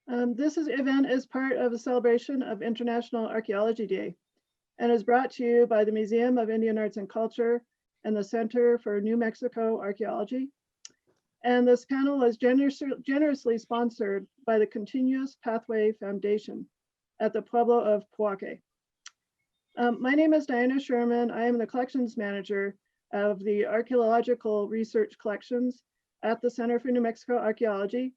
This event is part of a celebration of International Archaeology Day and is brought to you by the Museum of Indian Arts and Culture and the Center for New Mexico Archaeology. And this panel was generously sponsored by the Continuous Pathway Foundation at the Pueblo of Weahkee. My name is Diana Sherman. I am the collections manager of the Archaeological Research Collections at the Center for New Mexico Archaeology.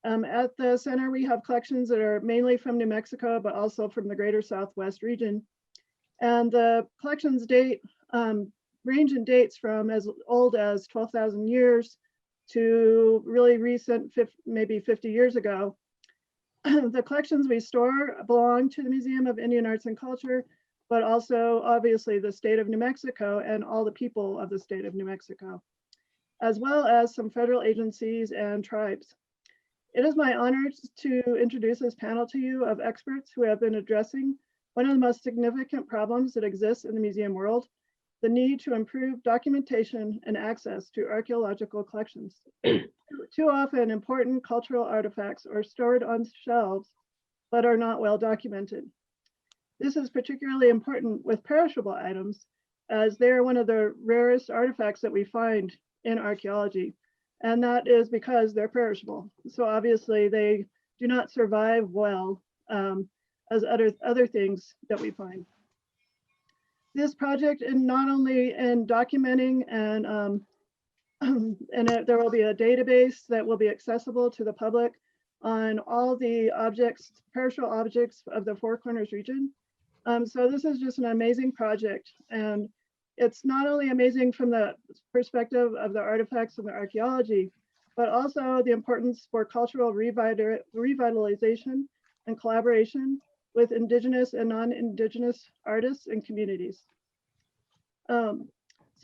At the center, we have collections that are mainly from New Mexico, but also from the greater Southwest region. And the collections range in dates from as old as 12,000 years to really recent, maybe 50 years ago. The collections we store belong to the Museum of Indian Arts and Culture, but also obviously the state of New Mexico and all the people of the state of New Mexico, as well as some federal agencies and tribes. It is my honor to introduce this panel to you of experts who have been addressing one of the most significant problems that exists in the museum world, the need to improve documentation and access to archaeological collections. Too often, important cultural artifacts are stored on shelves, but are not well documented. This is particularly important with perishable items, as they are one of the rarest artifacts that we find in archaeology. And that is because they're perishable. So obviously they do not survive well as other things that we find. This project, and not only in documenting and there will be a database that will be accessible to the public on all the objects, perishable objects of the Four Corners region. So this is just an amazing project. And it's not only amazing from the perspective of the artifacts and the archaeology, but also the importance for cultural revitalization and collaboration with Indigenous and non-Indigenous artists and communities. So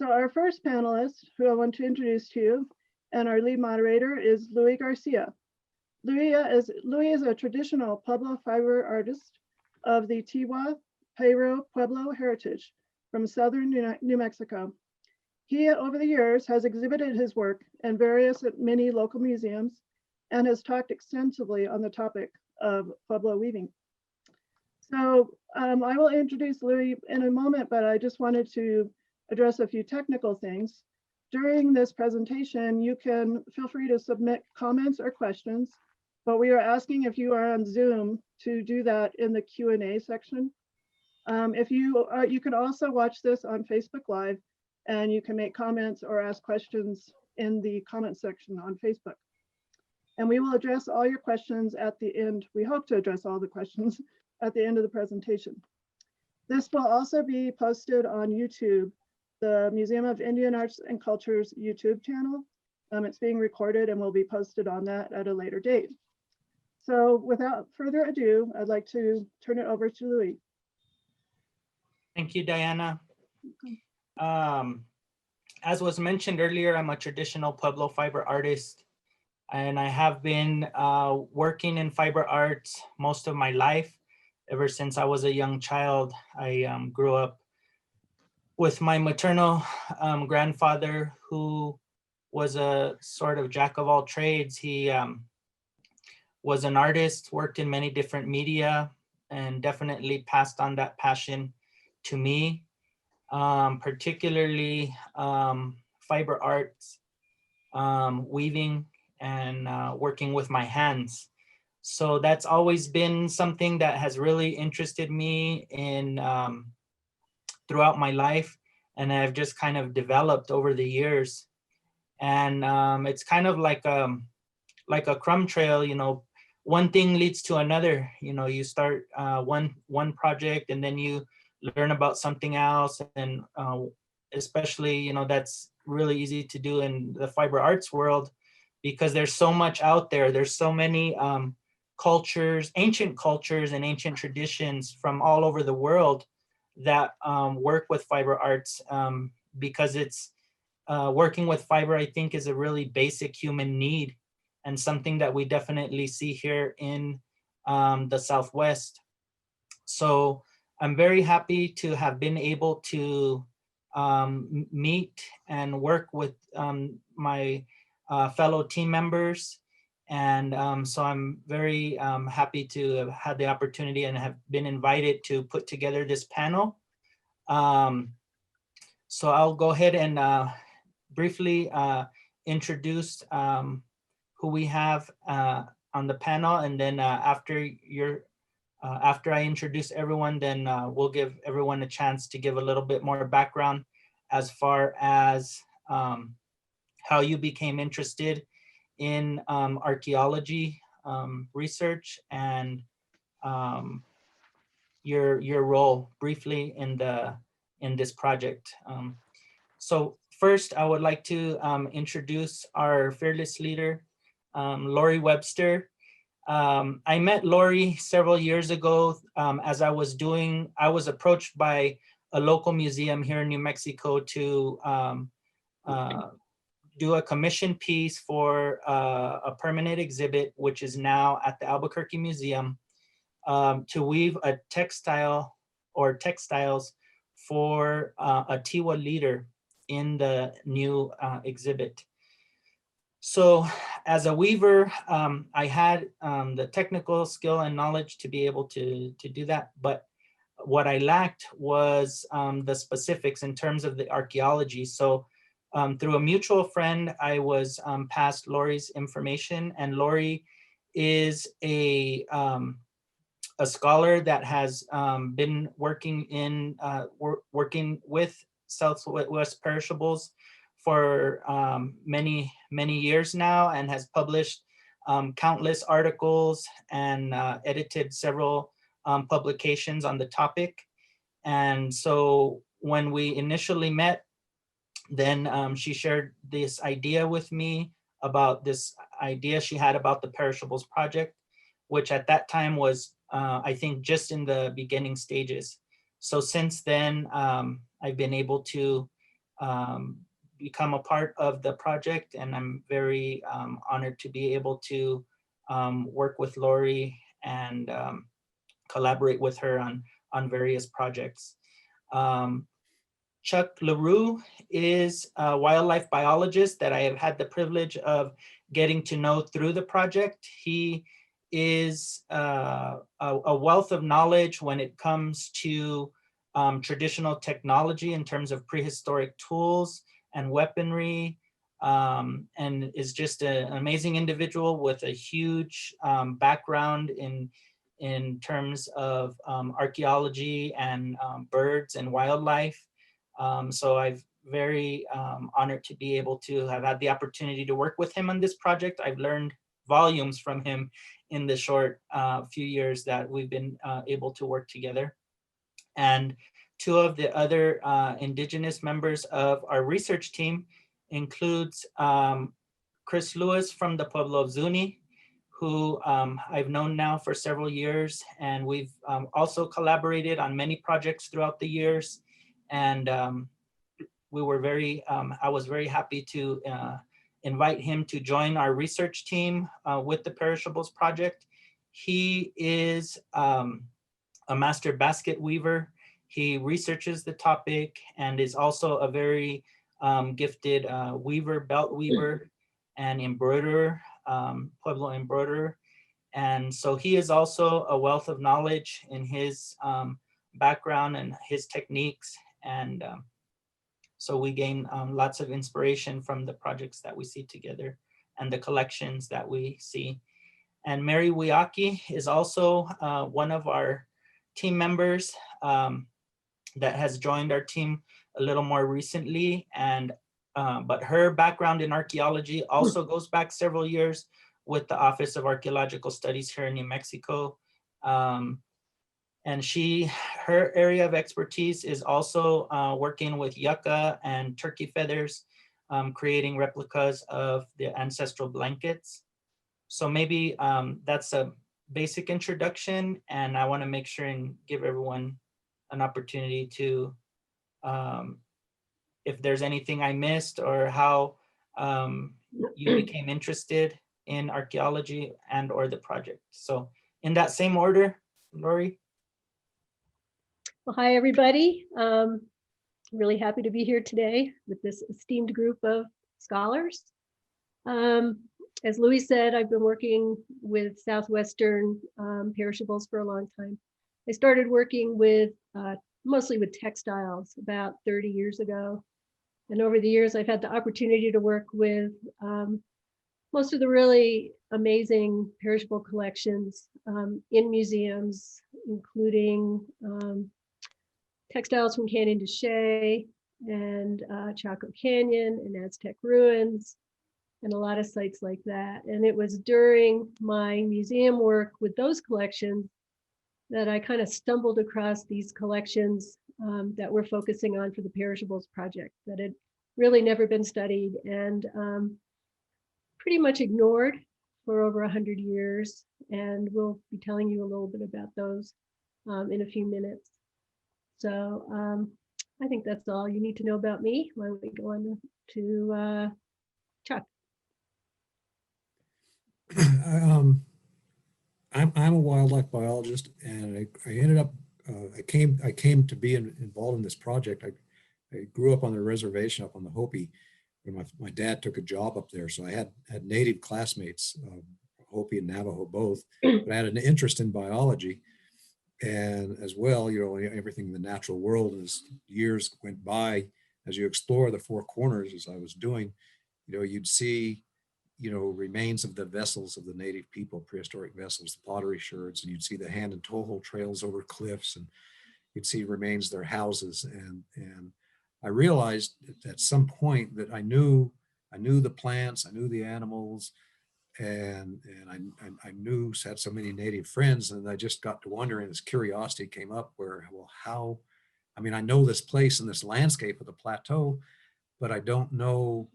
our first panelist, who I want to introduce to you, and our lead moderator is Louie Garcia. Louie is a traditional Pueblo fiber artist of the Tiwa, Piro, Pueblo heritage from southern New Mexico. He, over the years, has exhibited his work in many local museums and has talked extensively on the topic of Pueblo weaving. So I will introduce Louie in a moment, but I just wanted to address a few technical things. During this presentation, you can feel free to submit comments or questions, but we are asking if you are on Zoom to do that in the Q&A section. You can also watch this on Facebook Live, and you can make comments or ask questions in the comment section on Facebook. And we will address all your questions at the end. We hope to address all the questions at the end of the presentation. This will also be posted on YouTube, the Museum of Indian Arts and Culture's YouTube channel. It's being recorded and will be posted on that at a later date. So without further ado, I'd like to turn it over to Louie. Thank you, Diana. As was mentioned earlier, I'm a traditional Pueblo fiber artist, and I have been working in fiber arts most of my life. Ever since I was a young child, I grew up with my maternal grandfather, who was a sort of jack of all trades. He was an artist, worked in many different media, and definitely passed on that passion to me, particularly fiber arts, weaving, and working with my hands. So that's always been something that has really interested me in throughout my life, and I've just kind of developed over the years. And it's kind of like a crumb trail, you know. One thing leads to another. You know, you start one project, and then you learn about something else, and especially, you know, that's really easy to do in the fiber arts world, because there's so much out there. There's so many cultures, ancient cultures and ancient traditions from all over the world that work with fiber arts, because it's working with fiber, I think, is a really basic human need, and something that we definitely see here in the Southwest. So I'm very happy to have been able to meet and work with my fellow team members And so I'm very happy to have had the opportunity and have been invited to put together this panel. So I'll go ahead and briefly introduce who we have on the panel, and then after I introduce everyone, then we'll give everyone a chance to give a little bit more background as far as how you became interested in archaeology research, and your role briefly in this project. So first, I would like to introduce our fearless leader, Laurie Webster. I met Laurie several years ago as I was approached by a local museum here in New Mexico to do a commission piece for a permanent exhibit, which is now at the Albuquerque Museum, to weave a textile or textiles for a Tiwa leader in the new exhibit. So as a weaver, I had the technical skill and knowledge to be able to do that, but what I lacked was the specifics in terms of the archaeology. So through a mutual friend, I was passed Laurie's information, and Laurie is a scholar that has been working working with Southwest Perishables for many years now, and has published countless articles and edited several publications on the topic. And so when we initially met, then she shared this idea with me about this idea she had about the Perishables project, which at that time was, I think, just in the beginning stages. So since then, I've been able to become a part of the project, and I'm very honored to be able to work with Laurie and collaborate with her on various projects. Chuck LaRue is a wildlife biologist that I have had the privilege of getting to know through the project. He is a wealth of knowledge when it comes to traditional technology in terms of prehistoric tools and weaponry, and is just an amazing individual with a huge background in terms of archaeology and birds and wildlife. So I'm very honored to be able to have had the opportunity to work with him on this project. I've learned volumes from him in the short few years that we've been able to work together. And two of the other Indigenous members of our research team includes Chris Lewis from the Pueblo of Zuni, who I've known now for several years, and we've also collaborated on many projects throughout the years. And we were I was very happy to invite him to join our research team with the Perishables project. He is a master basket weaver. He researches the topic and is also a very gifted weaver, belt weaver, and embroiderer, Pueblo embroiderer. And so he is also a wealth of knowledge in his background and his techniques. And so we gain lots of inspiration from the projects that we see together and the collections that we see. And Mary Weahkee is also one of our team members that has joined our team a little more recently. And but her background in archaeology also goes back several years with the Office of Archaeological Studies here in New Mexico. And her area of expertise is also working with yucca and turkey feathers, creating replicas of the ancestral blankets. So maybe that's a basic introduction, and I want to make sure and give everyone an opportunity to, if there's anything I missed or how you became interested in archaeology and or the project. So in that same order, Laurie. Well, hi, everybody. Really happy to be here today with this esteemed group of scholars. As Louie said, I've been working with Southwestern perishables for a long time. I started working with mostly with textiles about 30 years ago. And over the years, I've had the opportunity to work with most of the really amazing perishable collections in museums, including textiles from Canyon de Chelly and Chaco Canyon and Aztec ruins, and a lot of sites like that. And it was during my museum work with those collections that I kind of stumbled across these collections that we're focusing on for the Perishables Project that had really never been studied and pretty much ignored for over 100 years. And we'll be telling you a little bit about those in a few minutes. So I think that's all you need to know about me. Why don't we go on to Chuck? I'm a wildlife biologist, and I ended up I came to be involved in this project. I grew up on the reservation up on the Hopi, where my dad took a job up there, so I had native classmates, Hopi and Navajo both. But I had an interest in biology, and as well, you know, everything in the natural world. As years went by, as you explore the four corners, as I was doing, you know, you'd see, you know, remains of the vessels of the native people, prehistoric vessels, the pottery sherds, and you'd see the hand and toe hold trails over cliffs, and you'd see remains of their houses. And I realized at some point that I knew the plants, I knew the animals, and I knew, had so many native friends, and I just got to wondering, this curiosity came up where, well, how, I mean, I know this place and this landscape of the plateau, but I don't know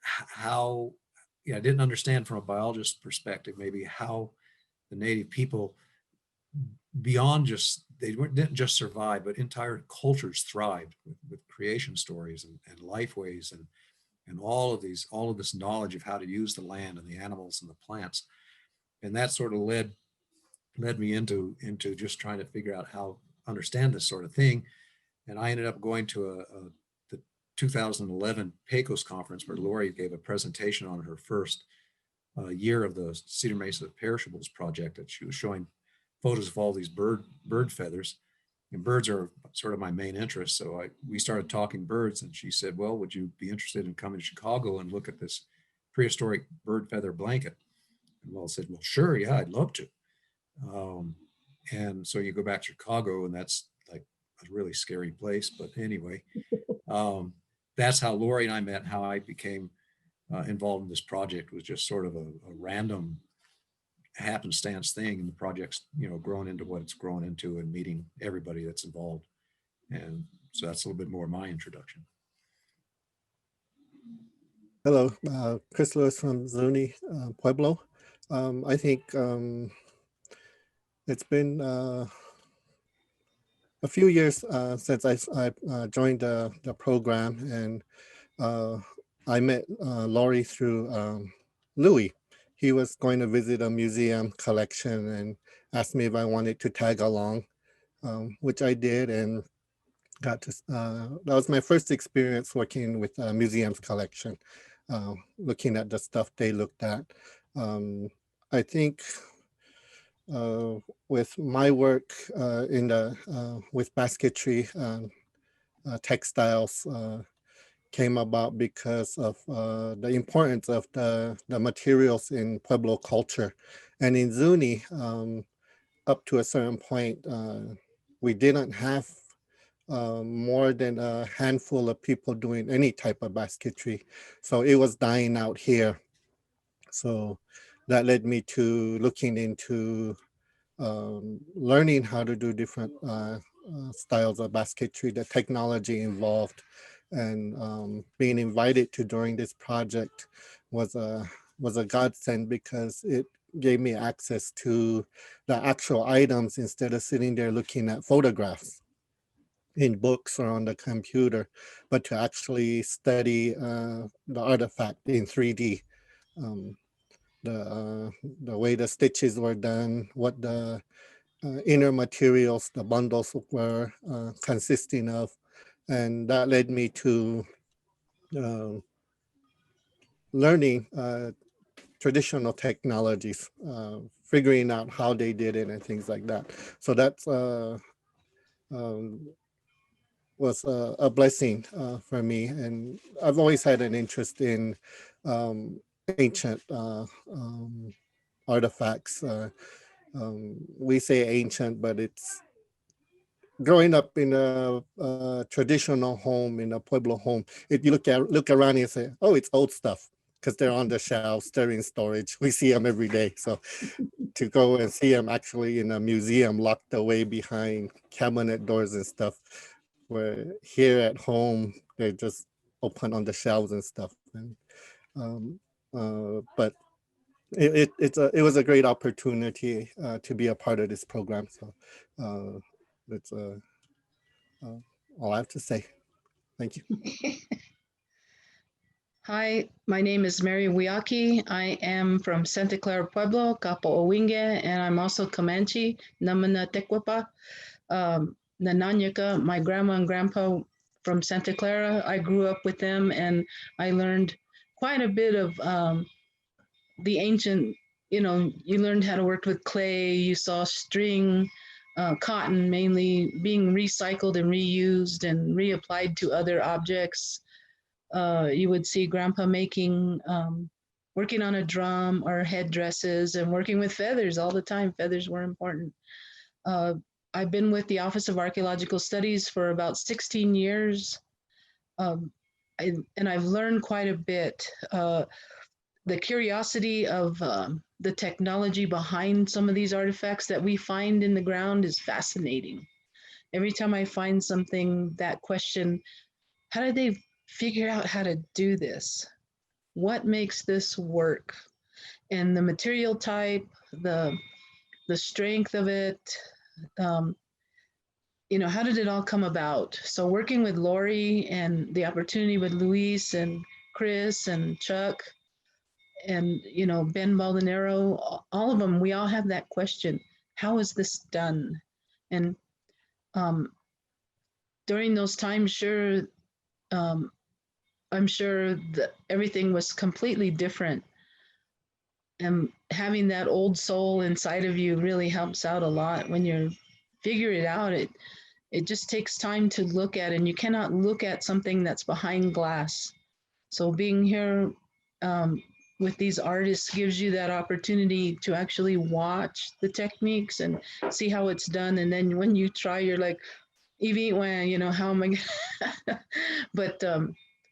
how, I didn't understand from a biologist perspective, maybe how the native people, beyond just, didn't just survive, but entire cultures thrived with creation stories and lifeways and all of this knowledge of how to use the land and the animals and the plants. And that sort of led me into just trying to figure out how understand this sort of thing. And I ended up going to the 2011 PECOS conference, where Laurie gave a presentation on her first year of the Cedar Mesa Perishables Project, that she was showing photos of all these bird feathers. And birds are sort of my main interest. So we started talking birds, and she said, well, would you be interested in coming to Chicago and look at this prehistoric bird feather blanket? And I said, well, sure, yeah, I'd love to. And so you go back to Chicago, and that's like a really scary place. But anyway, that's how Laurie and I met. How I became involved in this project was just sort of a random happenstance thing, and the project's, you know, grown into what it's grown into, and meeting everybody that's involved. And so that's a little bit more of my introduction. Hello, Chris Lewis from Zuni, Pueblo. I think it's been a few years since I joined the program, and I met Laurie through Louie. He was going to visit a museum collection and asked me if I wanted to tag along, which I did, and got to, that was my first experience working with a museum's collection, looking at the stuff they looked at. I think with my work in the with basketry, textiles came about because of the importance of the materials in Pueblo culture. And in Zuni, up to a certain point, we didn't have more than a handful of people doing any type of basketry. So it was dying out here. So that led me to looking into learning how to do different styles of basketry, the technology involved, and being invited to during this project was a godsend, because it gave me access to the actual items instead of sitting there looking at photographs in books or on the computer, but to actually study the artifact in 3D. The way the stitches were done, what the inner materials, the bundles were consisting of. And that led me to learning traditional technologies, figuring out how they did it and things like that. So that's was a blessing for me. And I've always had an interest in ancient artifacts. We say ancient, but it's growing up in a traditional home, in a Pueblo home. If you look around and say, oh, it's old stuff, because they're on the shelves, they're in storage. We see them every day. So to go and see them actually in a museum locked away behind cabinet doors and stuff, where here at home, they're just open on the shelves and stuff. And, but it was a great opportunity to be a part of this program. So that's all I have to say. Thank you. Hi, my name is Mary Weahkee. I am from Santa Clara, Pueblo, Capo Owinge, and I'm also Comanche, Namana Tequapa, Nananyaka. My grandma and grandpa from Santa Clara, I grew up with them, and I learned quite a bit of the ancient, you learned how to work with clay, you saw string, cotton mainly being recycled and reused and reapplied to other objects. You would see grandpa making, working on a drum or headdresses and working with feathers all the time. Feathers were important. I've been with the Office of Archaeological Studies for about 16 years. And I've learned quite a bit. The curiosity of the technology behind some of these artifacts that we find in the ground is fascinating. Every time I find something, that question, how did they figure out how to do this? What makes this work? And the material type, the strength of it, how did it all come about? So working with Laurie and the opportunity with Luis and Chris and Chuck and, Ben Baldonero, all of them, we all have that question. How is this done? And during those times, sure, I'm sure that everything was completely different. And having that old soul inside of you really helps out a lot when you figure it out. It just takes time to look at, and you cannot look at something that's behind glass. So being here with these artists gives you that opportunity to actually watch the techniques and see how it's done. And then when you try, you're like, how am I? But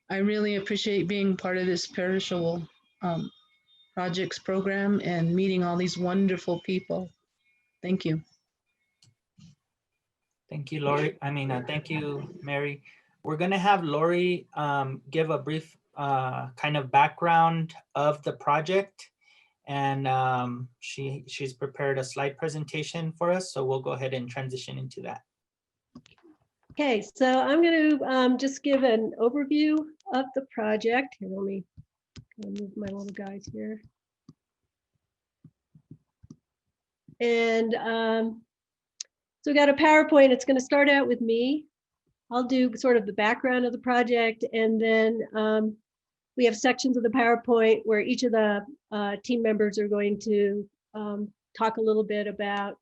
I really appreciate being part of this Perishable projects program and meeting all these wonderful people. Thank you. Thank you, Laurie. Thank you, Mary. We're gonna have Laurie give a brief kind of background of the project, and she's prepared a slide presentation for us. So we'll go ahead and transition into that. Okay, so I'm going to just give an overview of the project. Here, let me move my little guys here. And so we got a PowerPoint. It's going to start out with me. I'll do sort of the background of the project, and then we have sections of the PowerPoint where each of the team members are going to talk a little bit about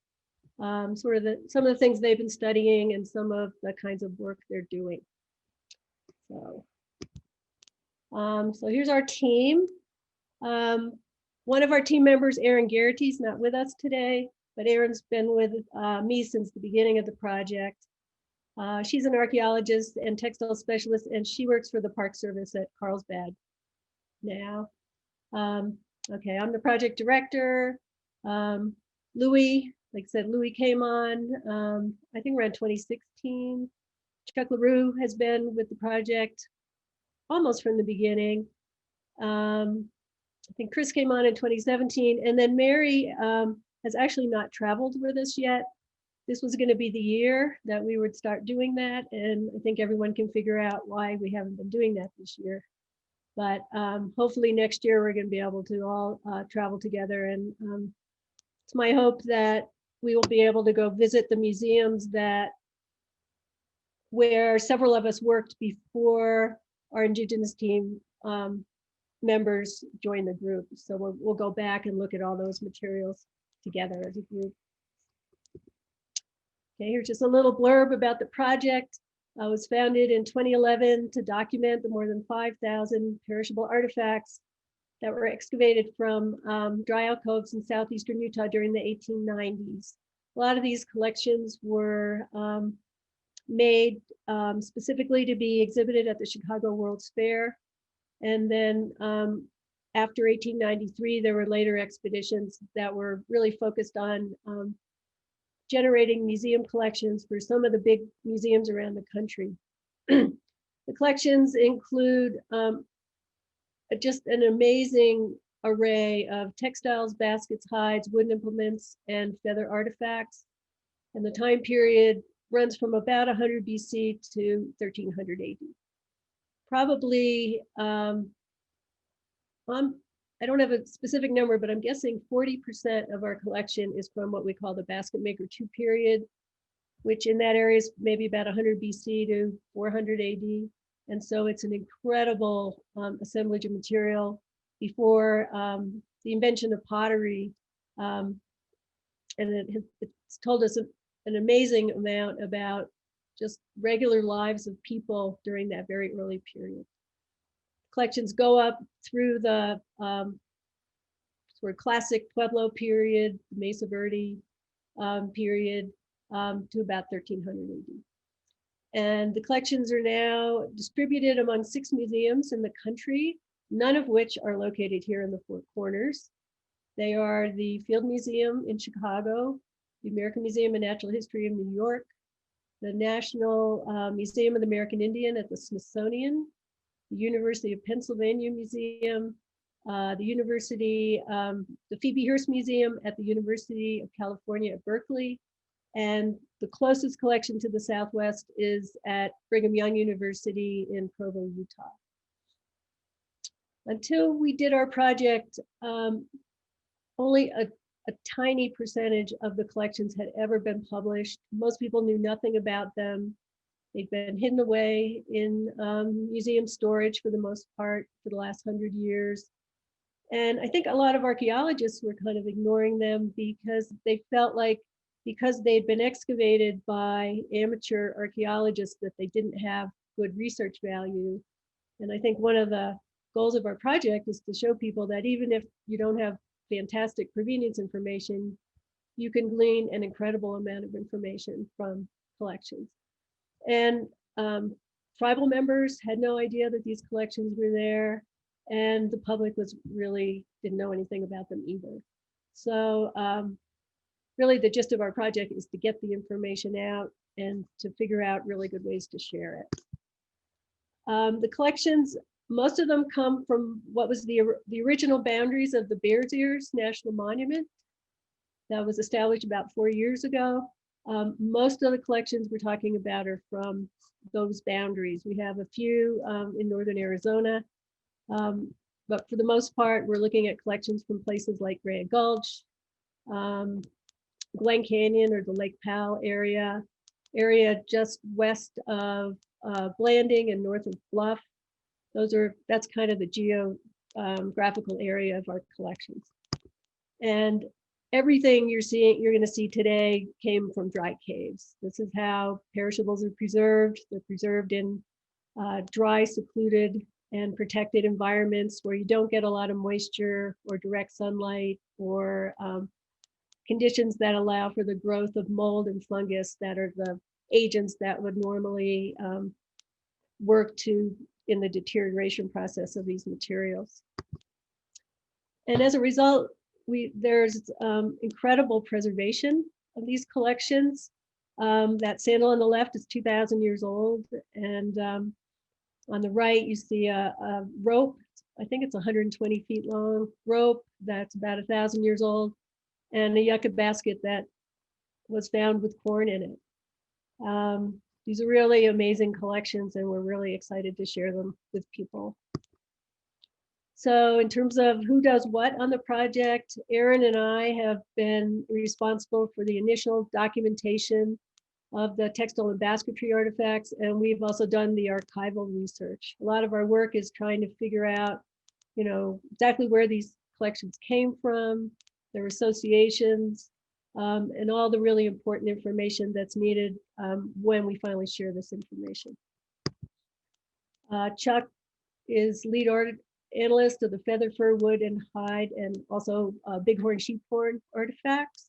some of the things they've been studying and some of the kinds of work they're doing. So here's our team. One of our team members, Erin Garrity, is not with us today, but Erin's been with me since the beginning of the project. She's an archaeologist and textile specialist, and she works for the Park Service at Carlsbad now. Okay, I'm the project director. Louie, like I said, Louie came on, I think around 2016. Chuck LaRue has been with the project almost from the beginning. I think Chris came on in 2017, and then Mary has actually not traveled with us yet. This was going to be the year that we would start doing that, and I think everyone can figure out why we haven't been doing that this year. But hopefully next year we're going to be able to all travel together, and it's my hope that we will be able to go visit the museums where several of us worked before our Indigenous team members join the group. So we'll go back and look at all those materials together as a group. Okay, here's just a little blurb about the project. It was founded in 2011 to document the more than 5,000 perishable artifacts that were excavated from dry alcoves in southeastern Utah during the 1890s. A lot of these collections were made specifically to be exhibited at the Chicago World's Fair. And then after 1893, there were later expeditions that were really focused on generating museum collections for some of the big museums around the country. The collections include just an amazing array of textiles, baskets, hides, wooden implements, and feather artifacts. And the time period runs from about 100 BC to 1300 AD. Probably, I don't have a specific number, but I'm guessing 40% of our collection is from what we call the Basket Maker II period, which in that area is maybe about 100 BC to 400 AD. And so it's an incredible assemblage of material before the invention of pottery. And it's told us an amazing amount about just regular lives of people during that very early period. Collections go up through the sort of classic Pueblo period, Mesa Verde period, to about 1300 AD. And the collections are now distributed among 6 museums in the country, none of which are located here in the Four Corners. They are the Field Museum in Chicago, the American Museum of Natural History of New York, the National Museum of the American Indian at the Smithsonian, the University of Pennsylvania Museum, the Phoebe Hearst Museum at the University of California at Berkeley, and the closest collection to the Southwest is at Brigham Young University in Provo, Utah. Until we did our project, only a tiny percentage of the collections had ever been published. Most people knew nothing about them. They've been hidden away in museum storage for the most part for the last 100 years. And I think a lot of archaeologists were kind of ignoring them because they felt like because they'd been excavated by amateur archaeologists that they didn't have good research value. And I think one of the goals of our project is to show people that even if you don't have fantastic provenience information, you can glean an incredible amount of information from collections. And tribal members had no idea that these collections were there, and the public didn't know anything about them either. So really the gist of our project is to get the information out and to figure out really good ways to share it. The collections, most of them come from what was the original boundaries of the Bears Ears National Monument that was established about 4 years ago. Most of the collections we're talking about are from those boundaries. We have a few in northern Arizona, but for the most part, we're looking at collections from places like Grand Gulch, Glen Canyon or the Lake Powell area just west of Blanding and north of Bluff. That's kind of the geographical area of our collections. And everything you're going to see today came from dry caves. This is how perishables are preserved. They're preserved in dry, secluded, and protected environments where you don't get a lot of moisture or direct sunlight or conditions that allow for the growth of mold and fungus that are the agents that would normally work in the deterioration process of these materials. And as a result, there's incredible preservation of these collections. That sandal on the left is 2,000 years old. And on the right, you see a rope. I think it's 120 feet long rope that's about 1,000 years old, and a yucca basket that was found with corn in it. These are really amazing collections, and we're really excited to share them with people. So in terms of who does what on the project, Aaron and I have been responsible for the initial documentation of the textile and basketry artifacts, and we've also done the archival research. A lot of our work is trying to figure out you know, exactly where these collections came from, their associations, and all the really important information that's needed when we finally share this information. Chuck is lead analyst of the feather, fur, wood, and hide, and also bighorn sheephorn artifacts.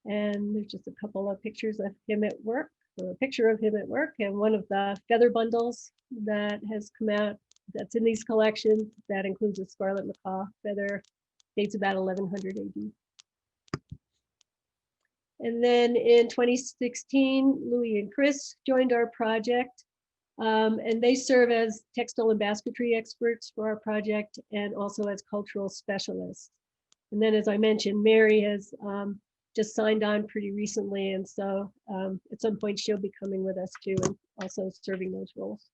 And there's just a couple of pictures of him at work, or a picture of him at work, and one of the feather bundles that has come out that's in these collections. That includes a scarlet macaw feather, dates about 1100 AD. And then in 2016, Louie and Chris joined our project, and they serve as textile and basketry experts for our project and also as cultural specialists. And then, as I mentioned, Mary has just signed on pretty recently, and so at some point she'll be coming with us too, and also serving those roles.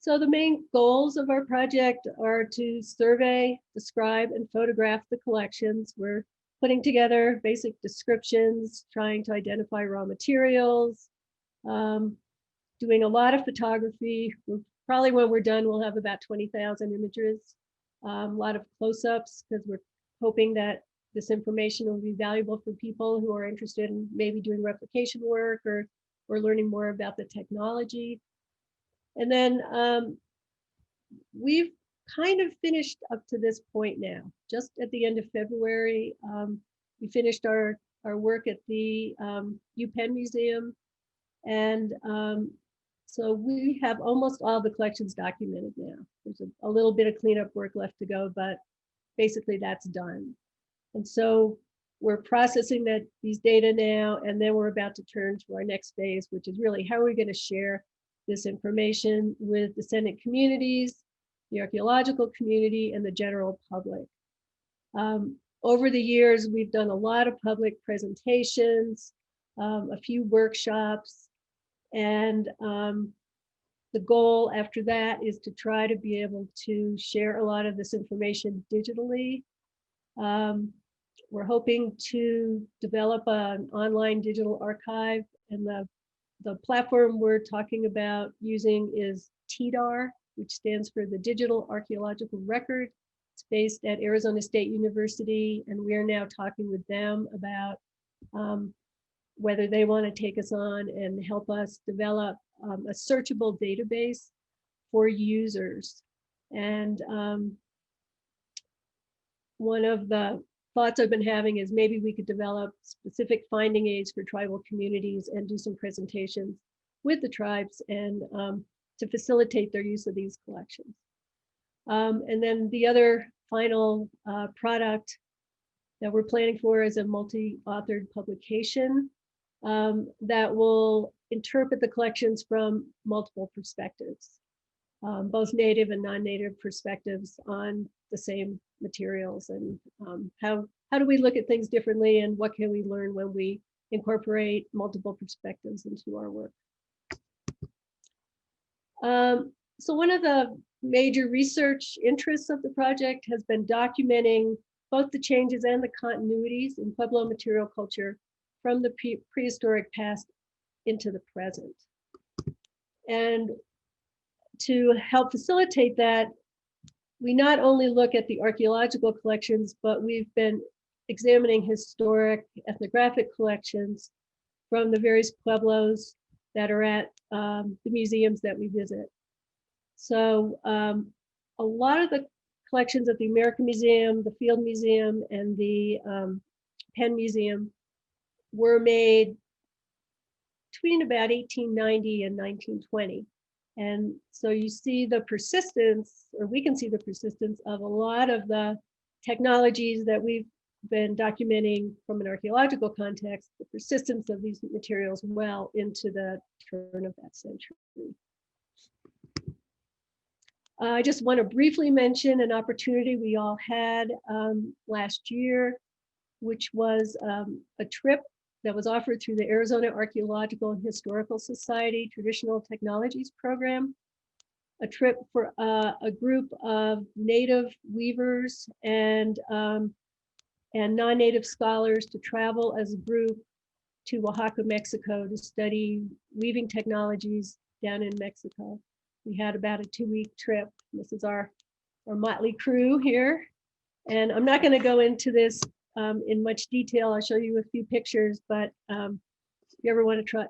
So the main goals of our project are to survey, describe, and photograph the collections. We're putting together basic descriptions, trying to identify raw materials, doing a lot of photography. Probably when we're done, we'll have about 20,000 images, a lot of close-ups, because we're hoping that this information will be valuable for people who are interested in maybe doing replication work or learning more about the technology. And then we've kind of finished up to this point now. Just at the end of February, we finished our work at the UPenn Museum. And so we have almost all the collections documented now. There's a little bit of cleanup work left to go, but basically that's done. And so we're processing these data now, and then we're about to turn to our next phase, which is really how are we going to share this information with descendant communities, the archaeological community, and the general public. Over the years, we've done a lot of public presentations, a few workshops, and the goal after that is to try to be able to share a lot of this information digitally. We're hoping to develop an online digital archive, and the platform we're talking about using is TDAR, which stands for the Digital Archaeological Record. It's based at Arizona State University, and we are now talking with them about whether they want to take us on and help us develop a searchable database for users. And one of the thoughts I've been having is maybe we could develop specific finding aids for tribal communities and do some presentations with the tribes and to facilitate their use of these collections. And then the other final product that we're planning for is a multi-authored publication that will interpret the collections from multiple perspectives, both native and non-native perspectives on the same materials, and how do we look at things differently, and what can we learn when we incorporate multiple perspectives into our work. So one of the major research interests of the project has been documenting both the changes and the continuities in Pueblo material culture from the prehistoric past into the present. And to help facilitate that, we not only look at the archaeological collections, but we've been examining historic ethnographic collections from the various pueblos that are at the museums that we visit. So a lot of the collections at the American Museum, the Field Museum, and the Penn Museum were made between about 1890 and 1920. And so you see the persistence, or we can see the persistence of a lot of the technologies that we've been documenting from an archaeological context, the persistence of these materials well into the turn of that century. I just want to briefly mention an opportunity we all had last year, which was a trip that was offered through the Arizona Archaeological and Historical Society Traditional Technologies Program, a trip for a group of native weavers and non-native scholars to travel as a group to Oaxaca, Mexico to study weaving technologies down in Mexico. We had about a 2-week trip. This is our motley crew here. And I'm not going to go into this in much detail. I'll show you a few pictures, but if you ever want to try,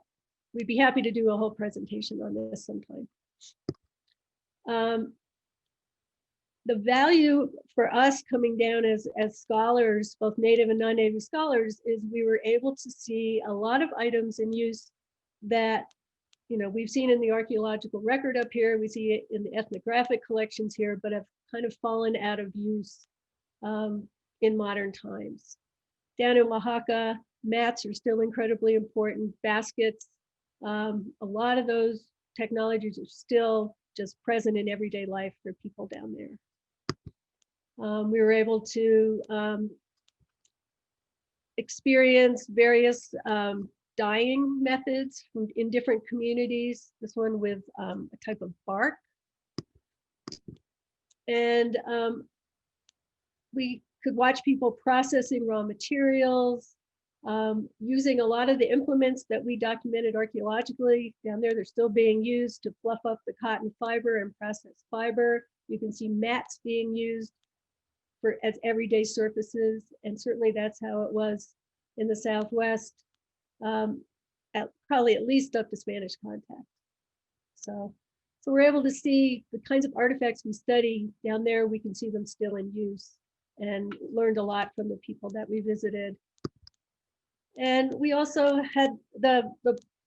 we'd be happy to do a whole presentation on this sometime. The value for us coming down as scholars, both native and non-native scholars, is we were able to see a lot of items in use that, you know, we've seen in the archaeological record up here, we see it in the ethnographic collections here, but have kind of fallen out of use in modern times. Down in Oaxaca, mats are still incredibly important, baskets. A lot of those technologies are still just present in everyday life for people down there. We were able to experience various dyeing methods in different communities. This one with a type of bark. And we could watch people processing raw materials, using a lot of the implements that we documented archaeologically. Down there, they're still being used to fluff up the cotton fiber and process fiber. You can see mats being used as everyday surfaces, and certainly that's how it was in the Southwest, probably at least up to Spanish contact. So we're able to see the kinds of artifacts we study down there. We can see them still in use, and learned a lot from the people that we visited. And we also had the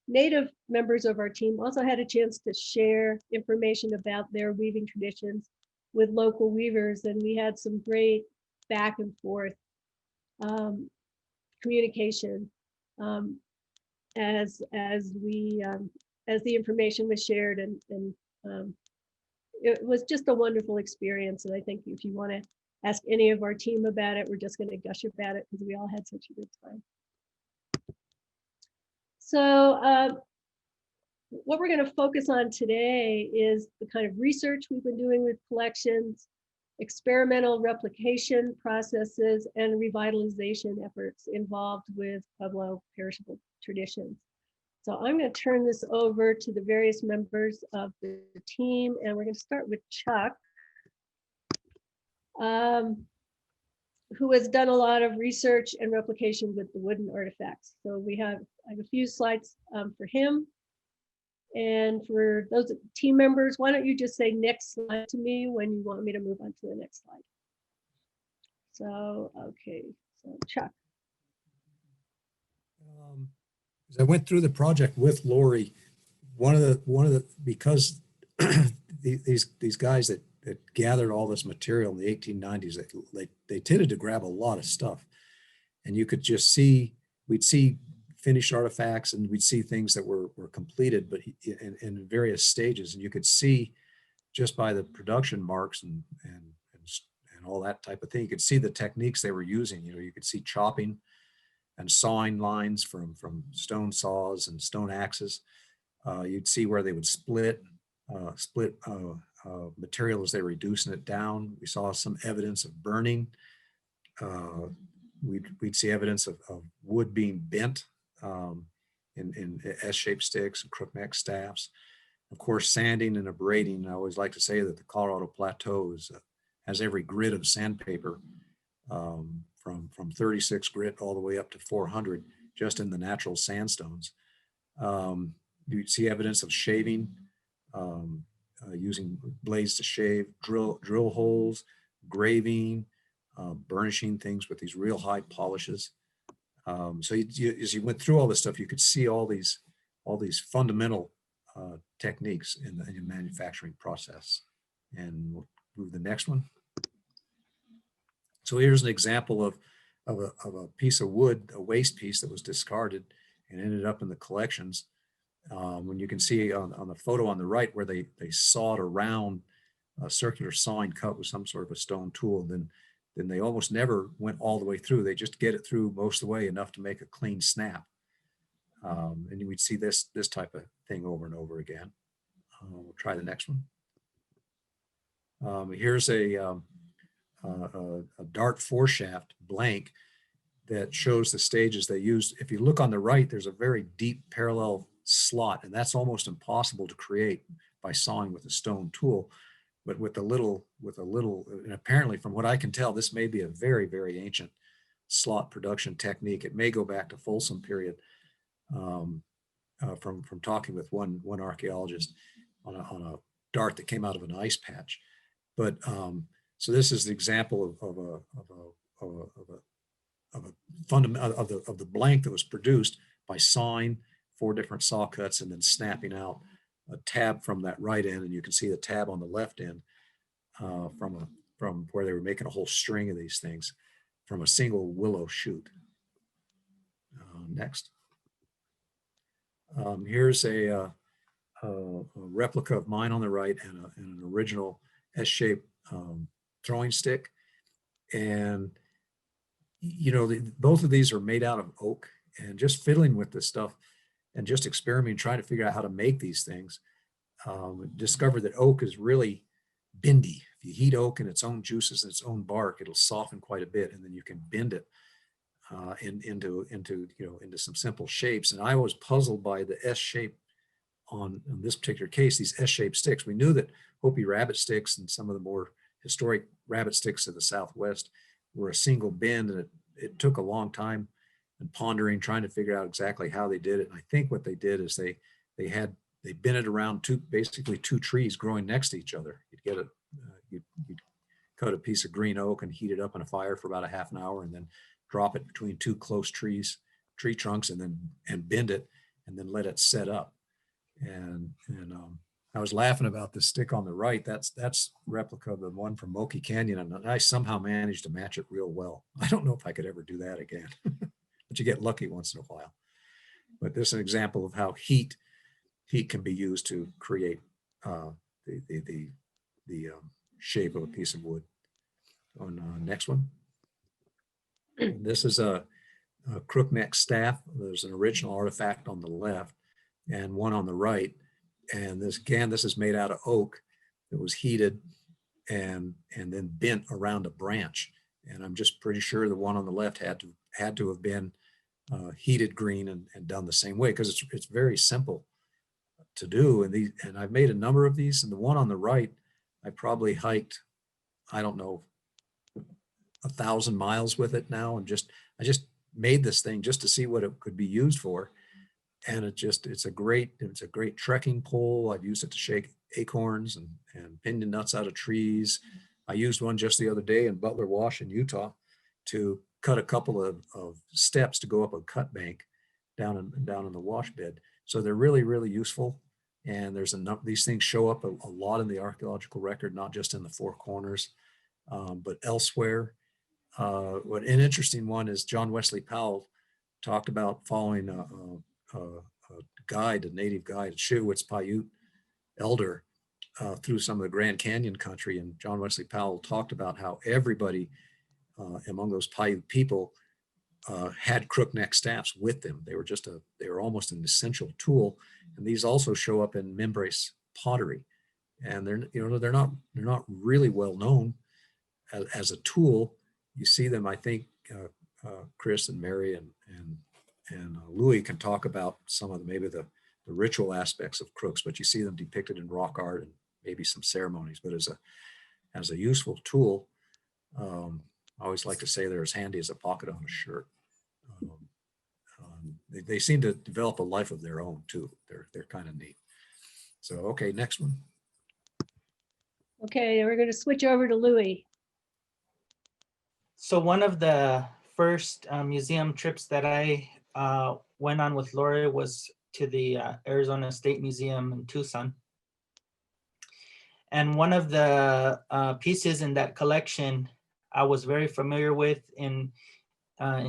native members of our team also had a chance to share information about their weaving traditions with local weavers, and we had some great back and forth communication as the information was shared, and it was just a wonderful experience. And I think if you want to ask any of our team about it, we're just going to gush about it because we all had such a good time. So what we're going to focus on today is the kind of research we've been doing with collections, experimental replication processes, and revitalization efforts involved with Pueblo perishable traditions. So I'm going to turn this over to the various members of the team, and we're going to start with Chuck, who has done a lot of research and replication with the wooden artifacts. So I have a few slides for him. And for those team members, why don't you just say next slide to me when you want me to move on to the next slide. So, okay, so Chuck. As I went through the project with Laurie, because these guys that gathered all this material in the 1890s, they tended to grab a lot of stuff, and you could just see, we'd see finished artifacts and we'd see things that were completed, but in various stages, and you could see just by the production marks and all that type of thing, you could see the techniques they were using. You know, you could see chopping and sawing lines from stone saws and stone axes. You'd see where they would split material as they were reducing it down. We saw some evidence of burning. We'd see evidence of wood being bent in S-shaped sticks and crook neck staffs. Of course, sanding and abrading. I always like to say that the Colorado Plateau has every grit of sandpaper, from 36 grit all the way up to 400 just in the natural sandstones. You see evidence of shaving, using blades to shave, drill holes, graving, burnishing things with these real high polishes. So as you went through all this stuff, you could see all these fundamental techniques in the manufacturing process. And we'll move to the next one. So here's an example of a piece of wood, a waste piece that was discarded and ended up in the collections. When you can see on the photo on the right where they sawed around a circular sawing cut with some sort of a stone tool, then they almost never went all the way through. They just get it through most of the way enough to make a clean snap. And we'd see this type of thing over and over again. We'll try the next one. Here's a dart foreshaft blank that shows the stages they used. If you look on the right, there's a very deep parallel slot, and that's almost impossible to create by sawing with a stone tool, but with a little, and apparently from what I can tell, this may be a very, very ancient slot production technique. It may go back to Folsom period, from talking with one archaeologist on a dart that came out of an ice patch. But so this is the example of the blank that was produced by sawing 4 different saw cuts and then snapping out a tab from that right end, and you can see the tab on the left end from where they were making a whole string of these things from a single willow shoot. Next. Here's a replica of mine on the right and an original S-shaped throwing stick. And, you know, both of these are made out of oak, and just fiddling with this stuff and just experimenting, trying to figure out how to make these things, discovered that oak is really bendy. If you heat oak in its own juices and its own bark, it'll soften quite a bit, and then you can bend it into some simple shapes. And I was puzzled by the S shape on this particular case, these S-shaped sticks. We knew that Hopi rabbit sticks and some of the more historic rabbit sticks of the Southwest were a single bend, and it took a long time and pondering, trying to figure out exactly how they did it. And I think what they did is they bent it around basically two trees growing next to each other. You'd cut a piece of green oak and heat it up in a fire for about a half an hour, and then drop it between 2 close tree trunks, and bend it, and then let it set up. And I was laughing about this stick on the right. That's replica of the one from Moki Canyon, and I somehow managed to match it real well. I don't know if I could ever do that again, but you get lucky once in a while. But this is an example of how heat can be used to create the shape of a piece of wood. On next one. This is a crookneck staff. There's an original artifact on the left and one on the right. And this is made out of oak that was heated and then bent around a branch. And I'm just pretty sure the one on the left had to have been heated green and done the same way, because it's very simple to do. And I've made a number of these, and the one on the right, I probably hiked, I don't know, 1,000 miles with it now, and I just made this thing just to see what it could be used for. And it's a great trekking pole. I've used it to shake acorns and pinion nuts out of trees. I used one just the other day in Butler Wash in Utah to cut a couple of steps to go up a cut bank down in the wash bed. So they're really, really useful. And these things show up a lot in the archaeological record, not just in the Four Corners, but elsewhere. An interesting one is John Wesley Powell talked about following a native guide, Shiwitz Paiute elder, through some of the Grand Canyon country. And John Wesley Powell talked about how everybody among those Paiute people had crookneck staffs with them. They were almost an essential tool. And these also show up in Mimbres pottery. And they're not really well known as a tool. You see them, I think, Chris and Mary and Louie can talk about some of maybe the ritual aspects of crooks, but you see them depicted in rock art and maybe some ceremonies. But as a useful tool, I always like to say they're as handy as a pocket on a shirt. They seem to develop a life of their own too. They're kind of neat. So, okay, next one. Okay, we're going to switch over to Louie. So one of the first museum trips that I went on with Laurie was to the Arizona State Museum in Tucson. And one of the pieces in that collection I was very familiar with in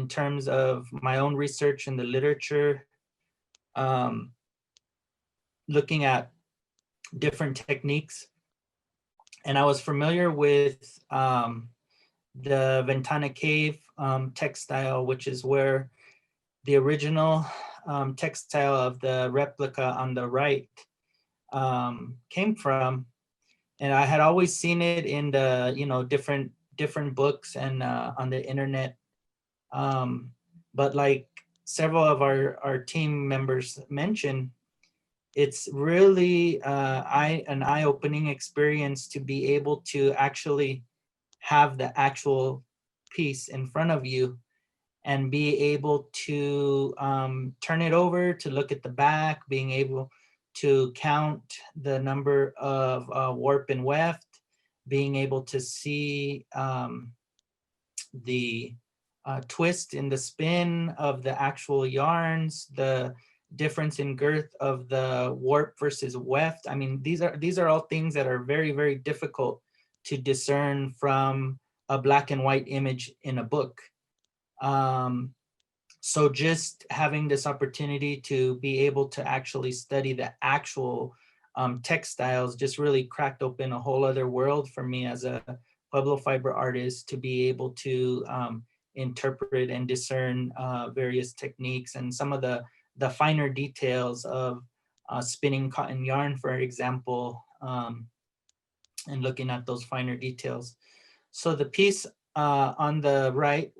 terms of my own research in the literature, looking at different techniques. And I was familiar with the Ventana Cave textile, which is where the original textile of the replica on the right came from. And I had always seen it in the different books and on the internet. But like several of our team members mentioned, it's really an eye-opening experience to be able to actually have the actual piece in front of you and be able to turn it over, to look at the back, being able to count the number of warp and weft, being able to see the twist in the spin of the actual yarns, the difference in girth of the warp versus weft. I mean, these are all things that are very, very difficult to discern from a black and white image in a book. So just having this opportunity to be able to actually study the actual textiles just really cracked open a whole other world for me as a Pueblo fiber artist, to be able to interpret and discern various techniques and some of the finer details of spinning cotton yarn, for example, and looking at those finer details. So the piece on the right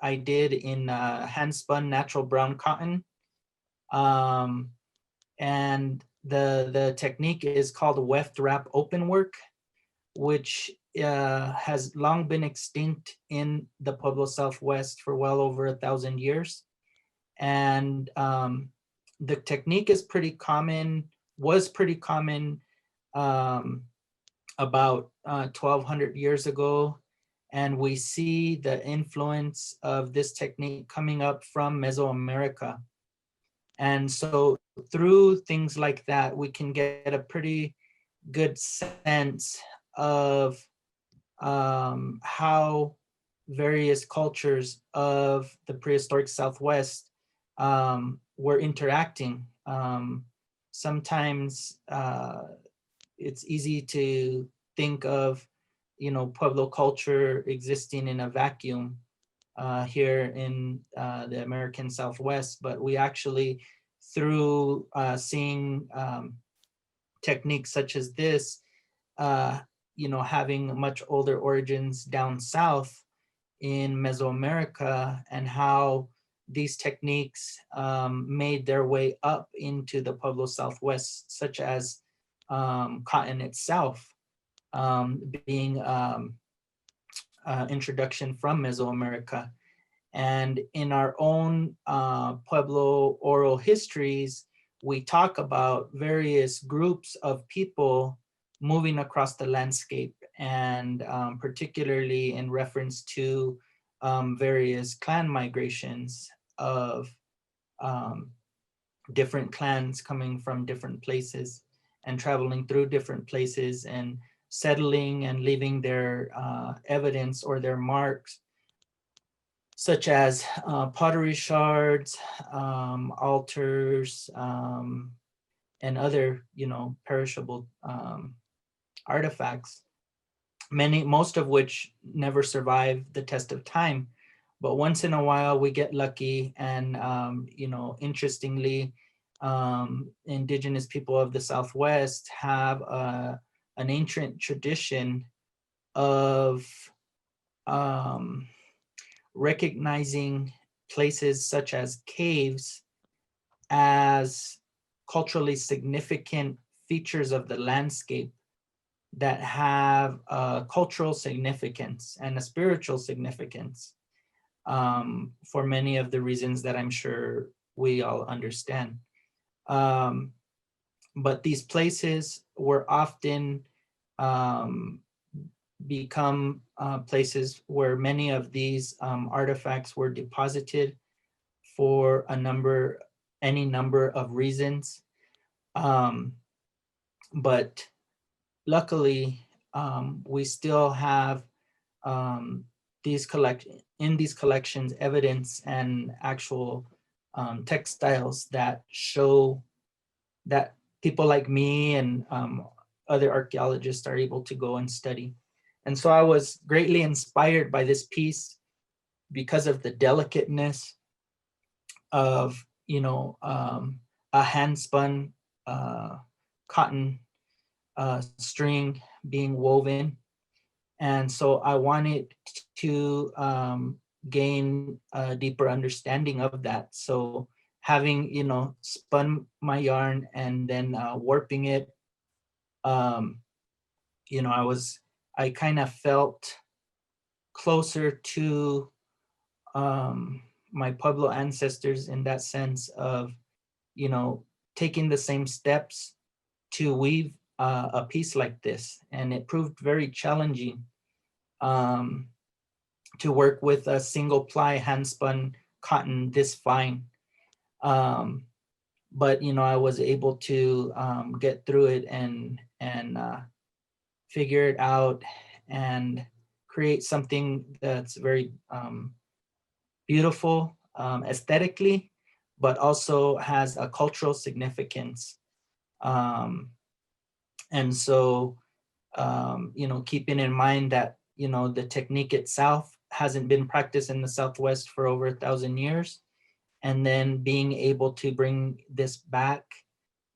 I did in hand spun natural brown cotton. And the technique is called weft wrap open work, which has long been extinct in the Pueblo Southwest for well over 1,000 years. And the technique is pretty common, was pretty common about 1,200 years ago. And we see the influence of this technique coming up from Mesoamerica. And so through things like that, we can get a pretty good sense of how various cultures of the prehistoric Southwest were interacting. Sometimes it's easy to think of, Pueblo culture existing in a vacuum here in the American Southwest, but we actually, through seeing techniques such as this, having much older origins down south in Mesoamerica, and how these techniques made their way up into the Pueblo Southwest, such as cotton itself being introduction from Mesoamerica. And in our own Pueblo oral histories, we talk about various groups of people moving across the landscape, and particularly in reference to various clan migrations of different clans coming from different places and traveling through different places and settling and leaving their evidence or their marks, such as pottery shards, altars, and other, perishable artifacts, most of which never survive the test of time. But once in a while we get lucky, and interestingly, Indigenous people of the Southwest have an ancient tradition of recognizing places such as caves as culturally significant features of the landscape that have a cultural significance and a spiritual significance for many of the reasons that I'm sure we all understand. But these places were often become places where many of these artifacts were deposited for any number of reasons. But luckily, we still have in these collections evidence and actual textiles that show that people like me and other archaeologists are able to go and study. And so I was greatly inspired by this piece because of the delicateness of, a hand spun cotton string being woven. And so I wanted to gain a deeper understanding of that. So having, spun my yarn and then warping it, I kind of felt closer to my Pueblo ancestors in that sense of, taking the same steps to weave a piece like this. And it proved very challenging to work with a single ply hand spun cotton this fine. But I was able to get through it and figure it out and create something that's very beautiful aesthetically, but also has a cultural significance. And so, keeping in mind that, the technique itself hasn't been practiced in the Southwest for over 1,000 years. And then being able to bring this back,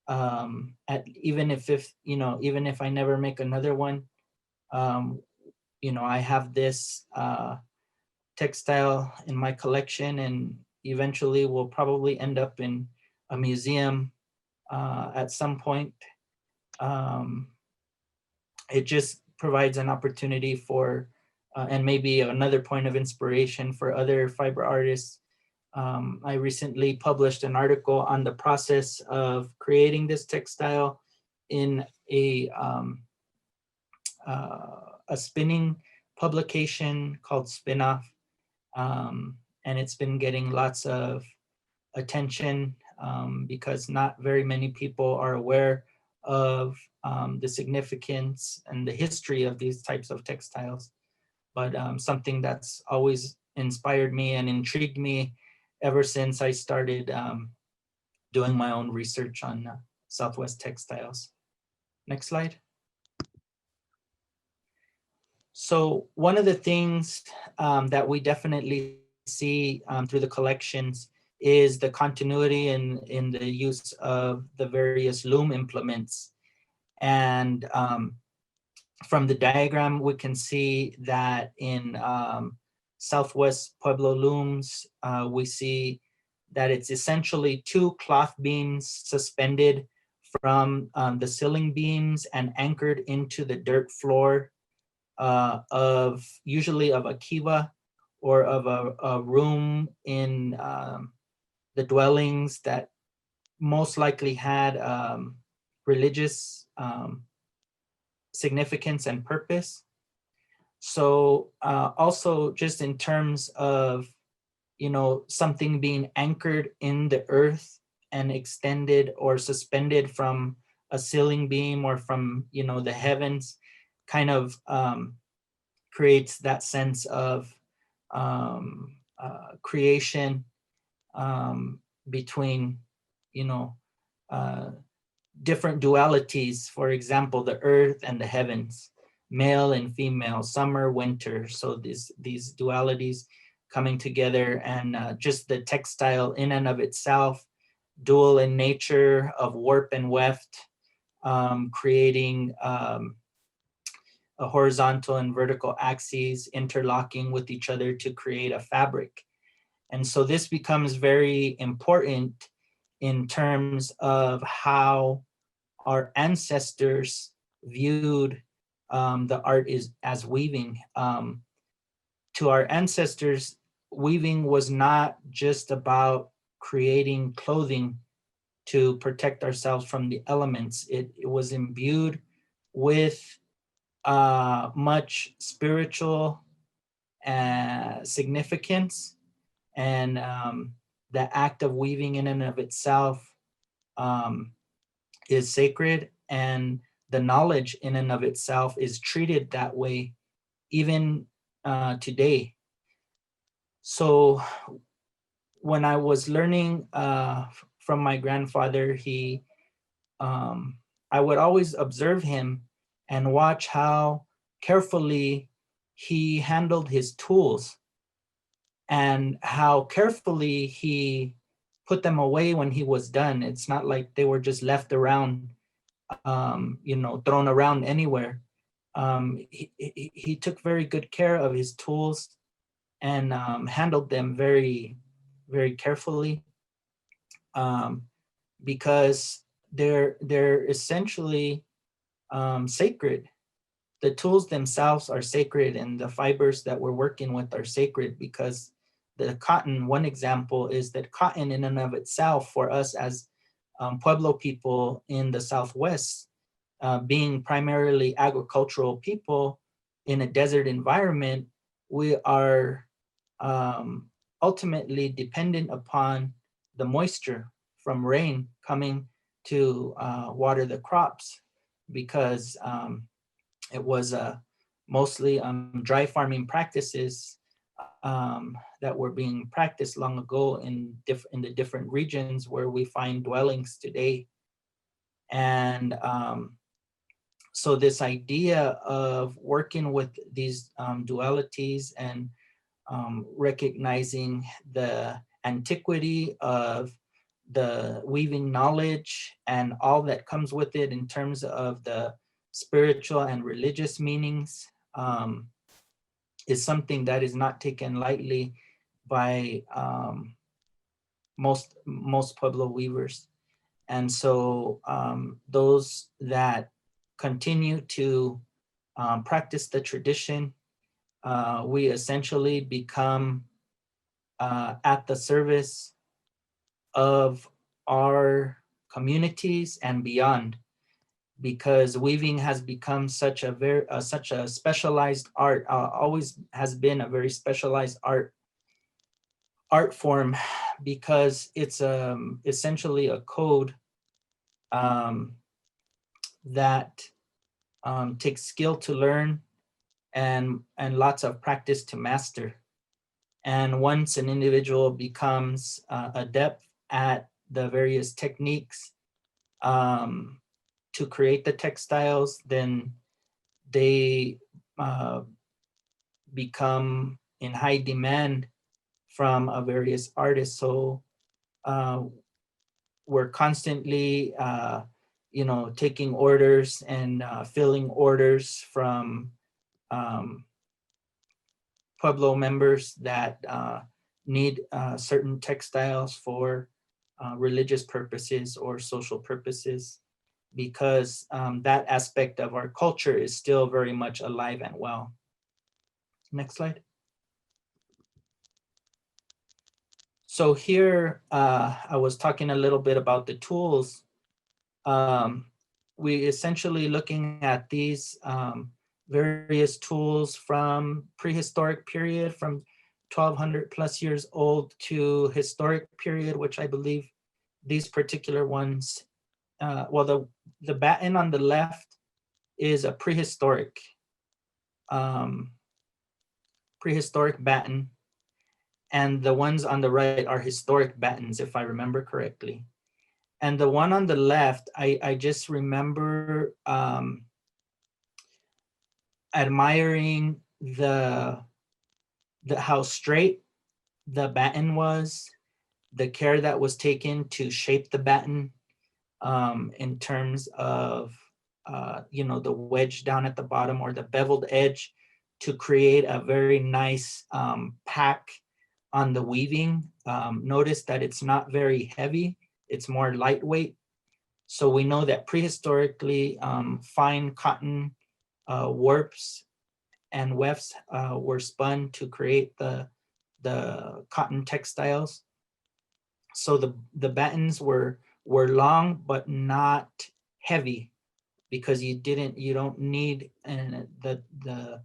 even if I never make another one, I have this textile in my collection, and eventually will probably end up in a museum at some point. It just provides an opportunity for, and maybe another point of inspiration for other fiber artists. I recently published an article on the process of creating this textile in a spinning publication called Spinoff. And it's been getting lots of attention because not very many people are aware of the significance and the history of these types of textiles. But something that's always inspired me and intrigued me ever since I started doing my own research on Southwest textiles. Next slide. So one of the things that we definitely see through the collections is the continuity in the use of the various loom implements. And from the diagram, we can see that in Southwest Pueblo looms, we see that it's essentially two cloth beams suspended from the ceiling beams and anchored into the dirt floor of usually of a kiva or of a room in the dwellings that most likely had religious significance and purpose. So also just in terms of, something being anchored in the earth and extended or suspended from a ceiling beam or from, the heavens, kind of creates that sense of creation between, different dualities. For example, the earth and the heavens, male and female, summer, winter. So these dualities coming together, and just the textile in and of itself, dual in nature of warp and weft, creating a horizontal and vertical axes interlocking with each other to create a fabric. And so this becomes very important in terms of how our ancestors viewed the art as weaving. To our ancestors, weaving was not just about creating clothing to protect ourselves from the elements. It was imbued with much spiritual significance, and the act of weaving in and of itself is sacred, and the knowledge in and of itself is treated that way even today. So when I was learning from my grandfather, I would always observe him and watch how carefully he handled his tools and how carefully he put them away when he was done. It's not like they were just left around, thrown around anywhere. He took very good care of his tools and handled them very, very carefully. because they're essentially sacred. The tools themselves are sacred, and the fibers that we're working with are sacred, because the cotton, one example is that cotton in and of itself, for us as Pueblo people in the Southwest, being primarily agricultural people in a desert environment, we are ultimately dependent upon the moisture from rain coming to water the crops, because it was mostly dry farming practices that were being practiced long ago in the different regions where we find dwellings today. And so this idea of working with these dualities and recognizing the antiquity of the weaving knowledge and all that comes with it in terms of the spiritual and religious meanings is something that is not taken lightly by most Pueblo weavers. And so those that continue to practice the tradition, we essentially become at the service of our communities and beyond, because weaving has become such a specialized art, always has been a very specialized art form, because it's essentially a code that takes skill to learn and lots of practice to master. And once an individual becomes adept at the various techniques to create the textiles, then they become in high demand from various artists. So we're constantly taking orders and filling orders from Pueblo members that need certain textiles for religious purposes or social purposes, because that aspect of our culture is still very much alive and well. Next slide. So here, I was talking a little bit about the tools. We essentially looking at these various tools from prehistoric period, from 1200 plus years old, to historic period, which I believe these particular ones, well, the batten on the left is a prehistoric batten, and the ones on the right are historic battens, if I remember correctly. And the one on the left, I just remember admiring how straight the batten was, the care that was taken to shape the batten in terms of the wedge down at the bottom, or the beveled edge, to create a very nice pack on the weaving. Notice that it's not very heavy, it's more lightweight. So we know that prehistorically fine cotton warps and wefts were spun to create the cotton textiles. So the battens were long but not heavy, because you don't need the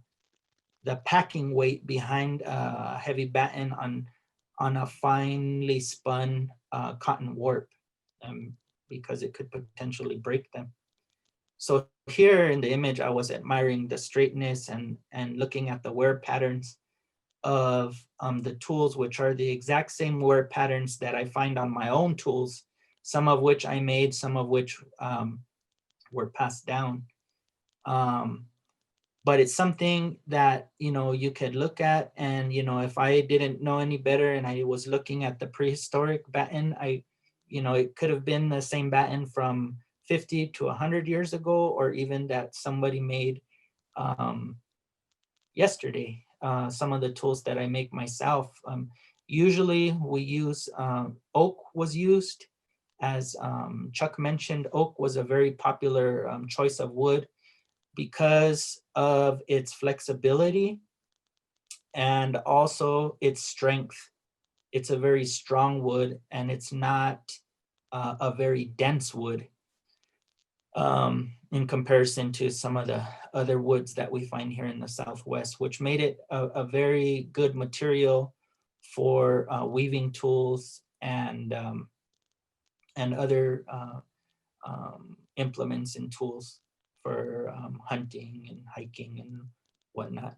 packing weight behind a heavy batten on a finely spun cotton warp, because it could potentially break them. So here in the image, I was admiring the straightness and looking at the wear patterns of the tools, which are the exact same wear patterns that I find on my own tools, some of which I made, some of which were passed down. But it's something that, you could look at, and, if I didn't know any better and I was looking at the prehistoric batten, it could have been the same batten from 50 to 100 years ago, or even that somebody made yesterday. Some of the tools that I make myself, usually we use, oak was used As Chuck mentioned, oak was a very popular choice of wood because of its flexibility and also its strength. It's a very strong wood, and it's not a very dense wood in comparison to some of the other woods that we find here in the Southwest, which made it a very good material for weaving tools and other implements and tools for hunting and hiking and whatnot.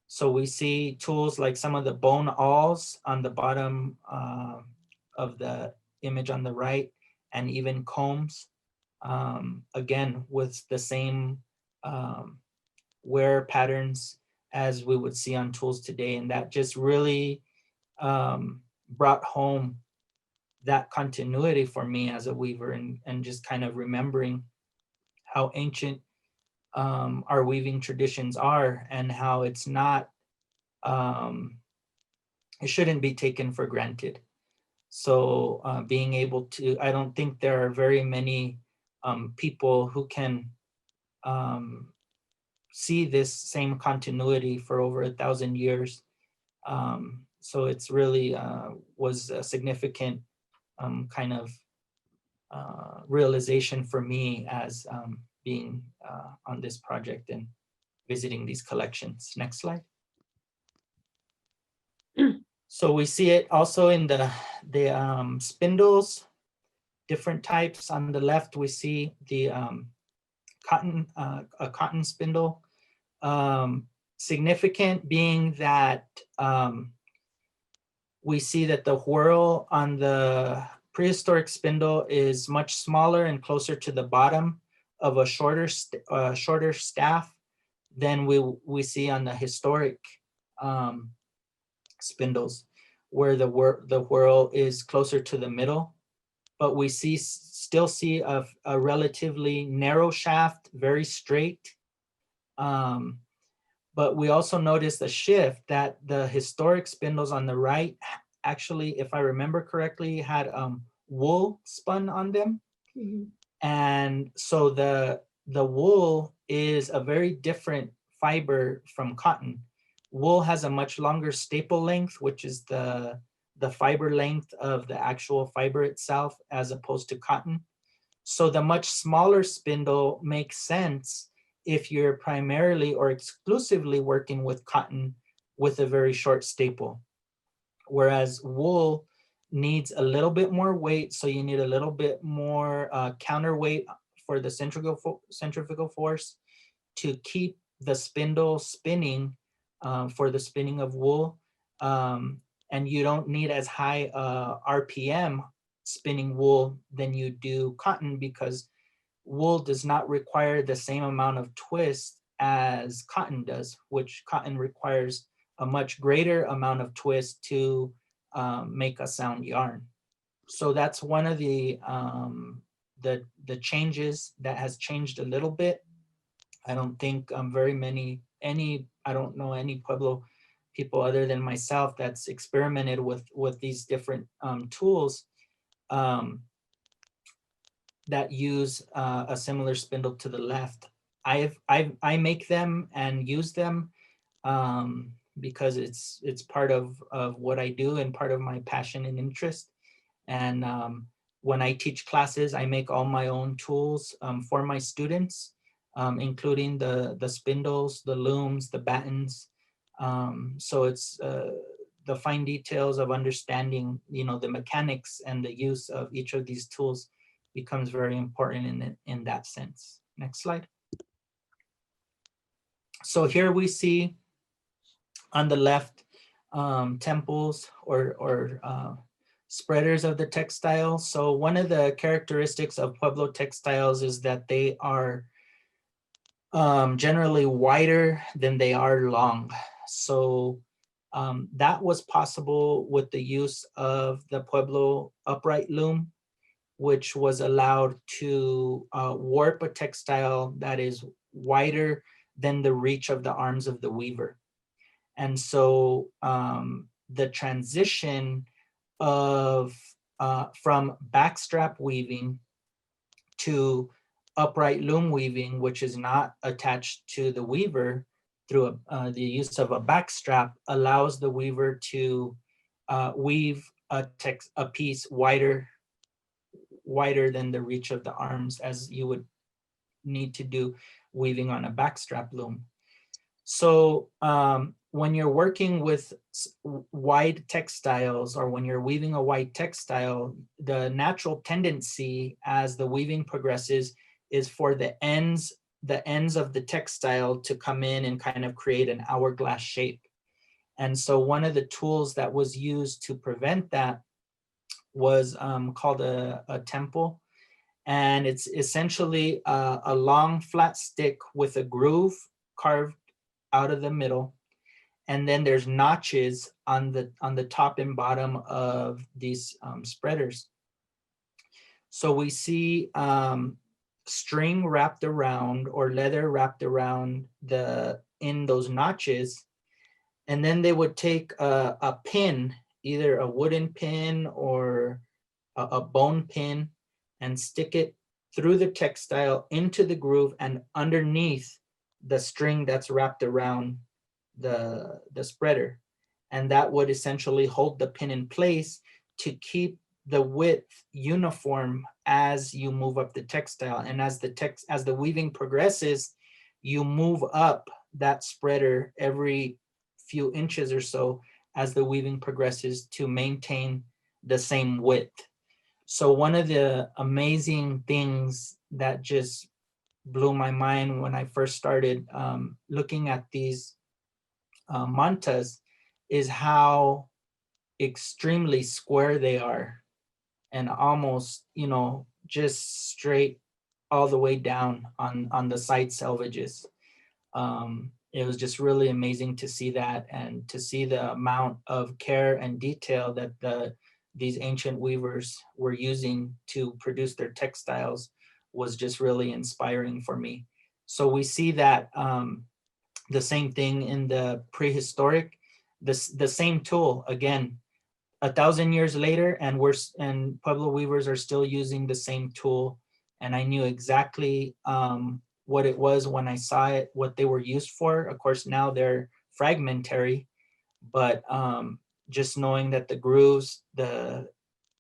So we see tools like some of the bone awls on the bottom of the image on the right, and even combs, again, with the same wear patterns as we would see on tools today. And that just really brought home that continuity for me as a weaver, and just kind of remembering how ancient our weaving traditions are, and how it's not, it shouldn't be taken for granted. So being able to, I don't think there are very many people who can see this same continuity for over 1,000 years. So it's really was a significant kind of realization for me as being on this project and visiting these collections. Next slide. So we see it also in the spindles, different types. On the left, we see the a cotton spindle. Significant being that we see that the whorl on the prehistoric spindle is much smaller and closer to the bottom of a shorter staff than we see on the historic spindles, where the whorl is closer to the middle. But we still see a relatively narrow shaft, very straight. But we also notice the shift that the historic spindles on the right, actually, if I remember correctly, had wool spun on them. Mhm. And so the wool is a very different fiber from cotton. Wool has a much longer staple length, which is the fiber length of the actual fiber itself, as opposed to cotton. So the much smaller spindle makes sense if you're primarily or exclusively working with cotton with a very short staple. Whereas wool needs a little bit more weight, so you need a little bit more counterweight for the centrifugal force to keep the spindle spinning for the spinning of wool. And you don't need as high RPM spinning wool than you do cotton, because wool does not require the same amount of twist as cotton does, which cotton requires a much greater amount of twist to make a sound yarn. So that's one of the changes that has changed a little bit. I don't think I don't know any Pueblo people other than myself that's experimented with these different tools that use a similar spindle to the left. I make them and use them because it's part of what I do and part of my passion and interest. And when I teach classes, I make all my own tools for my students, including the spindles, the looms, the battens. So it's the fine details of understanding, the mechanics and the use of each of these tools becomes very important in that sense. Next slide. So here we see on the left temples or spreaders of the textile. So one of the characteristics of Pueblo textiles is that they are generally wider than they are long. So that was possible with the use of the Pueblo upright loom, which was allowed to warp a textile that is wider than the reach of the arms of the weaver. And so the transition of from backstrap weaving to upright loom weaving, which is not attached to the weaver through the use of a backstrap, allows the weaver to weave a piece wider than the reach of the arms, as you would need to do weaving on a backstrap loom. So when you're working with wide textiles, or when you're weaving a wide textile, the natural tendency as the weaving progresses is for the ends of the textile to come in and kind of create an hourglass shape. And so one of the tools that was used to prevent that was called a temple. And it's essentially a long flat stick with a groove carved out of the middle. And then there's notches on the top and bottom of these spreaders. So we see string wrapped around, or leather wrapped around in those notches. And then they would take a pin, either a wooden pin or a bone pin, and stick it through the textile into the groove and underneath the string that's wrapped around the spreader. And that would essentially hold the pin in place to keep the width uniform as you move up the textile. And as the weaving progresses, you move up that spreader every few inches or so as the weaving progresses to maintain the same width. So one of the amazing things that just blew my mind when I first started looking at these mantas is how extremely square they are, and almost, just straight all the way down on the side selvages. It was just really amazing to see that, and to see the amount of care and detail that these ancient weavers were using to produce their textiles was just really inspiring for me. So we see that the same thing in the prehistoric, the same tool again, 1,000 years later, and Pueblo weavers are still using the same tool. And I knew exactly what it was when I saw it, what they were used for. Of course, now they're fragmentary, but just knowing that the grooves, the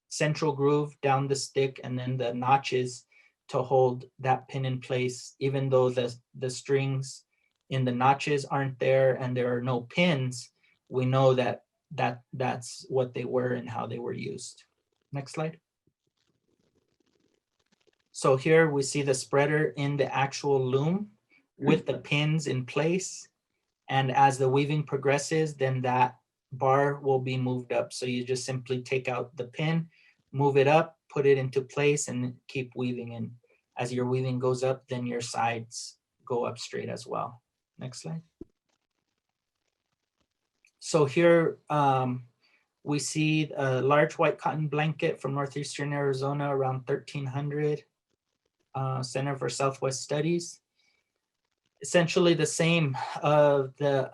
central groove down the stick, and then the notches to hold that pin in place, even though the strings in the notches aren't there and there are no pins, we know that's what they were and how they were used. Next slide. So here we see the spreader in the actual loom with the pins in place. And as the weaving progresses, then that bar will be moved up. So you just simply take out the pin, move it up, put it into place, and keep weaving. And as your weaving goes up, then your sides go up straight as well. Next slide. So here we see a large white cotton blanket from northeastern Arizona around 1300, Center for Southwest Studies. Essentially the same of the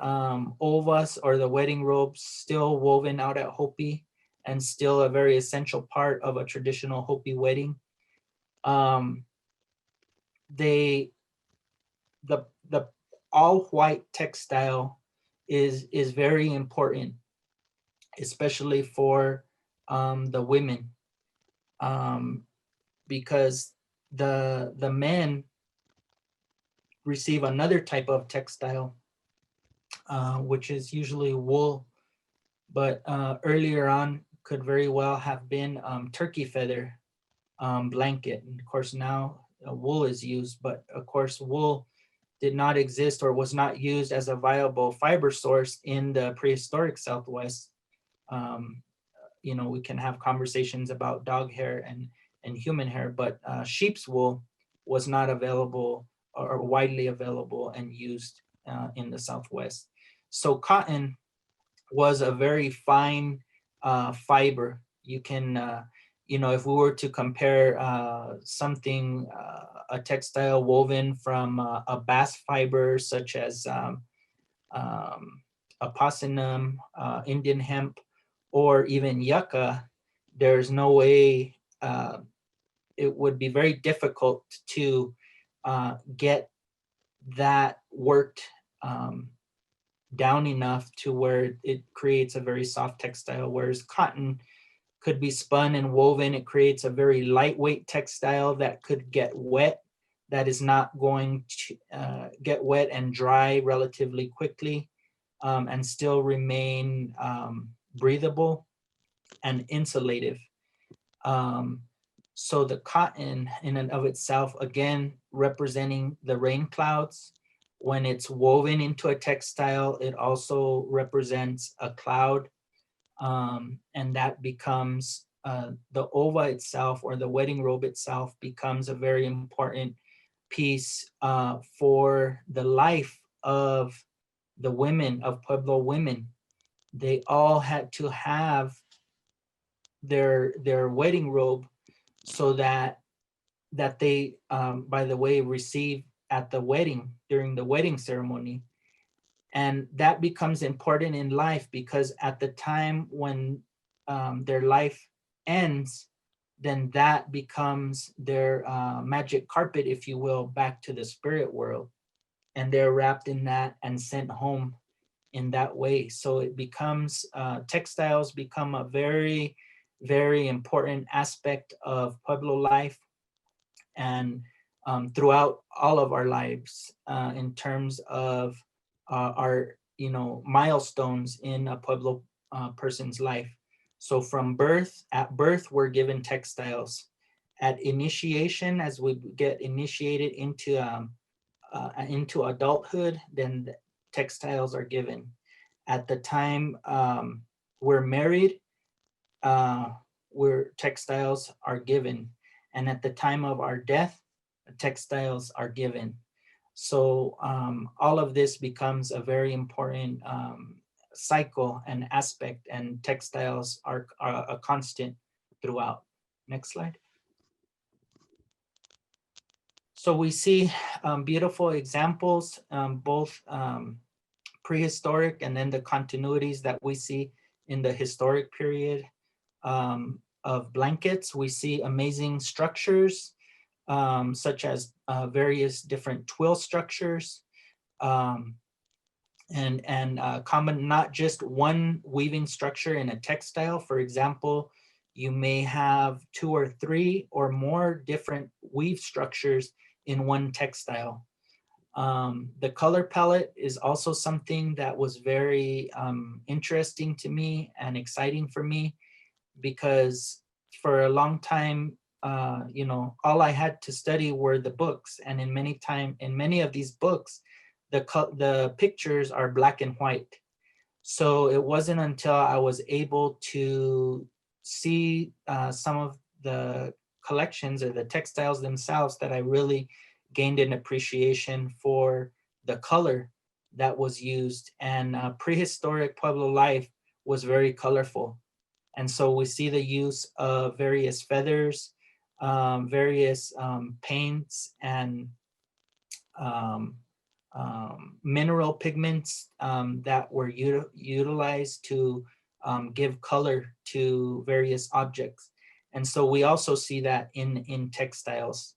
ovas, or the wedding robes, still woven out at Hopi, and still a very essential part of a traditional Hopi wedding. The all white textile is very important, especially for the women, because the men receive another type of textile, which is usually wool, but earlier on could very well have been turkey feather blanket. And of course now wool is used, but of course wool did not exist or was not used as a viable fiber source in the prehistoric Southwest. We can have conversations about dog hair and human hair, but sheep's wool was not available or widely available and used in the Southwest. So cotton was a very fine fiber. You can, if we were to compare something, a textile woven from a bast fiber such as opossum, Indian hemp, or even yucca, there's no way, it would be very difficult to get that worked down enough to where it creates a very soft textile, whereas cotton could be spun and woven. It creates a very lightweight textile that could get wet, that is not going to get wet and dry relatively quickly, and still remain breathable and insulative. So the cotton in and of itself, again, representing the rain clouds, when it's woven into a textile, it also represents a cloud. And that becomes, the ova itself, or the wedding robe itself, becomes a very important piece for the life of the women, of Pueblo women. They all had to have their wedding robe, so that they, by the way, receive at the wedding, during the wedding ceremony. And that becomes important in life, because at the time when their life ends, then that becomes their magic carpet, if you will, back to the spirit world. And they're wrapped in that and sent home in that way. So it becomes, textiles become a very, very important aspect of Pueblo life, and throughout all of our lives, in terms of our, milestones in a Pueblo person's life. So from birth, at birth, we're given textiles. At initiation, as we get initiated into adulthood, then the textiles are given. At the time we're married, where textiles are given. And at the time of our death, textiles are given. So all of this becomes a very important cycle and aspect, and textiles are a constant throughout. Next slide. So we see beautiful examples, both prehistoric, and then the continuities that we see in the historic period of blankets. We see amazing structures, such as various different twill structures, and common, not just one weaving structure in a textile. For example, you may have 2 or 3 or more different weave structures in one textile. The color palette is also something that was very interesting to me and exciting for me, because for a long time, all I had to study were the books, and in many of these books, the pictures are black and white. So it wasn't until I was able to see some of the collections or the textiles themselves that I really gained an appreciation for the color that was used. And prehistoric Pueblo life was very colorful. And so we see the use of various feathers, various paints, and mineral pigments that were utilized to give color to various objects. And so we also see that in textiles,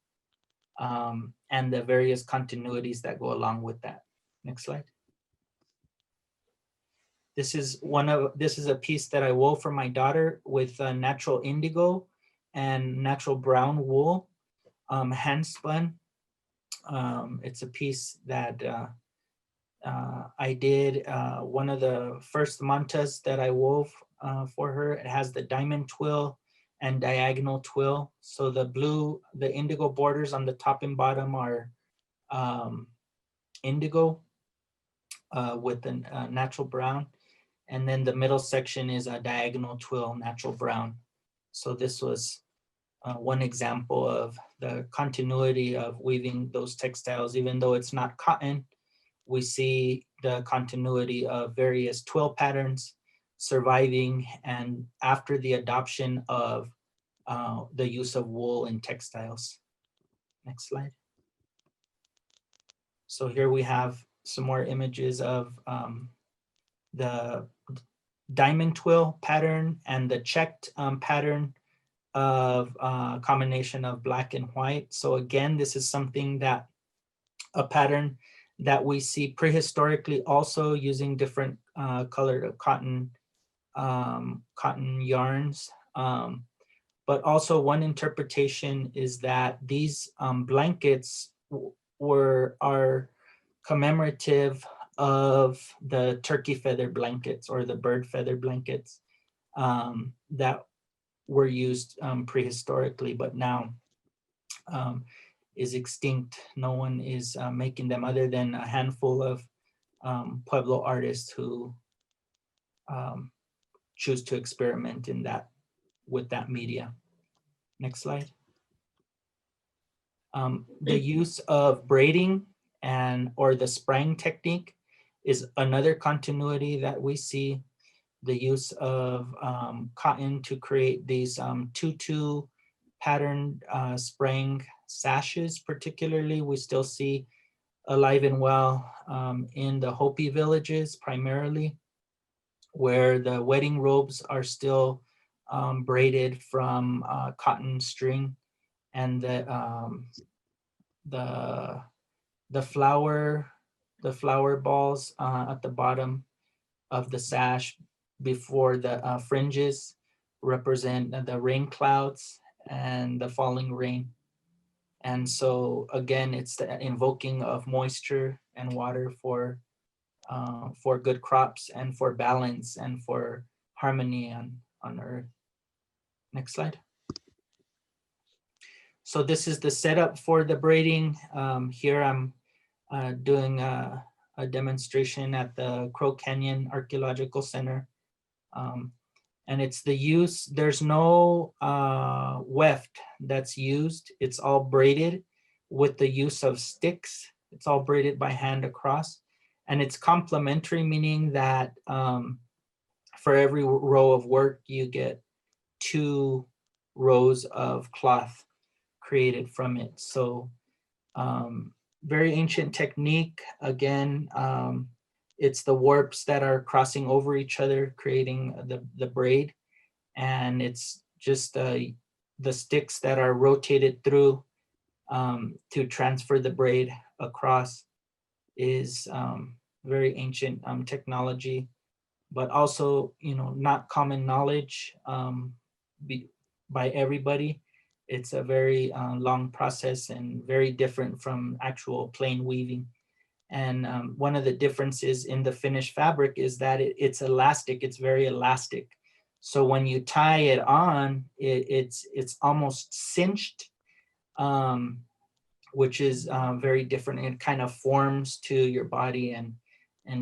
and the various continuities that go along with that. Next slide. This is a piece that I wove for my daughter with natural indigo and natural brown wool, hand spun. It's a piece that I did, one of the first mantas that I wove for her. It has the diamond twill and diagonal twill. So the indigo borders on the top and bottom are indigo with a natural brown. And then the middle section is a diagonal twill, natural brown. So this was one example of the continuity of weaving those textiles. Even though it's not cotton, we see the continuity of various twill patterns surviving, and after the adoption of the use of wool in textiles. Next slide. So here we have some more images of the diamond twill pattern and the checked pattern of combination of black and white. So again, this is something that a pattern that we see prehistorically, also using different colored cotton yarns. But also one interpretation is that these blankets are commemorative of the turkey feather blankets or the bird feather blankets that were used prehistorically, but now is extinct. No one is making them other than a handful of Pueblo artists who choose to experiment in that with that media. Next slide. The use of braiding or the spraying technique is another continuity that we see. The use of cotton to create these tutu patterned spraying sashes, particularly, we still see alive and well in the Hopi villages primarily, where the wedding robes are still braided from cotton string, and the flower balls at the bottom of the sash before the fringes represent the rain clouds and the falling rain. And so again, it's the invoking of moisture and water for good crops and for balance and for harmony on earth. Next slide. So this is the setup for the braiding. Here I'm doing a demonstration at the Crow Canyon Archaeological Center. And it's the use, there's no weft that's used. It's all braided with the use of sticks. It's all braided by hand across. And it's complementary, meaning that for every row of work, you get 2 rows of cloth created from it. So very ancient technique. Again, it's the warps that are crossing over each other, creating the braid. And it's just the sticks that are rotated through to transfer the braid across is very ancient technology, but also, not common knowledge by everybody. It's a very long process and very different from actual plain weaving. And one of the differences in the finished fabric is that it's elastic. It's very elastic. So when you tie it on, it's almost cinched, which is very different. It kind of forms to your body and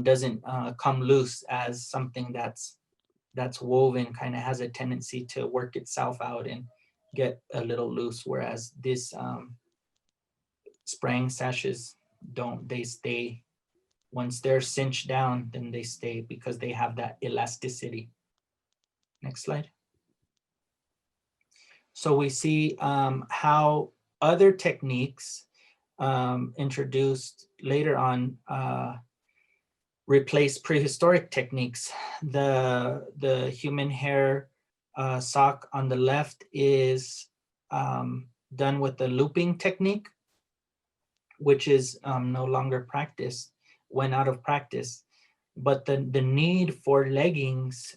doesn't come loose as something that's woven. Kind of has a tendency to work itself out and get a little loose, whereas this spraying sashes don't. They stay. Once they're cinched down, then they stay because they have that elasticity. Next slide. So we see how other techniques introduced later on replace prehistoric techniques. The human hair sock on the left is done with the looping technique, which is no longer practiced, went out of practice. But the need for leggings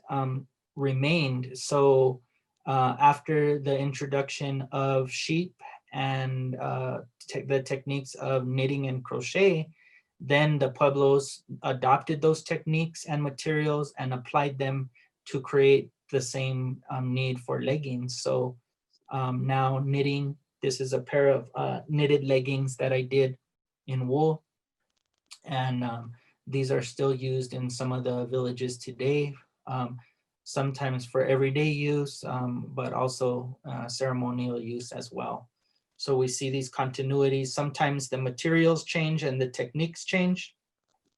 remained. So after the introduction of sheep and the techniques of knitting and crochet, then the Pueblos adopted those techniques and materials and applied them to create the same need for leggings. So now knitting, this is a pair of knitted leggings that I did in wool. And these are still used in some of the villages today, sometimes for everyday use, but also ceremonial use as well. So we see these continuities. Sometimes the materials change and the techniques change,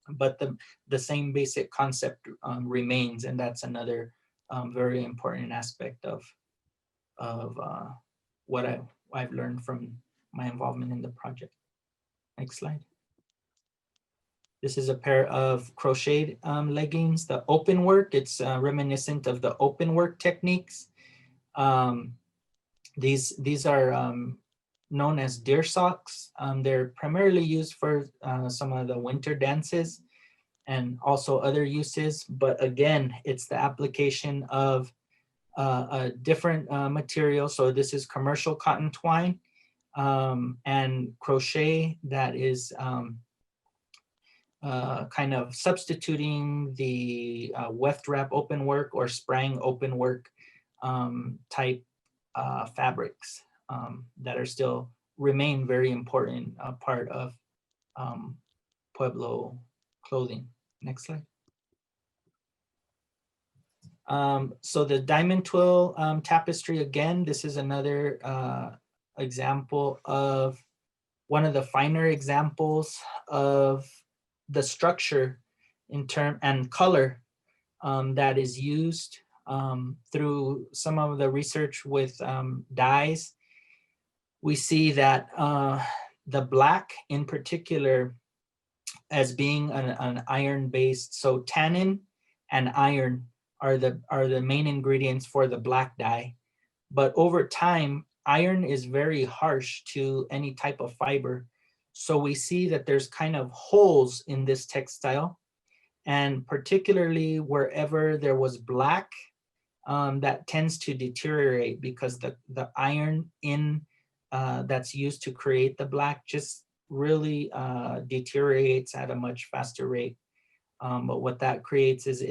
but the same basic concept remains. And that's another very important aspect of what I've learned from my involvement in the project. Next slide. This is a pair of crocheted leggings, the open work. It's reminiscent of the open work techniques. These are known as deer socks. They're primarily used for some of the winter dances and also other uses. But again, it's the application of a different material. So this is commercial cotton twine and crochet that is kind of substituting the weft wrap open work or sprang open work type fabrics that are still remain very important part of Pueblo clothing. Next slide. So the diamond twill tapestry, again, this is another example of one of the finer examples of the structure in term and color that is used through some of the research with dyes. We see that the black in particular as being an iron-based, so tannin and iron are the main ingredients for the black dye. But over time, iron is very harsh to any type of fiber. So we see that there's kind of holes in this textile, and particularly wherever there was black, that tends to deteriorate because the iron in that's used to create the black just really deteriorates at a much faster rate. But what that creates is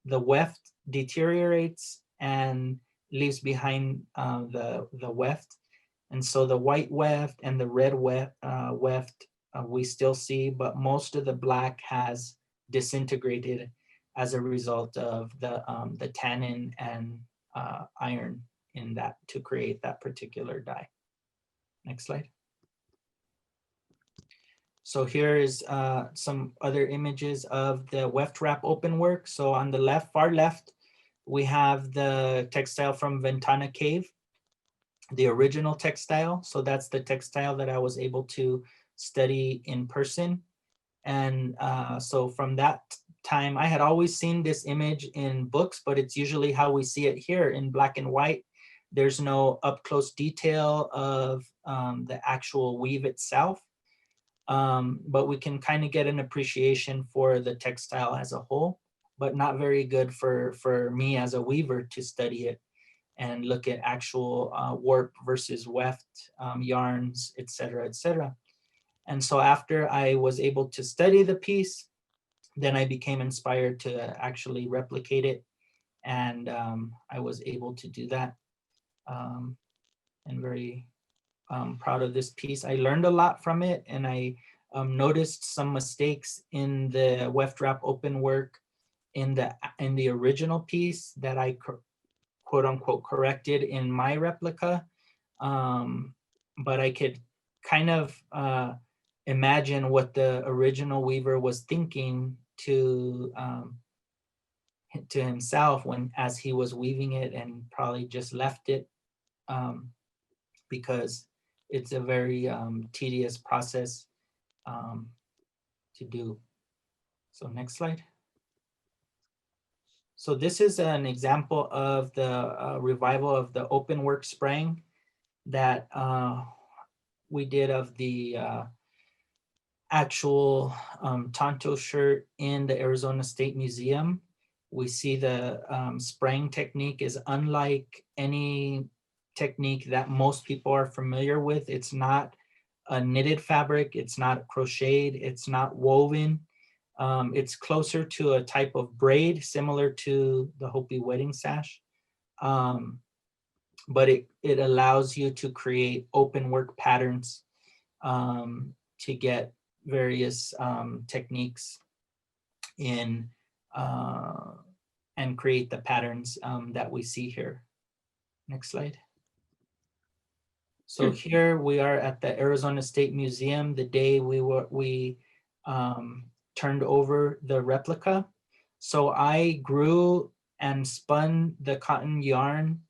the weft deteriorates and leaves behind the weft. And so the white weft and the red weft we still see, but most of the black has disintegrated as a result of the tannin and iron in that to create that particular dye. Next slide. So here is some other images of the weft wrap open work. So on the left, far left, we have the textile from Ventana Cave, the original textile. So that's the textile that I was able to study in person. And so from that time, I had always seen this image in books, but it's usually how we see it here in black and white. There's no up close detail of the actual weave itself. But we can kind of get an appreciation for the textile as a whole, but not very good for me as a weaver to study it and look at actual warp versus weft yarns, et cetera, et cetera. And so after I was able to study the piece, then I became inspired to actually replicate it. And I was able to do that and very proud of this piece. I learned a lot from it, and I noticed some mistakes in the weft wrap open work in the original piece that I quote unquote corrected in my replica. But I could kind of imagine what the original weaver was thinking to himself as he was weaving it, and probably just left it because it's a very tedious process to do. So next slide. So this is an example of the revival of the open work sprang that we did of the actual Tonto shirt in the Arizona State Museum. We see the sprang technique is unlike any technique that most people are familiar with. It's not a knitted fabric, it's not crocheted, it's not woven. It's closer to a type of braid similar to the Hopi wedding sash. But it allows you to create open work patterns to get various techniques in and create the patterns that we see here. Next slide. So here we are at the Arizona State Museum the day we turned over the replica. So I grew and spun the cotton yarn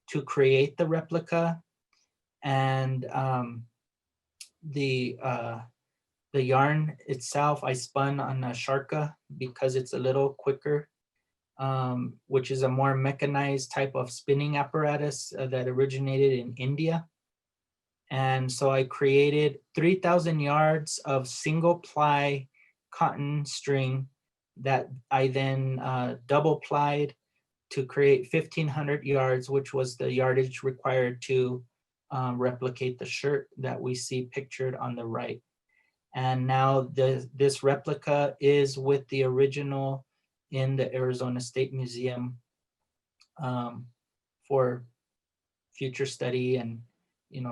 to create the replica, and the yarn itself I spun on a sharka because it's a little quicker which is a more mechanized type of spinning apparatus that originated in India. And so I created 3,000 yards of single ply cotton string that I then double plied to create 1,500 yards, which was the yardage required to replicate the shirt that we see pictured on the right. And now this replica is with the original in the Arizona State Museum for future study, and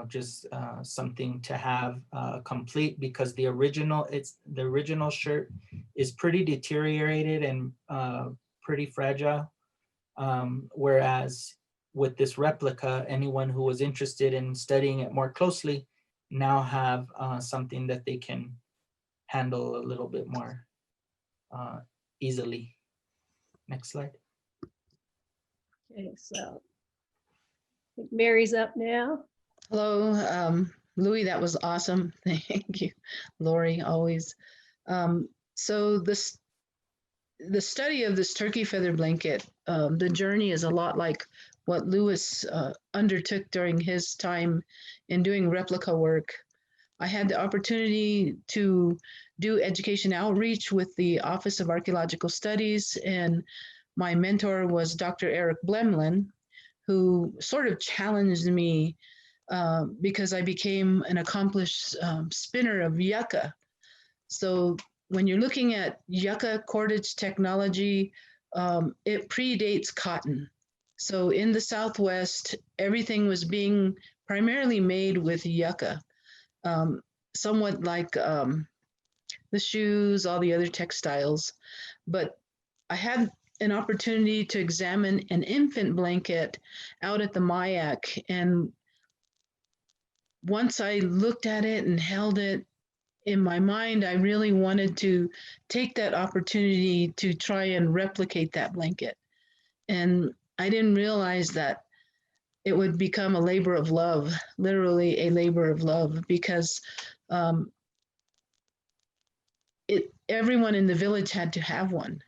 just something to have complete, because the original shirt is pretty deteriorated and pretty fragile. Whereas with this replica, anyone who was interested in studying it more closely now have something that they can handle a little bit more easily. Next slide. Okay, so I think Mary's up now. Hello, Louie, that was awesome. Thank you. Laurie, always. So the study of this turkey feather blanket, the journey is a lot like what Lewis undertook during his time in doing replica work. I had the opportunity to do education outreach with the Office of Archaeological Studies, and my mentor was Dr. Eric Blemlin, who sort of challenged me because I became an accomplished spinner of yucca. So when you're looking at yucca cordage technology, it predates cotton. So in the Southwest, everything was being primarily made with yucca, somewhat like the shoes, all the other textiles. But I had an opportunity to examine an infant blanket out at the MIAC. And once I looked at it and held it in my mind, I really wanted to take that opportunity to try and replicate that blanket. And I didn't realize that it would become a labor of love, literally a labor of love, because everyone in the village had to have one.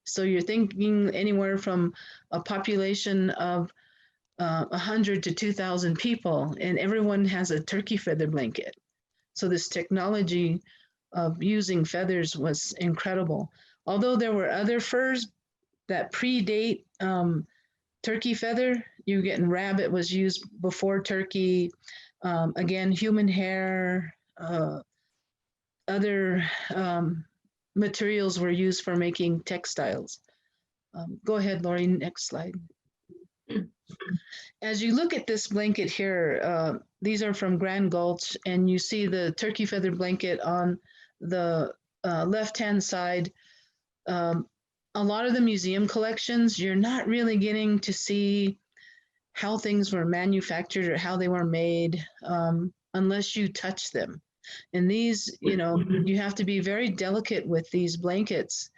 So you're thinking anywhere from a population of 100 to 2,000 people, and everyone has a turkey feather blanket. So this technology of using feathers was incredible. Although there were other furs that predate turkey feather, you getting rabbit was used before turkey. Again, human hair, other materials were used for making textiles. Go ahead, Laurie, next slide. As you look at this blanket here, these are from Grand Gulch, and you see the turkey feather blanket on the left-hand side. A lot of the museum collections, you're not really getting to see how things were manufactured or how they were made unless you touch them. And these, you have to be very delicate with these blankets.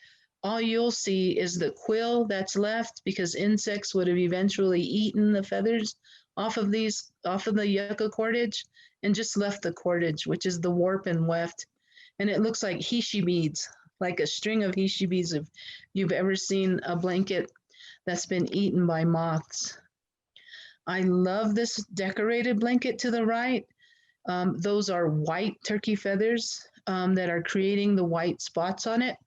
All you'll see is the quill that's left, because insects would have eventually eaten the feathers off of the yucca cordage and just left the cordage, which is the warp and weft. And it looks like hishi beads, like a string of hishi beads, if you've ever seen a blanket that's been eaten by moths. I love this decorated blanket to the right. Those are white turkey feathers that are creating the white spots on it,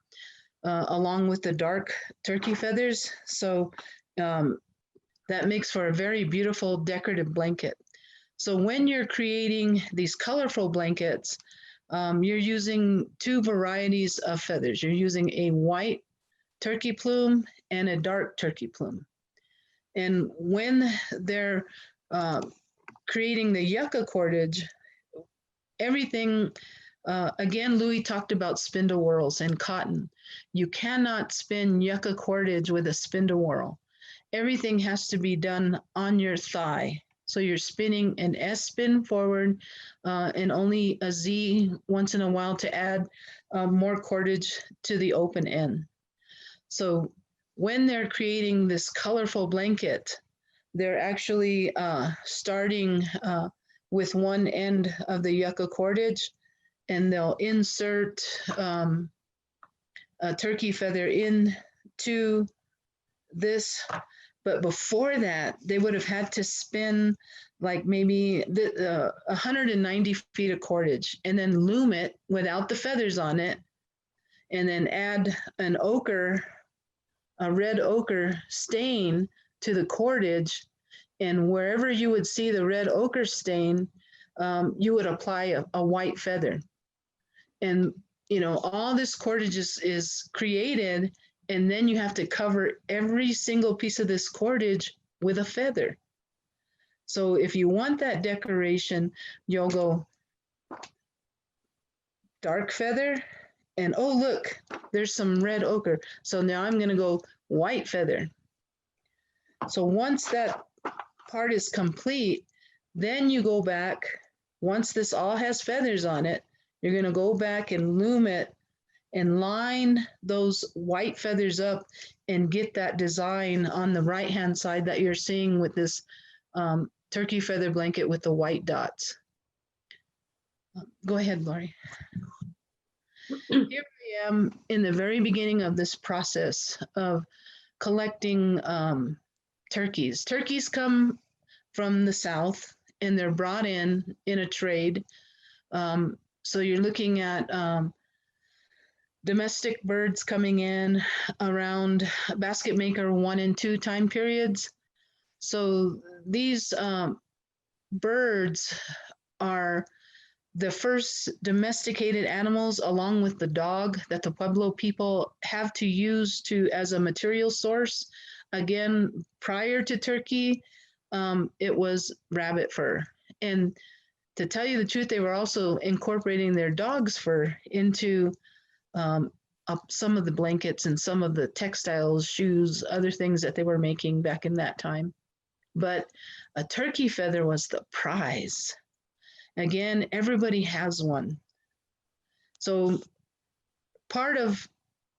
along with the dark turkey feathers. So that makes for a very beautiful decorative blanket. So when you're creating these colorful blankets, you're using two varieties of feathers. You're using a white turkey plume and a dark turkey plume. And when they're creating the yucca cordage, everything, again, Louie talked about spindle whorls and cotton. You cannot spin yucca cordage with a spindle whorl. Everything has to be done on your thigh. So you're spinning an S spin forward and only a Z once in a while to add more cordage to the open end. So when they're creating this colorful blanket, they're actually starting with one end of the yucca cordage, and they'll insert a turkey feather in to this, but before that, they would have had to spin like maybe 190 feet of cordage and then loom it without the feathers on it, and then add an ochre, a red ochre stain to the cordage. And wherever you would see the red ochre stain, you would apply a white feather. And, you know, all this cordage is created, and then you have to cover every single piece of this cordage with a feather. So if you want that decoration, you'll go dark feather, and oh, look, there's some red ochre. So now I'm gonna go white feather. So once that part is complete, then you go back, once this all has feathers on it, you're gonna go back and loom it and line those white feathers up and get that design on the right-hand side that you're seeing with this turkey feather blanket with the white dots. Go ahead, Laurie. Here I am in the very beginning of this process of collecting turkeys. Turkeys come from the south and they're brought in a trade. So you're looking at domestic birds coming in around basket maker 1 and 2 time periods. So these birds are the first domesticated animals, along with the dog, that the Pueblo people have to use as a material source. Again, prior to turkey, it was rabbit fur. And to tell you the truth, they were also incorporating their dog's fur into some of the blankets and some of the textiles, shoes, other things that they were making back in that time. But a turkey feather was the prize. Again, everybody has one. So part of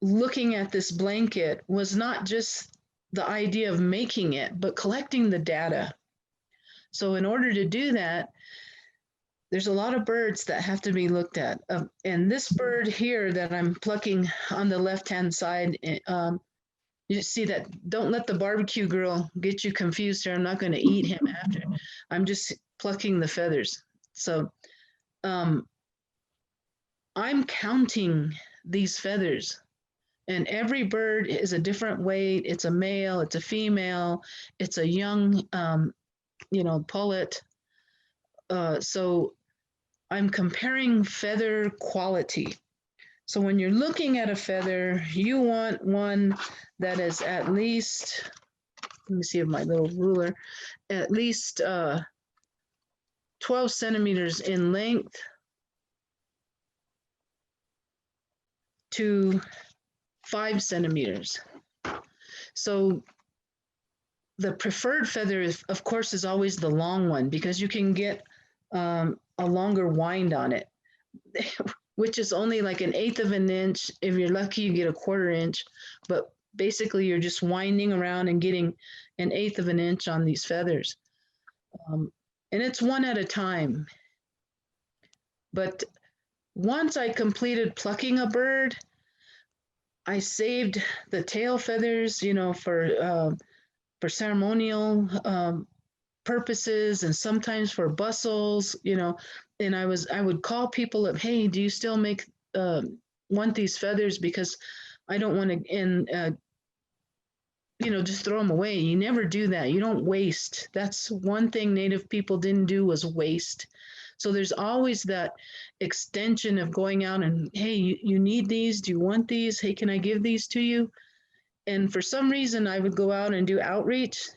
looking at this blanket was not just the idea of making it, but collecting the data. So in order to do that, there's a lot of birds that have to be looked at. And this bird here that I'm plucking on the left-hand side, you see that, don't let the barbecue grill get you confused here. I'm not going to eat him after. I'm just plucking the feathers. So I'm counting these feathers, and every bird is a different weight. It's a male, it's a female, it's a young, pullet. So I'm comparing feather quality. So when you're looking at a feather, you want one that is at least, let me see if my little ruler, at least 12 centimeters in length to 5 centimeters. So the preferred feather, of course, is always the long one, because you can get a longer wind on it, which is only like 1/8 of an inch. If you're lucky, you get a 1/4 inch, but basically you're just winding around and getting 1/8 of an inch on these feathers. And it's one at a time. But once I completed plucking a bird, I saved the tail feathers, for ceremonial purposes, and sometimes for bustles, and I would call people up, hey, do you still want these feathers? Because I don't want to, just throw them away. You never do that. You don't waste. That's one thing Native people didn't do, was waste. So there's always that extension of going out and, hey, you need these? Do you want these? Hey, can I give these to you? And for some reason, I would go out and do outreach.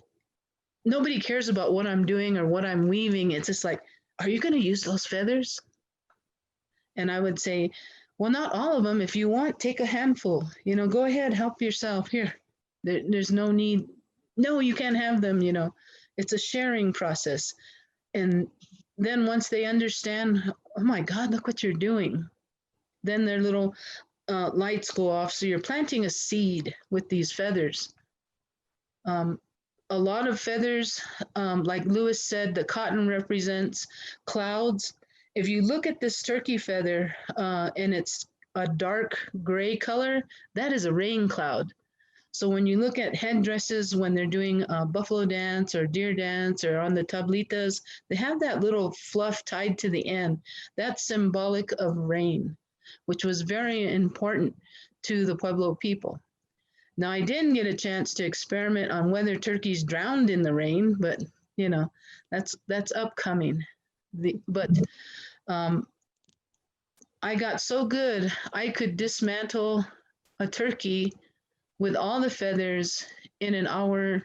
Nobody cares about what I'm doing or what I'm weaving. It's just like, are you going to use those feathers? And I would say, well, not all of them. If you want, take a handful. Go ahead, help yourself. Here, there's no need. No, you can't have them. It's a sharing process. And then once they understand, oh my God, look what you're doing, then their little lights go off. So you're planting a seed with these feathers. A lot of feathers, like Lewis said, the cotton represents clouds. If you look at this turkey feather and it's a dark gray color, that is a rain cloud. So when you look at headdresses, when they're doing a buffalo dance or deer dance or on the tablitas, they have that little fluff tied to the end. That's symbolic of rain, which was very important to the Pueblo people. Now, I didn't get a chance to experiment on whether turkeys drowned in the rain, but you know, that's upcoming. I got so good, I could dismantle a turkey with all the feathers in an hour,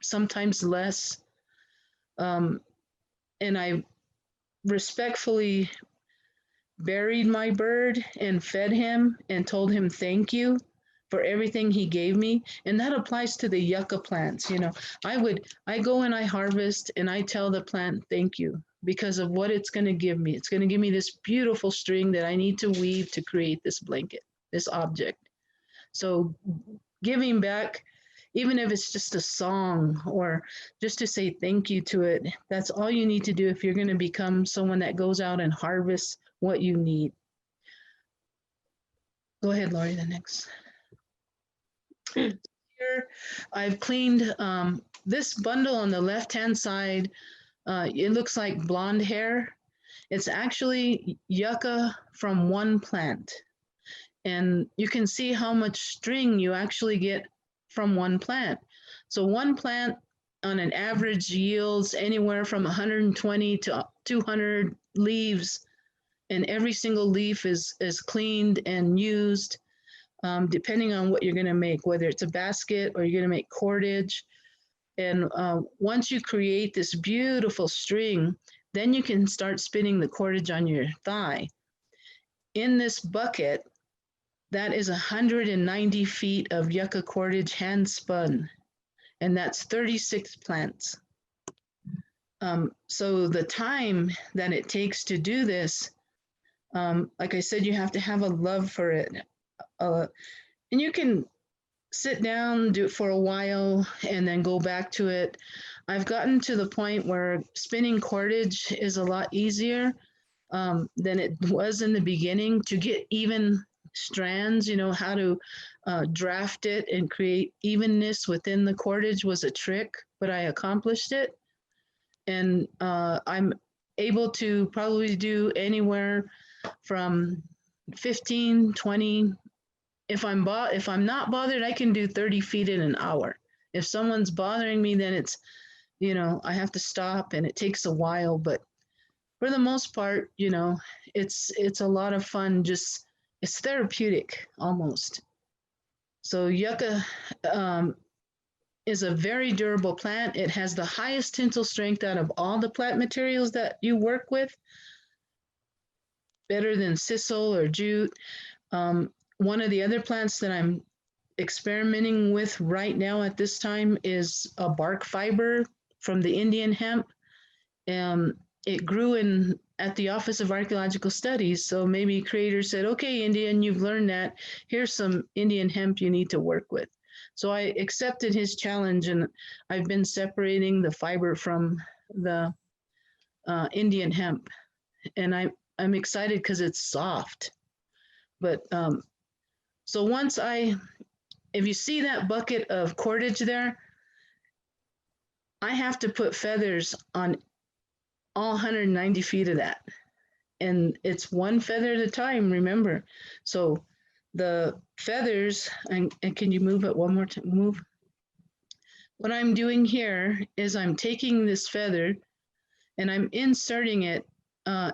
sometimes less. And I respectfully buried my bird and fed him and told him thank you for everything he gave me. And that applies to the yucca plants. You know, I go and I harvest and I tell the plant thank you because of what it's going to give me. It's going to give me this beautiful string that I need to weave to create this blanket, this object. So giving back, even if it's just a song or just to say thank you to it, that's all you need to do if you're going to become someone that goes out and harvests what you need. Go ahead, Laurie, the next. Here, I've cleaned this bundle on the left-hand side. It looks like blonde hair. It's actually yucca from one plant. And you can see how much string you actually get from one plant. So one plant on an average yields anywhere from 120 to 200 leaves, and every single leaf is cleaned and used depending on what you're going to make, whether it's a basket or you're going to make cordage. And once you create this beautiful string, then you can start spinning the cordage on your thigh. In this bucket, that is 190 feet of yucca cordage hand spun, and that's 36 plants. So the time that it takes to do this, like I said, you have to have a love for it. And you can sit down, do it for a while, and then go back to it. I've gotten to the point where spinning cordage is a lot easier than it was in the beginning. To get even strands, you know, how to draft it and create evenness within the cordage was a trick, but I accomplished it. And I'm able to probably do anywhere from 15, 20. If I'm not bothered, I can do 30 feet in an hour. If someone's bothering me, then it's, you know, I have to stop and it takes a while. But for the most part, you know, it's a lot of fun. Just, it's therapeutic almost. So yucca is a very durable plant. It has the highest tensile strength out of all the plant materials that you work with, better than sisal or jute. One of the other plants that I'm experimenting with right now at this time is a bark fiber from the Indian hemp. It grew at the Office of Archaeological Studies. So maybe creator said, okay, Indian, you've learned that. Here's some Indian hemp you need to work with. So I accepted his challenge, and I've been separating the fiber from the Indian hemp. And I'm excited because it's soft. But so if you see that bucket of cordage there, I have to put feathers on all 190 feet of that. And it's one feather at a time, remember. So the feathers, and can you move it one more time? Move. What I'm doing here is I'm taking this feather and I'm inserting it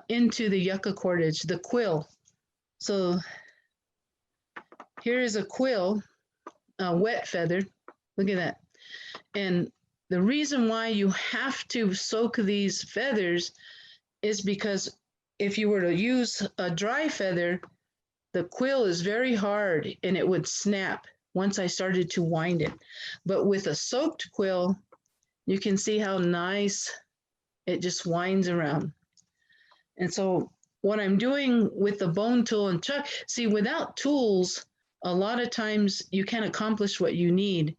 into the yucca cordage, the quill. So here is a quill, a wet feather. Look at that. And the reason why you have to soak these feathers is because if you were to use a dry feather, the quill is very hard and it would snap once I started to wind it. But with a soaked quill, you can see how nice it just winds around. And so what I'm doing with the bone tool and Chuck, see, without tools, a lot of times you can't accomplish what you need.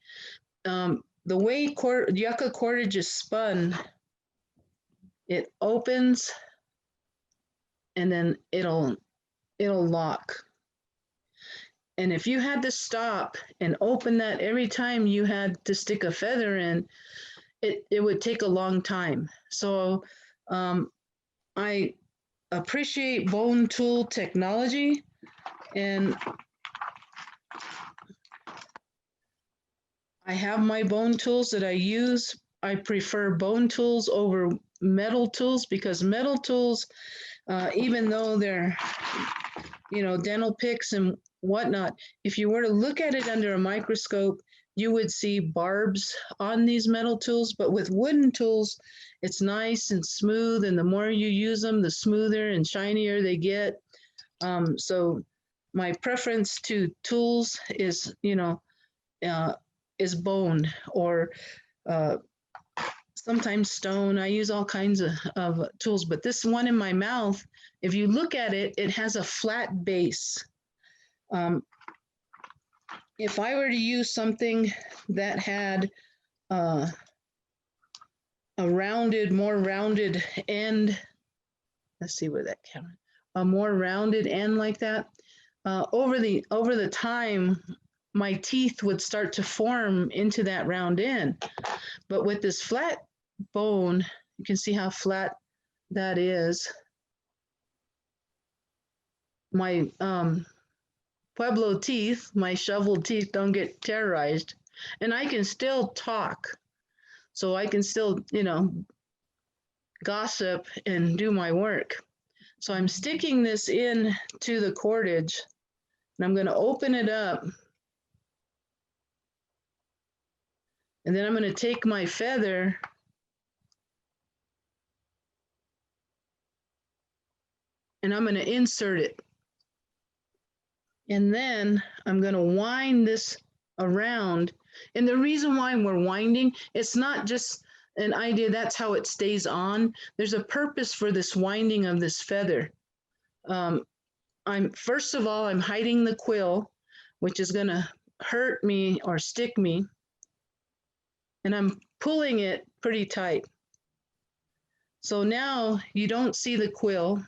The way yucca cordage is spun, it opens and then it'll lock. And if you had to stop and open that every time you had to stick a feather in, it would take a long time. So I appreciate bone tool technology, and I have my bone tools that I use. I prefer bone tools over metal tools because metal tools, even though they're, dental picks and whatnot, if you were to look at it under a microscope, you would see barbs on these metal tools. But with wooden tools, it's nice and smooth, and the more you use them, the smoother and shinier they get. So my preference to tools is, is bone or sometimes stone. I use all kinds of tools, but this one in my mouth, if you look at it, it has a flat base. If I were to use something that had a more rounded end, let's see where that camera, a more rounded end like that, over the time, my teeth would start to form into that round end. But with this flat bone, you can see how flat that is. My Pueblo teeth, my shovel teeth, don't get terrorized, and I can still talk. So I can still, gossip and do my work. So I'm sticking this in to the cordage, and I'm going to open it up. And then I'm going to take my feather and I'm going to insert it. And then I'm going to wind this around. And the reason why we're winding, it's not just an idea that's how it stays on. There's a purpose for this winding of this feather. First of all, I'm hiding the quill, which is going to hurt me or stick me. And I'm pulling it pretty tight. So now you don't see the quill.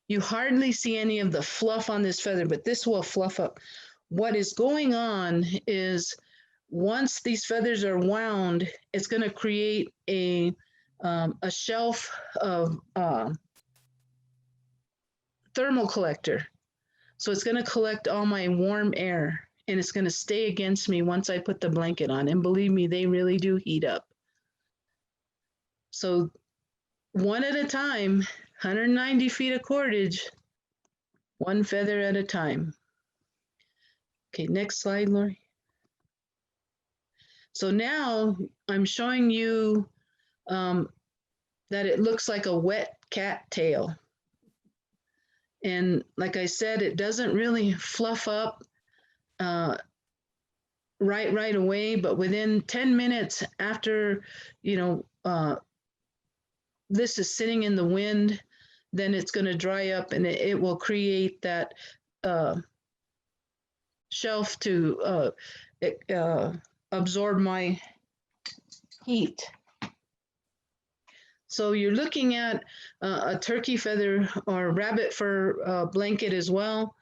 You hardly see any of the fluff on this feather, but this will fluff up. What is going on is once these feathers are wound, it's going to create a shelf of thermal collector. So it's going to collect all my warm air, and it's going to stay against me once I put the blanket on. And believe me, they really do heat up. So one at a time, 190 feet of cordage, one feather at a time. Okay, next slide, Laurie. So now I'm showing you that it looks like a wet cat tail. And like I said, it doesn't really fluff up right away, but within 10 minutes after, this is sitting in the wind, then it's going to dry up and it will create that shelf to absorb my heat. So you're looking at a turkey feather or rabbit fur blanket as well.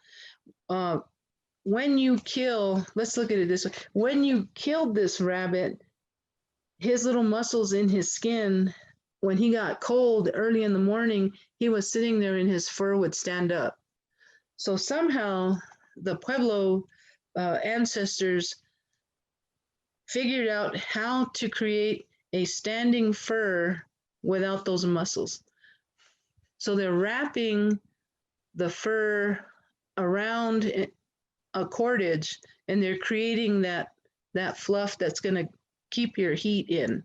When you kill, let's look at it this way. When you killed this rabbit, his little muscles in his skin, when he got cold early in the morning, he was sitting there and his fur would stand up. So somehow the Pueblo ancestors figured out how to create a standing fur without those muscles. So they're wrapping the fur around a cordage, and they're creating that fluff that's going to keep your heat in.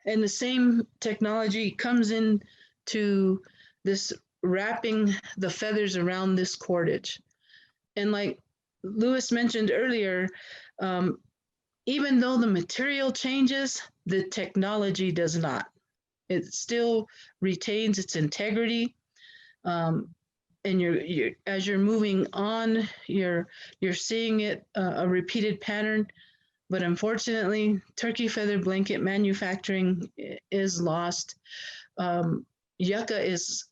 And the same technology comes into this wrapping the feathers around this cordage. And like Louis mentioned earlier, even though the material changes, the technology does not. It still retains its integrity. And as you're moving on, you're seeing it a repeated pattern. But unfortunately, turkey feather blanket manufacturing is lost. Yucca is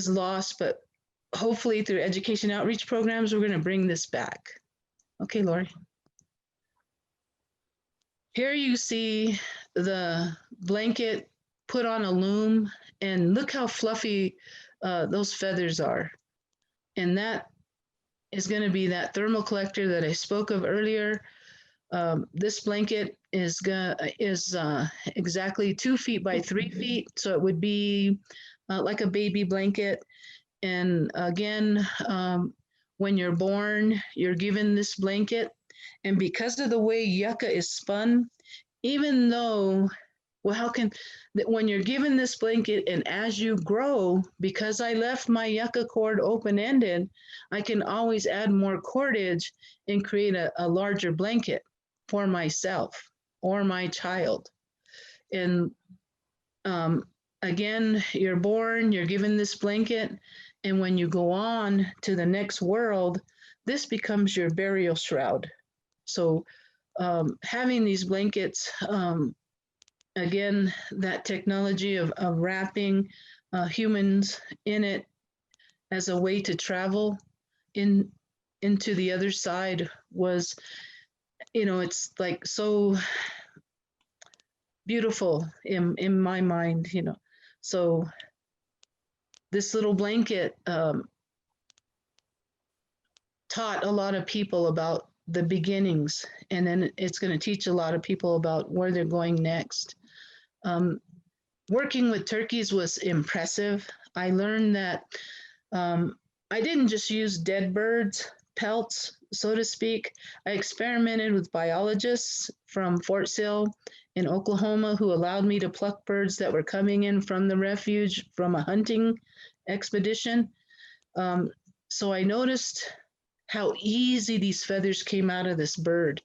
lost, but hopefully through education outreach programs, we're going to bring this back. Okay, Laurie. Here you see the blanket put on a loom, and look how fluffy those feathers are. And that is going to be that thermal collector that I spoke of earlier. This blanket is exactly 2 feet by 3 feet, so it would be like a baby blanket. And again, when you're born, you're given this blanket. And because of the way yucca is spun, even though, well, how can, when you're given this blanket and as you grow, because I left my yucca cord open-ended, I can always add more cordage and create a larger blanket for myself or my child. And again, you're born, you're given this blanket, and when you go on to the next world, this becomes your burial shroud. So having these blankets, again, that technology of wrapping humans in it as a way to travel into the other side was, you know, it's like so beautiful in my mind, you know. So this little blanket taught a lot of people about the beginnings, and then it's going to teach a lot of people about where they're going next. Working with turkeys was impressive. I learned that I didn't just use dead birds, pelts, so to speak. I experimented with biologists from Fort Sill in Oklahoma who allowed me to pluck birds that were coming in from the refuge from a hunting expedition. So I noticed how easy these feathers came out of this bird.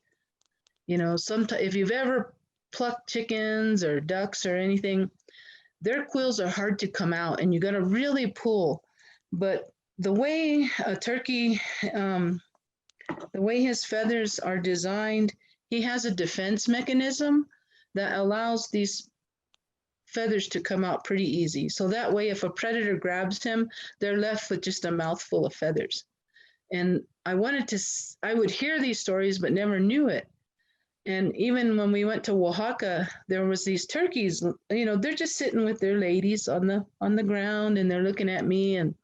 You know, sometimes if you've ever plucked chickens or ducks or anything, their quills are hard to come out and you got to really pull. But the way a turkey, the way his feathers are designed, he has a defense mechanism that allows these feathers to come out pretty easy. So that way, if a predator grabs him, they're left with just a mouthful of feathers. And I would hear these stories, but never knew it. And even when we went to Oaxaca, there was these turkeys, you know, they're just sitting with their ladies on the ground and they're looking at me. And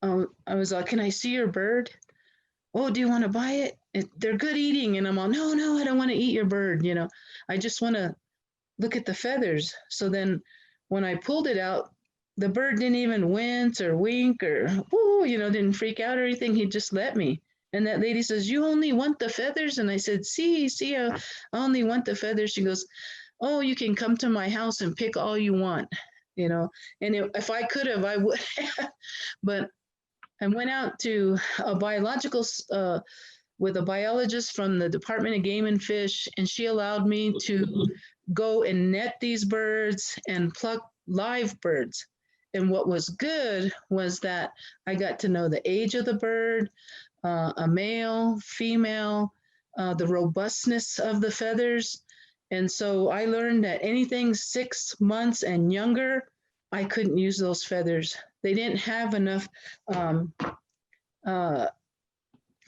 I was like, can I see your bird? Oh, do you want to buy it? They're good eating. And I'm all, no, I don't want to eat your bird. You know, I just want to look at the feathers. So then when I pulled it out, the bird didn't even wince or wink or, woo, you know, didn't freak out or anything. He just let me. And that lady says, you only want the feathers? And I said, see, I only want the feathers. She goes, oh, you can come to my house and pick all you want, you know. And if I could have, I would have. But I went out to a biological, with a biologist from the Department of Game and Fish, and she allowed me to go and net these birds and pluck live birds. And what was good was that I got to know the age of the bird, a male, female, the robustness of the feathers. And so I learned that anything 6 months and younger, I couldn't use those feathers. They didn't have enough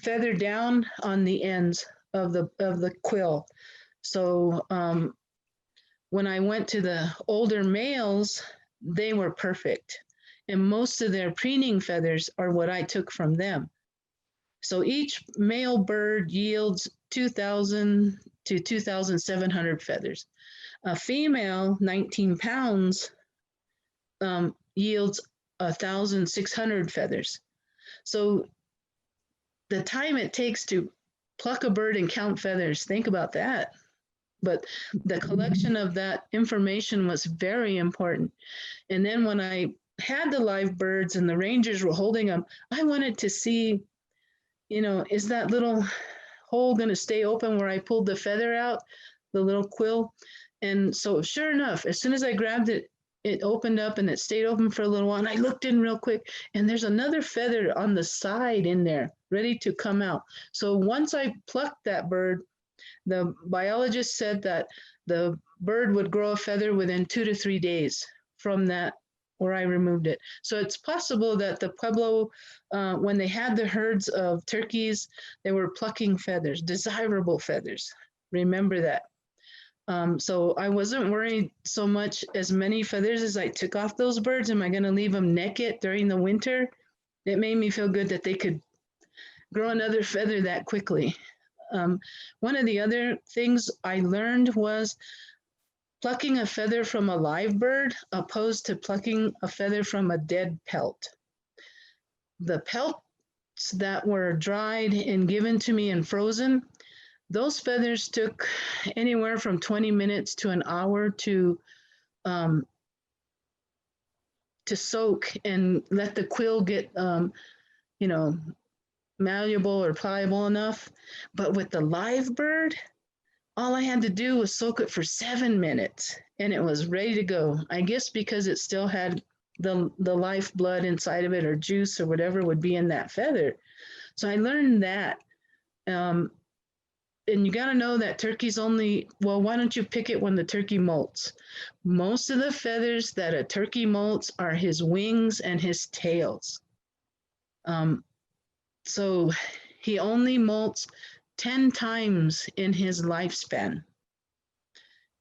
feather down on the ends of the quill. So when I went to the older males, they were perfect. And most of their preening feathers are what I took from them. So each male bird yields 2,000 to 2,700 feathers. A female, 19 pounds, yields 1,600 feathers. So the time it takes to pluck a bird and count feathers, think about that. But the collection of that information was very important. And then when I had the live birds and the rangers were holding them, I wanted to see, you know, is that little hole going to stay open where I pulled the feather out, the little quill? And so sure enough, as soon as I grabbed it, it opened up and it stayed open for a little while. And I looked in real quick and there's another feather on the side in there ready to come out. So once I plucked that bird, the biologist said that the bird would grow a feather within 2 to 3 days from that or I removed it. So it's possible that the Pueblo, when they had the herds of turkeys, they were plucking feathers, desirable feathers. Remember that. So I wasn't worried so much as many feathers as I took off those birds. Am I going to leave them naked during the winter? It made me feel good that they could grow another feather that quickly. One of the other things I learned was plucking a feather from a live bird opposed to plucking a feather from a dead pelt. The pelts that were dried and given to me and frozen, those feathers took anywhere from 20 minutes to an hour to soak and let the quill get, you know, malleable or pliable enough. But with the live bird, all I had to do was soak it for 7 minutes and it was ready to go. I guess because it still had the life blood inside of it, or juice or whatever would be in that feather. So I learned that. And you got to know that turkeys only, well, why don't you pick it when the turkey molts? Most of the feathers that a turkey molts are his wings and his tails. So he only molts 10 times in his lifespan.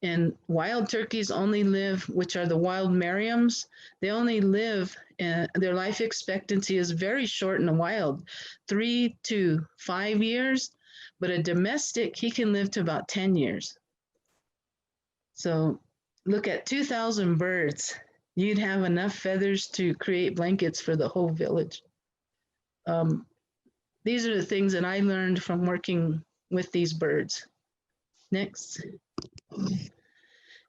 And wild turkeys only live, which are the wild Merriams, they only live, their life expectancy is very short in the wild, 3 to 5 years, but a domestic, he can live to about 10 years. So look at 2,000 birds, you'd have enough feathers to create blankets for the whole village. These are the things that I learned from working with these birds. Next.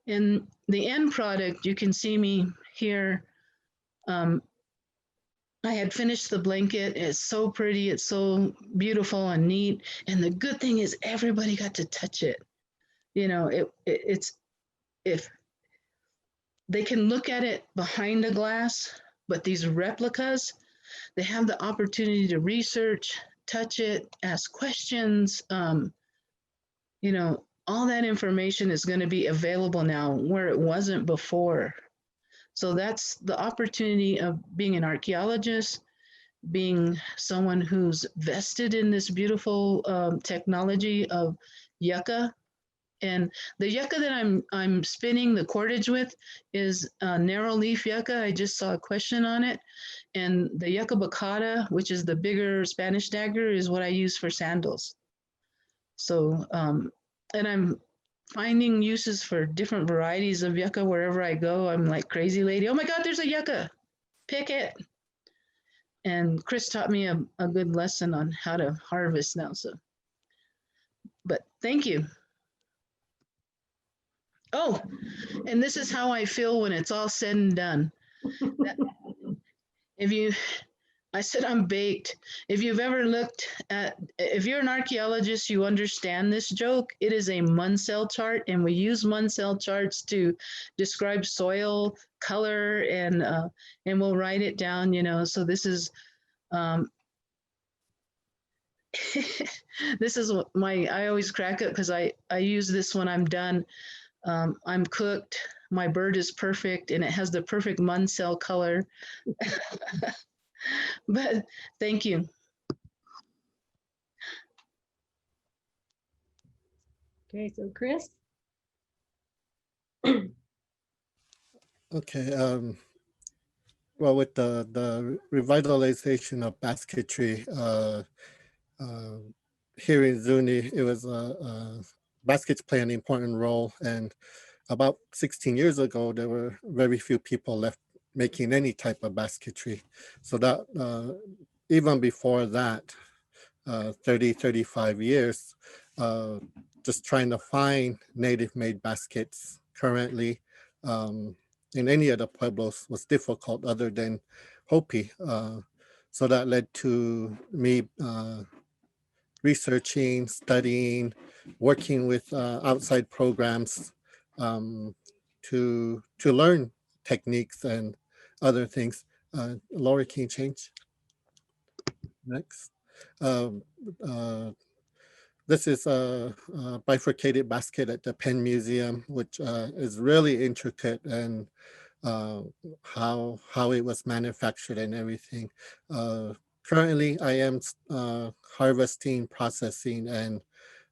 In the end product, you can see me here. I had finished the blanket. It's so pretty. It's so beautiful and neat. And the good thing is everybody got to touch it. You know, it's, if they can look at it behind a glass, but these replicas, they have the opportunity to research, touch it, ask questions. You know, all that information is going to be available now where it wasn't before. So that's the opportunity of being an archaeologist, being someone who's vested in this beautiful technology of yucca. And the yucca that I'm spinning the cordage with is narrow leaf yucca. I just saw a question on it. And the yucca baccata, which is the bigger Spanish dagger, is what I use for sandals. So, and I'm finding uses for different varieties of yucca wherever I go. I'm like crazy lady. Oh my God, there's a yucca. Pick it. And Chris taught me a good lesson on how to harvest now. So, but thank you. Oh, and this is how I feel when it's all said and done. I said I'm baked. If you've ever looked at, if you're an archaeologist, you understand this joke. It is a Munsell chart, and we use Munsell charts to describe soil, color, and we'll write it down, you know. So this is, this is I always crack up because I use this when I'm done. I'm cooked, my bird is perfect, and it has the perfect Munsell color. But thank you. Okay, so Chris. Okay. Well, with the revitalization of basketry here in Zuni, it was baskets play an important role. And about 16 years ago, there were very few people left making any type of basketry. So that even before that, 30, 35 years, just trying to find native made baskets currently in any of the pueblos was difficult other than Hopi. So that led to me researching, studying, working with outside programs to learn techniques and other things. Laurie, can you change? Next. This is a bifurcated basket at the Penn Museum, which is really intricate and uh, how it was manufactured and everything. Currently, I am harvesting, processing, and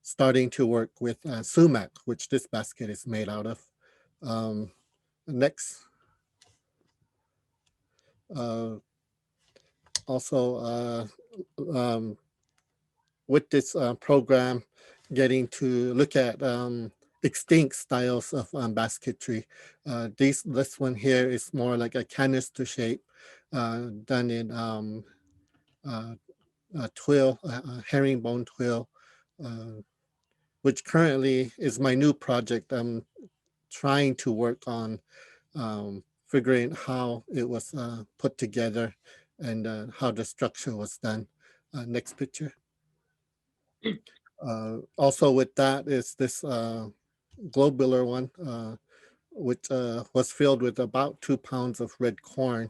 starting to work with sumac, which this basket is made out of. Next. Also, with this program, getting to look at extinct styles of basketry. This one here is more like a canister shape, done in twill, herringbone twill, which currently is my new project. I'm trying to work on figuring how it was put together and how the structure was done. Next picture. Also with that is this globular one, which was filled with about 2 pounds of red corn.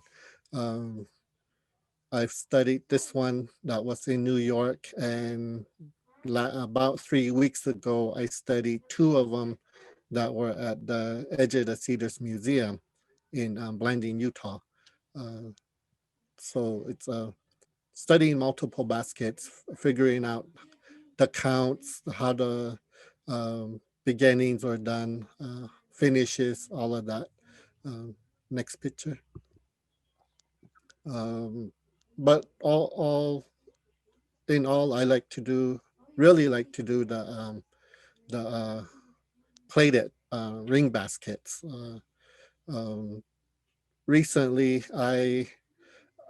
I've studied this one that was in New York, and about 3 weeks ago, I studied 2 of them that were at the edge of the Cedars Museum in Blanding, Utah. So it's studying multiple baskets, figuring out the counts, how the beginnings are done, finishes, all of that. Next picture. But all in all, I like to do, really like to do the plated ring baskets. Recently,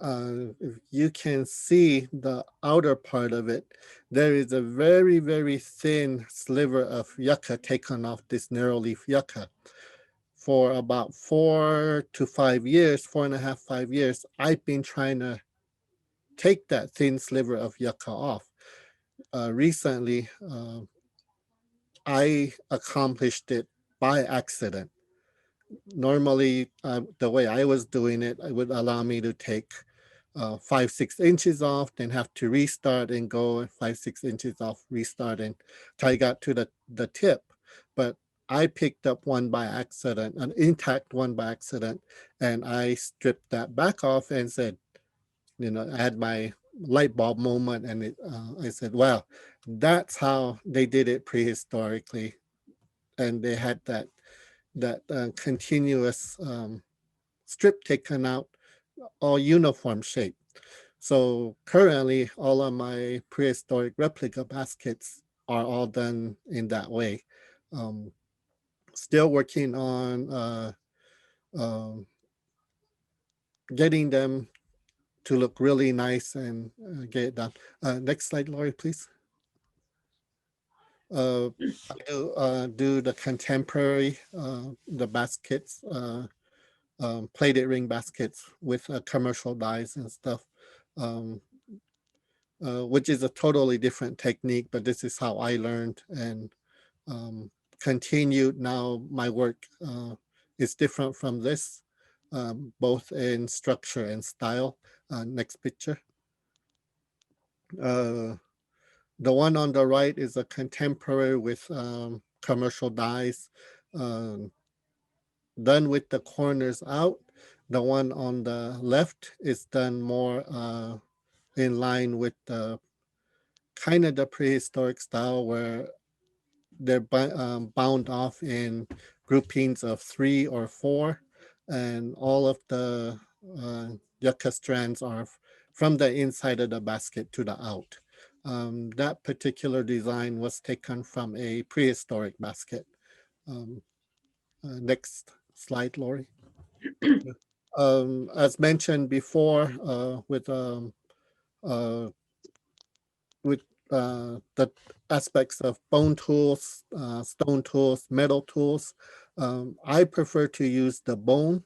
if you can see the outer part of it, there is a very, very thin sliver of yucca taken off this narrow leaf yucca. For about 4 to 5 years, 4.5, 5 years, I've been trying to take that thin sliver of yucca off. Recently, I accomplished it by accident. Normally, the way I was doing it, it would allow me to take 5, 6 inches off, then have to restart and go 5, 6 inches off, restart until I got to the tip. But I picked up one by accident, an intact one by accident, and I stripped that back off and said, I had my light bulb moment, and I said, well, that's how they did it prehistorically, and they had that continuous strip taken out, all uniform shape. So currently, all of my prehistoric replica baskets are all done in that way. Still working on getting them to look really nice and get it done. Next slide, Laurie, please. I do the contemporary, the baskets, plated ring baskets with commercial dies and stuff. Which is a totally different technique, but this is how I learned and continued. Now my work is different from this, both in structure and style. Next picture. The one on the right is a contemporary with commercial dies, done with the corners out. The one on the left is done more in line with the kind of the prehistoric style where they're bound off in groupings of 3 or 4, and all of the yucca strands are from the inside of the basket to the out. That particular design was taken from a prehistoric basket. Next slide, Laurie. As mentioned before, with the aspects of bone tools, stone tools, metal tools. I prefer to use the bone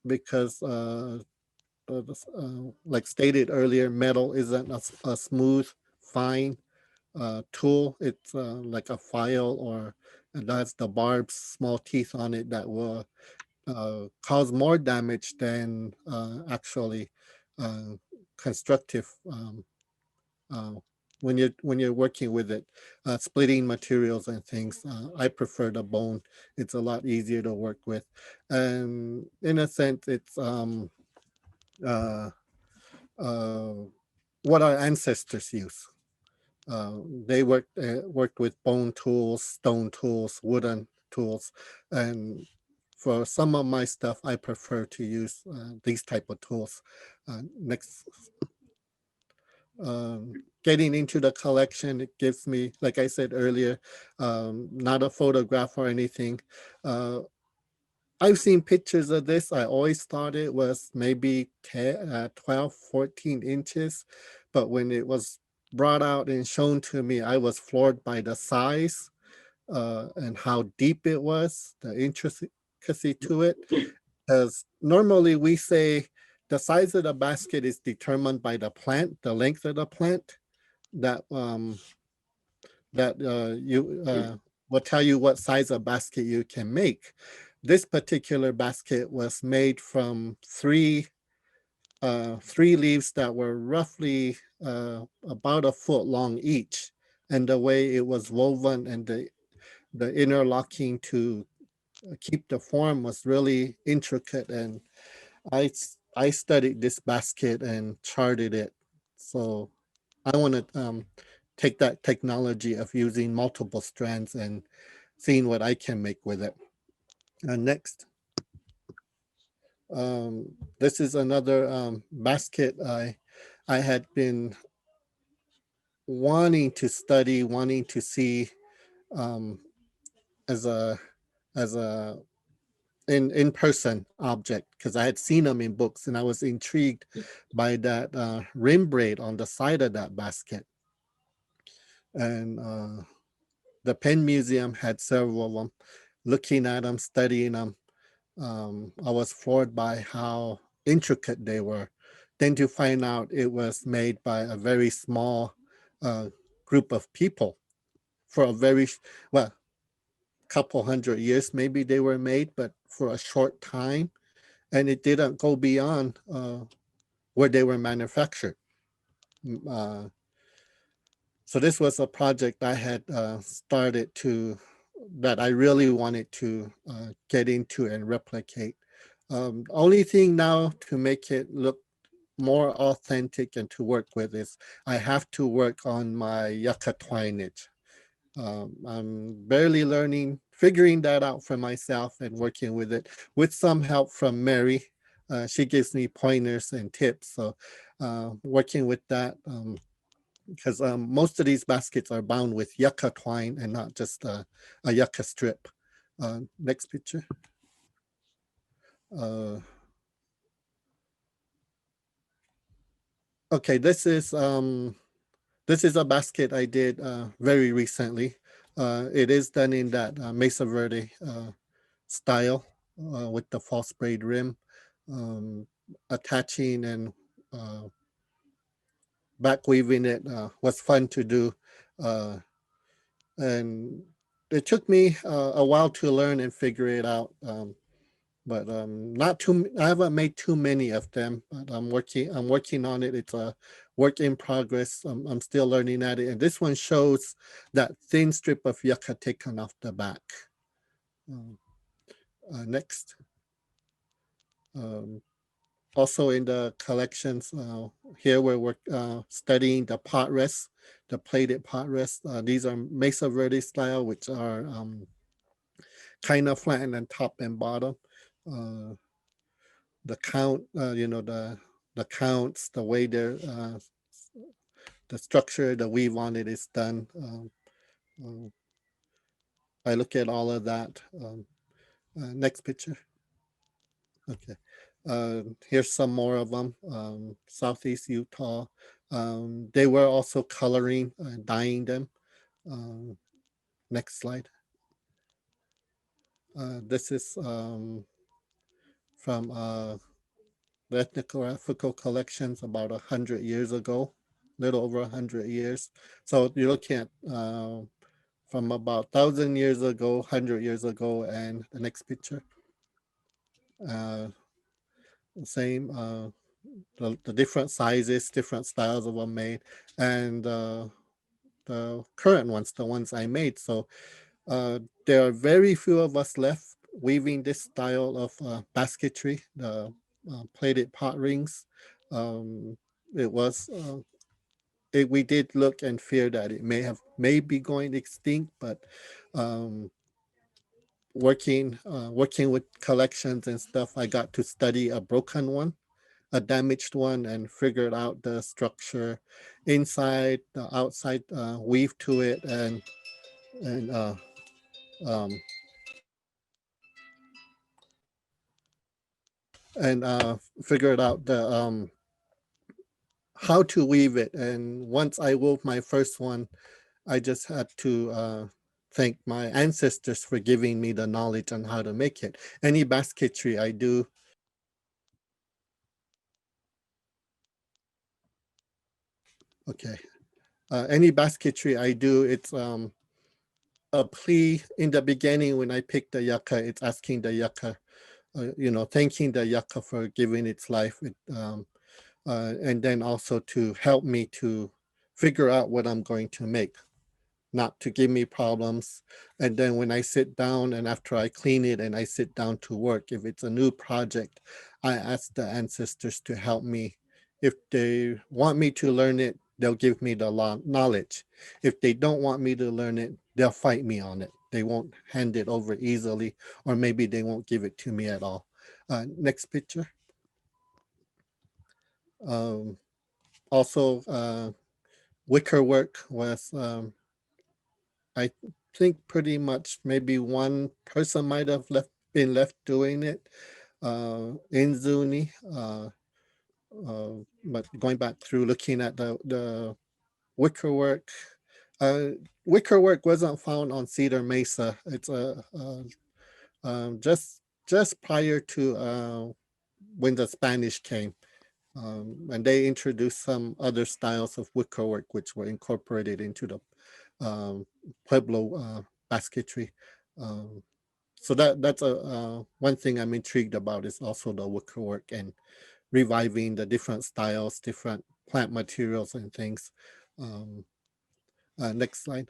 because, like stated earlier, metal isn't a smooth, fine tool. It's like a file, or it has the barbs, small teeth on it that will cause more damage than actually constructive when you're working with it, splitting materials and things. I prefer the bone. It's a lot easier to work with, and in a sense, it's uh, uh, what our ancestors use. They worked with bone tools, stone tools, wooden tools, and for some of my stuff, I prefer to use these type of tools. Next, getting into the collection, it gives me, like I said earlier, not a photograph or anything. I've seen pictures of this. I always thought it was maybe 10, 12, 14 inches. But when it was brought out and shown to me, I was floored by the size and how deep it was, the intricacy to it. Because normally we say the size of the basket is determined by the plant, the length of the plant that will tell you what size of basket you can make. This particular basket was made from three leaves that were roughly about a foot long each, and the way it was woven and the interlocking to keep the form was really intricate. And I studied this basket and charted it. So I want to take that technology of using multiple strands and seeing what I can make with it. Next. This is another basket I had been wanting to study, wanting to see as a in person object, because I had seen them in books and I was intrigued by that rim braid on the side of that basket. And the Penn Museum had several of them. Looking at them, studying them, I was floored by how intricate they were. Then to find out it was made by a very small group of people for a very, well, couple hundred years maybe they were made, but for a short time. And it didn't go beyond where they were manufactured. So this was a project I had started that I really wanted to get into and replicate. Only thing now to make it look more authentic and to work with is I have to work on my yucca twinage. I'm barely figuring that out for myself and working with it with some help from Mary. She gives me pointers and tips. So working with that, because most of these baskets are bound with yucca twine and not just a yucca strip. Next picture. Okay, this is a basket I did very recently. It is done in that Mesa Verde style with the false braid rim, attaching and back weaving it was fun to do. And it took me a while to learn and figure it out. But I haven't made too many of them, but I'm working on it. It's a work in progress. I'm still learning at it. And this one shows that thin strip of yucca taken off the back. Next. Also in the collections, here we're studying the pot rests, the plated pot rests. These are Mesa Verde style, which are kind of flattened on top and bottom. The count, the counts, the way they're, the structure, the weave on it is done. I look at all of that. Next picture. Okay. Here's some more of them. Southeast Utah. They were also coloring, dyeing them. Next slide. This is from the ethnographical collections about 100 years ago, little over 100 years. So you're looking at from about 1,000 years ago, 100 years ago, and the next picture. Same, the different sizes, different styles of them made. And the current ones, the ones I made. So there are very few of us left weaving this style of basketry, the plated pot rings. It was we did look and fear that it may be going extinct, but working with collections and stuff, I got to study a broken one, a damaged one, and figured out the structure inside, the outside, weave to it, and um, figured out the how to weave it. And once I wove my first one, I just had to thank my ancestors for giving me the knowledge on how to make it. Any basketry I do, okay. Any basketry I do, it's a plea in the beginning when I pick the yucca. It's asking the yucca, thanking the yucca for giving its life, and then also to help me to figure out what I'm going to make, not to give me problems. And then when I sit down and after I clean it and I sit down to work, if it's a new project, I ask the ancestors to help me. If they want me to learn it, they'll give me the knowledge. If they don't want me to learn it, they'll fight me on it. They won't hand it over easily, or maybe they won't give it to me at all. Next picture. Also, wicker work was, I think pretty much maybe one person might have been left doing it in Zuni. But going back through looking at the wicker work, wicker work wasn't found on Cedar Mesa. It's just prior to when the Spanish came. And they introduced some other styles of wicker work, which were incorporated into the Pueblo basketry. So that's one thing I'm intrigued about, is also the wicker work and reviving the different styles, different plant materials and things. Next slide.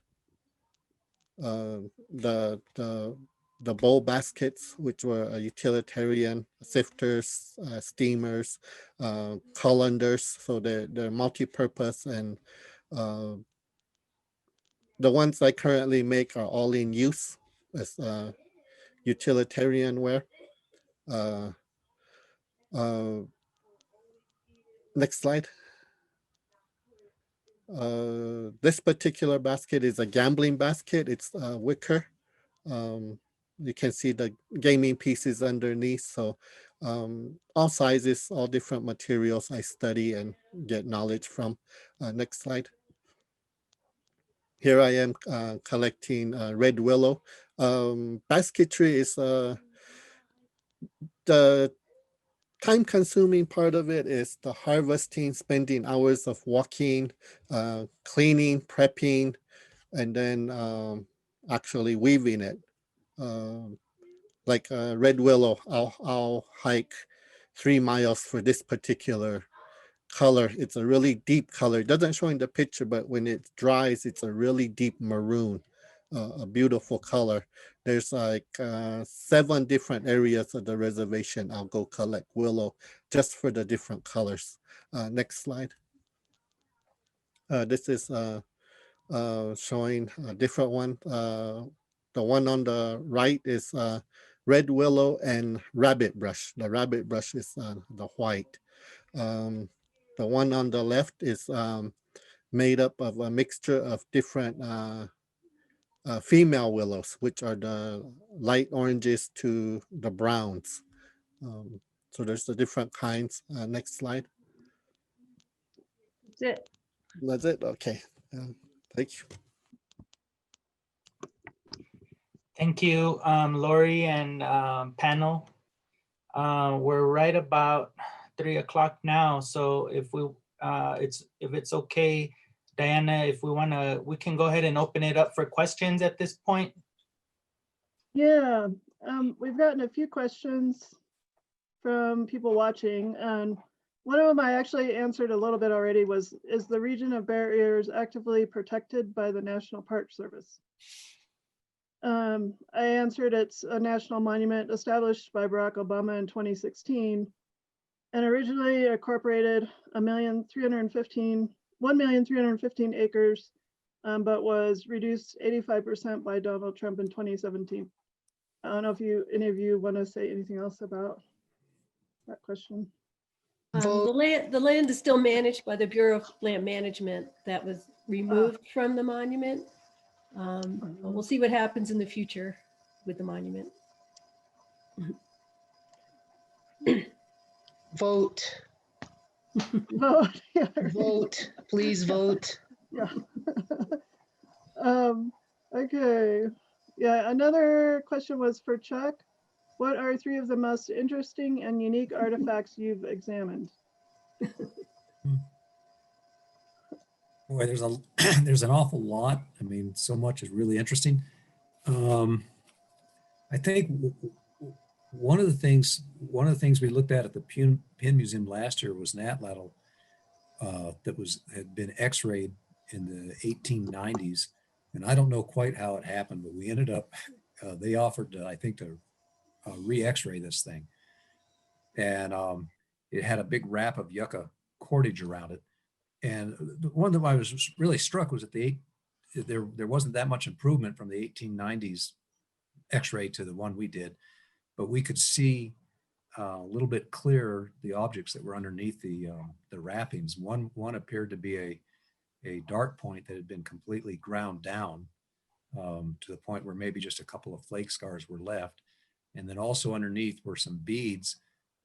The bowl baskets, which were utilitarian, sifters, steamers, colanders. So they're multi-purpose, and the ones I currently make are all in use as utilitarian wear. Next slide. This particular basket is a gambling basket. It's wicker. You can see the gaming pieces underneath. So all sizes, all different materials I study and get knowledge from. Next slide. Here I am collecting red willow. Basketry is the time-consuming part of it is the harvesting, spending hours of walking, cleaning, prepping, and then actually weaving it. Like red willow, I'll hike 3 miles for this particular color. It's a really deep color. It doesn't show in the picture, but when it dries, it's a really deep maroon, a beautiful color. There's like 7 different areas of the reservation. I'll go collect willow just for the different colors. Next slide. This is showing a different one. The one on the right is red willow and rabbit brush. The rabbit brush is the white. The one on the left is made up of a mixture of different female willows, which are the light oranges to the browns. So there's the different kinds. Next slide. That's it. That's it. Okay. Thank you. Thank you, Laurie and panel. We're right about 3 o'clock now. So if it's okay, Diana, if we can go ahead and open it up for questions at this point. Yeah, we've gotten a few questions from people watching, and One of them I actually answered a little bit already was, is the region of barriers actively protected by the National Park Service? I answered it's a national monument established by Barack Obama in 2016 and originally incorporated 1,315 acres, but was reduced 85% by Donald Trump in 2017. I don't know if any of you want to say anything else about that question. Vote. The land is still managed by the Bureau of Land Management that was removed from the monument. But we'll see what happens in the future with the monument. Vote. Vote. Yeah. Vote. Please vote. Yeah. Okay. Yeah, another question was for Chuck. What are 3 of the most interesting and unique artifacts you've examined? Boy, there's an awful lot. I mean, so much is really interesting. I think one of the things we looked at the Penn Museum last year was an atlatl that had been X-rayed in the 1890s, and I don't know quite how it happened, but we ended up they offered I think to re-X-ray this thing, and it had a big wrap of yucca cordage around it. And the one that I was really struck was that there wasn't that much improvement from the 1890s X-ray to the one we did, but we could see a little bit clearer the objects that were underneath the wrappings. One appeared to be a dart point that had been completely ground down to the point where maybe just a couple of flake scars were left, and then also underneath were some beads,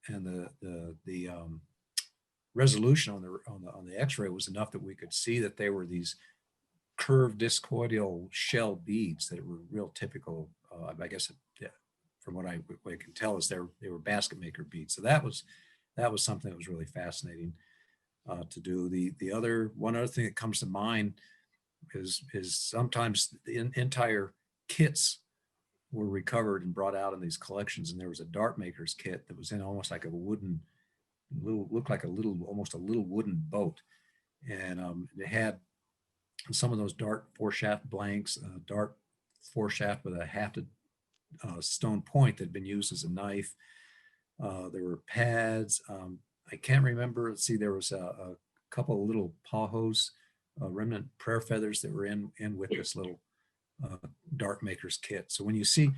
and the resolution on the X-ray was enough that we could see that they were these curved discoidal shell beads that were real typical. I guess from what I can tell is they were basket maker beads. So that was something that was really fascinating to do. One other thing that comes to mind is sometimes the entire kits were recovered and brought out in these collections, and there was a dart maker's kit that was in almost like a wooden. Looked like almost a little wooden boat, and it had some of those dart foreshaft blanks, dart foreshaft with a hafted stone point that had been used as a knife. There were pads. I can't remember. Let's see, there was a couple of little pahos, remnant prayer feathers that were in with this little dart maker's kit. So when you see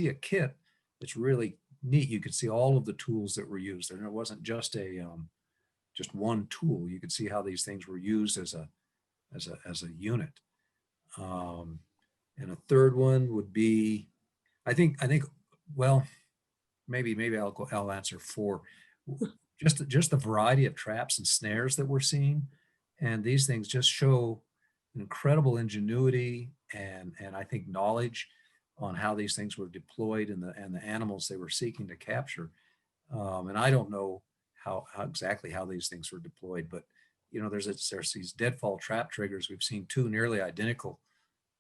a kit, it's really neat. You could see all of the tools that were used there. And it wasn't just just one tool. You could see how these things were used as a unit. And a third one would be, I think, well, maybe I'll answer 4. Just the variety of traps and snares that we're seeing. And these things just show incredible ingenuity and I think knowledge on how these things were deployed and the animals they were seeking to capture. And I don't know how exactly how these things were deployed, but there's these deadfall trap triggers. We've seen 2 nearly identical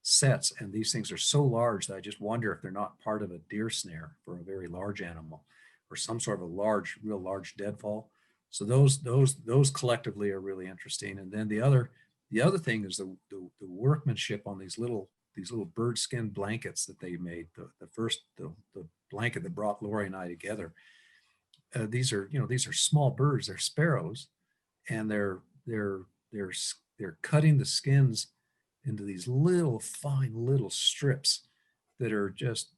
sets, and these things are so large that I just wonder if they're not part of a deer snare for a very large animal or some sort of a real large deadfall. So those collectively are really interesting. And then the other thing is the workmanship on these little bird skin blankets that they made. The blanket that brought Laurie and I together. These are small birds. They're sparrows, and they're cutting the skins into these fine little strips that are just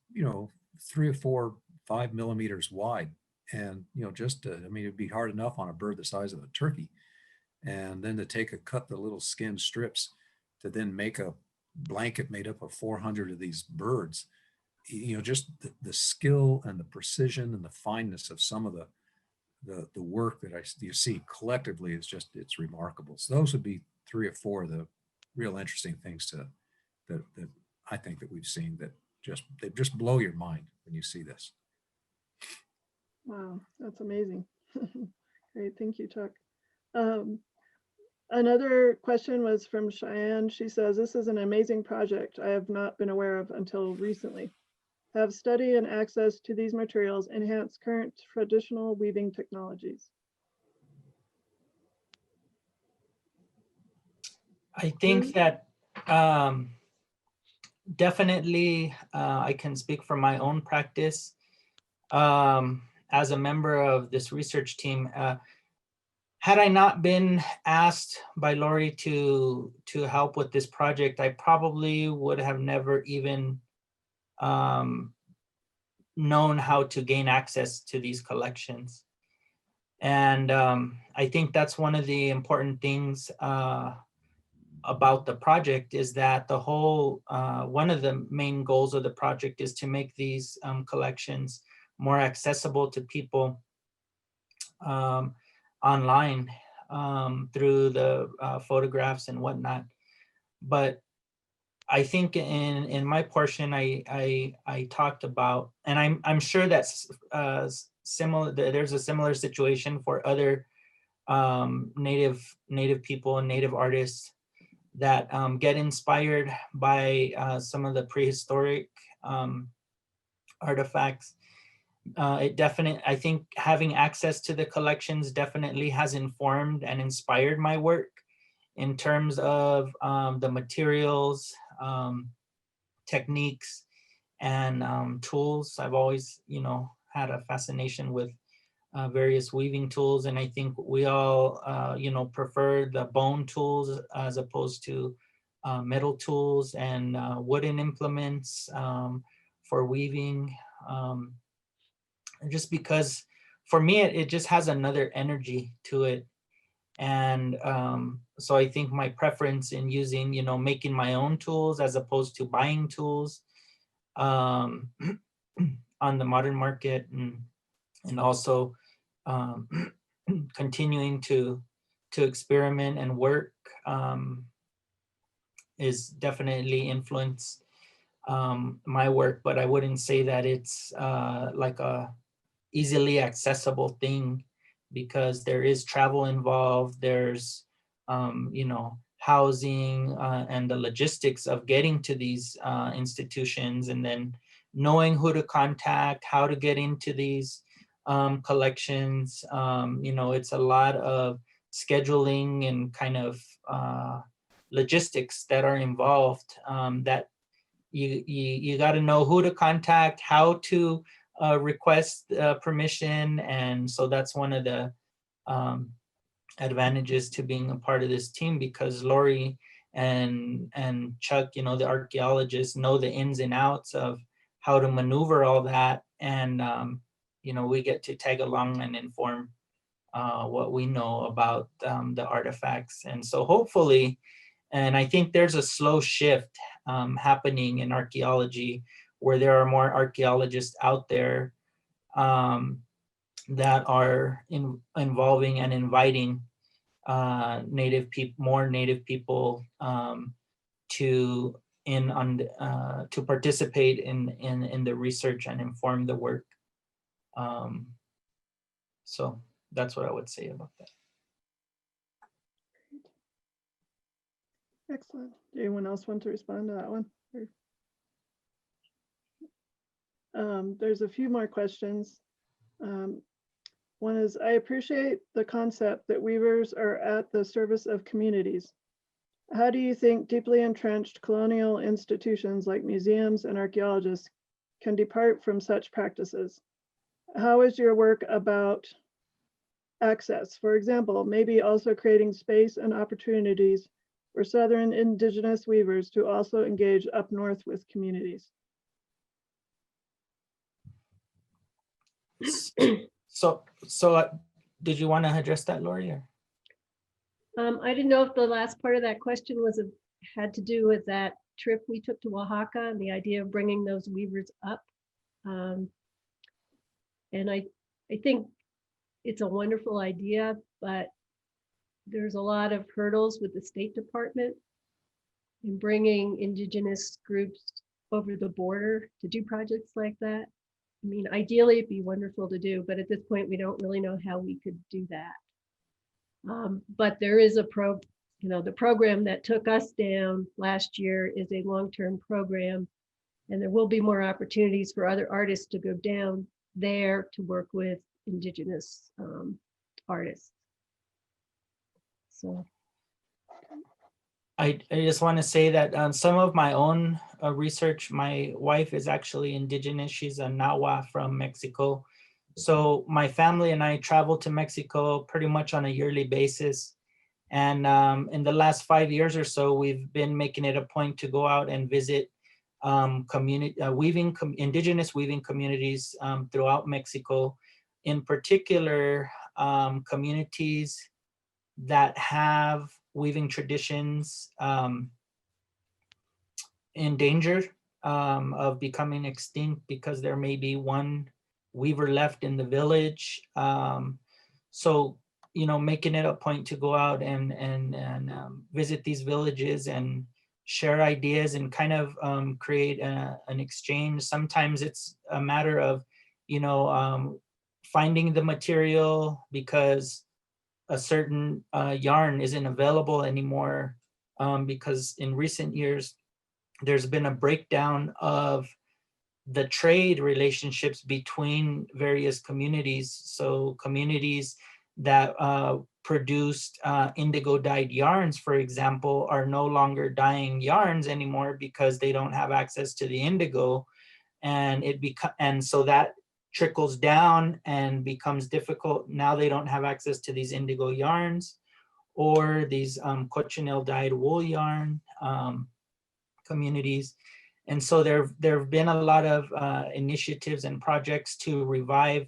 3 or 4, 5 millimeters wide, and it'd be hard enough on a bird the size of a turkey, and then to cut the little skin strips to then make a blanket made up of 400 of these birds. Just the skill and the precision and the fineness of some of the work that you see collectively it's remarkable. So those would be 3 or 4 of the real interesting things that I think that we've seen that they just blow your mind when you see this. Wow, that's amazing. Great, thank you, Chuck. Another question was from Cheyenne. She says, this is an amazing project I have not been aware of until recently. Have study and access to these materials enhance current traditional weaving technologies? I think that definitely I can speak from my own practice. As a member of this research team, had I not been asked by Laurie to help with this project, I probably would have never even known how to gain access to these collections. And I think that's one of the important things about the project, is that the whole, one of the main goals of the project is to make these collections more accessible to people online through the photographs and whatnot. But I think in my portion, I talked about, and I'm sure that's similar. There's a similar situation for other native people and native artists that get inspired by some of the prehistoric artifacts. I think having access to the collections definitely has informed and inspired my work in terms of the materials, techniques, and tools. I've always, had a fascination with various weaving tools, and I think we all, prefer the bone tools as opposed to metal tools and wooden implements for weaving. Just because for me, it just has another energy to it. And so I think my preference in using, making my own tools as opposed to buying tools on the modern market, and also continuing to experiment and work is definitely influenced my work, but I wouldn't say that it's like a easily accessible thing, because there is travel involved. There's housing and the logistics of getting to these institutions, and then knowing who to contact, how to get into these collections. It's a lot of scheduling and kind of logistics that are involved, that you got to know who to contact, how to request permission. And so that's one of the advantages to being a part of this team, because Laurie and Chuck, the archaeologists, know the ins and outs of how to maneuver all that. And, we get to tag along and inform what we know about the artifacts. And so hopefully, and I think there's a slow shift happening in archaeology, where there are more archaeologists out there that are involving and inviting more native people to participate in the research and inform the work. So that's what I would say about that. Excellent. Do anyone else want to respond to that one? There's a few more questions. One is, I appreciate the concept that weavers are at the service of communities. How do you think deeply entrenched colonial institutions like museums and archaeologists can depart from such practices? How is your work about access? For example, maybe also creating space and opportunities for Southern Indigenous weavers to also engage up north with communities. So did you want to address that, Laurie? Or? I didn't know if the last part of that question had to do with that trip we took to Oaxaca and the idea of bringing those weavers up. And I think it's a wonderful idea, but there's a lot of hurdles with the State Department in bringing Indigenous groups over the border to do projects like that. I mean, ideally it'd be wonderful to do, but at this point we don't really know how we could do that. But there is the program that took us down last year is a long-term program, and there will be more opportunities for other artists to go down there to work with Indigenous artists. So I just want to say that some of my own research, my wife is actually indigenous. She's a Nahua from Mexico. So my family and I travel to Mexico pretty much on a yearly basis. And in the last 5 years or so, we've been making it a point to go out and visit indigenous weaving communities throughout Mexico, in particular communities that have weaving traditions in danger of becoming extinct because there may be one weaver left in the village. So, you know, making it a point to go out and visit these villages and share ideas and kind of create an exchange. Sometimes it's a matter of, you know, finding the material because a certain yarn isn't available anymore, because in recent years, there's been a breakdown of the trade relationships between various communities. So communities that produced indigo dyed yarns, for example, are no longer dyeing yarns anymore because they don't have access to the indigo. And so that trickles down and becomes difficult. Now they don't have access to these indigo yarns or these cochineal dyed wool yarn communities. And so there have been a lot of initiatives and projects to revive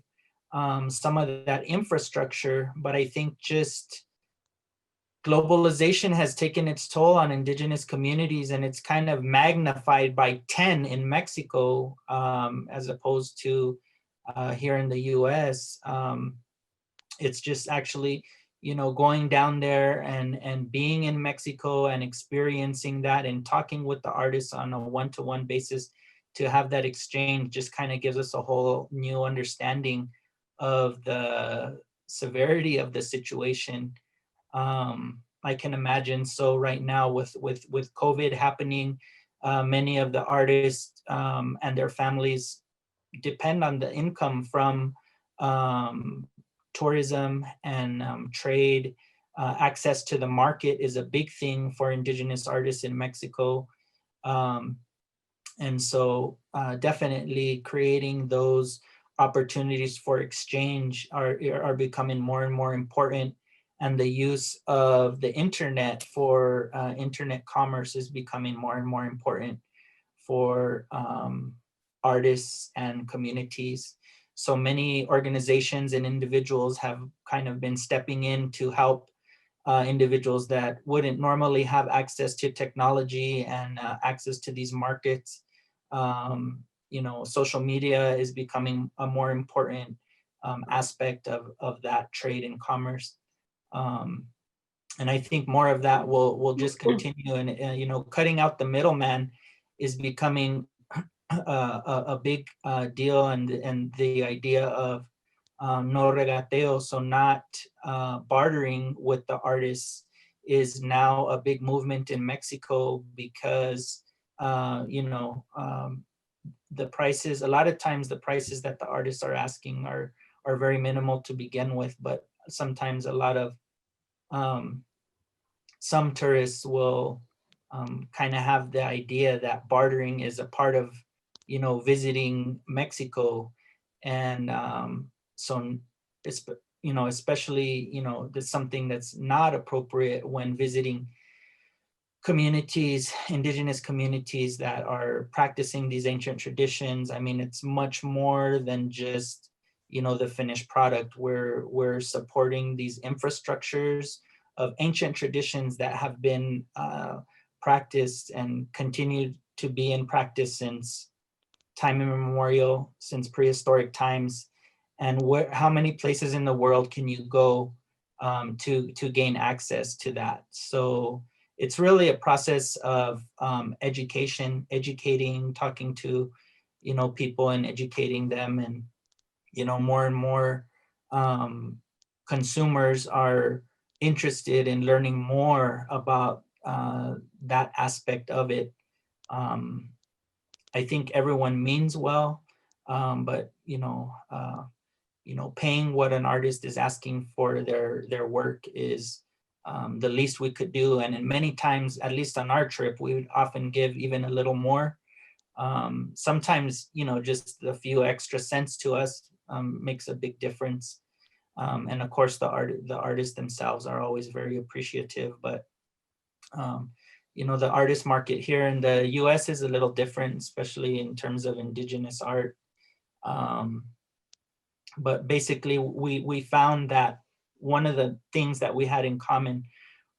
some of that infrastructure, but I think just globalization has taken its toll on indigenous communities, and it's kind of magnified by 10 in Mexico as opposed to here in the US. It's just actually, you know, going down there and being in Mexico and experiencing that and talking with the artists on a one-to-one basis to have that exchange just kind of gives us a whole new understanding of the severity of the situation. I can imagine. So right now with COVID happening, many of the artists and their families depend on the income from tourism and trade. Access to the market is a big thing for indigenous artists in Mexico. And so definitely creating those opportunities for exchange are becoming more and more important. And the use of the internet for internet commerce is becoming more and more important for artists and communities. So many organizations and individuals have kind of been stepping in to help individuals that wouldn't normally have access to technology and access to these markets. You know, social media is becoming a more important aspect of that trade and commerce. And I think more of that will just continue, and you know, cutting out the middleman is becoming a big deal, and the idea of no regateo, so not bartering with the artists, is now a big movement in Mexico because you know, the prices, a lot of times the prices that the artists are asking are very minimal to begin with, but sometimes a lot of some tourists will kind of have the idea that bartering is a part of, you know, visiting Mexico. And so it's, you know, especially, you know, that's something that's not appropriate when visiting communities, indigenous communities that are practicing these ancient traditions. I mean, it's much more than just, you know, the finished product. We're supporting these infrastructures of ancient traditions that have been practiced and continued to be in practice since time immemorial, since prehistoric times. And how many places in the world can you go to gain access to that? So it's really a process of educating, talking to, you know, people and educating them. And, you know, more and more consumers are interested in learning more about that aspect of it. I think everyone means well, but you know, paying what an artist is asking for their work is the least we could do. And in many times, at least on our trip, we would often give even a little more. Sometimes, just a few extra cents to us makes a big difference. And of course, the artists themselves are always very appreciative. But the artist market here in the U.S. is a little different, especially in terms of indigenous art. But basically, we found that one of the things that we had in common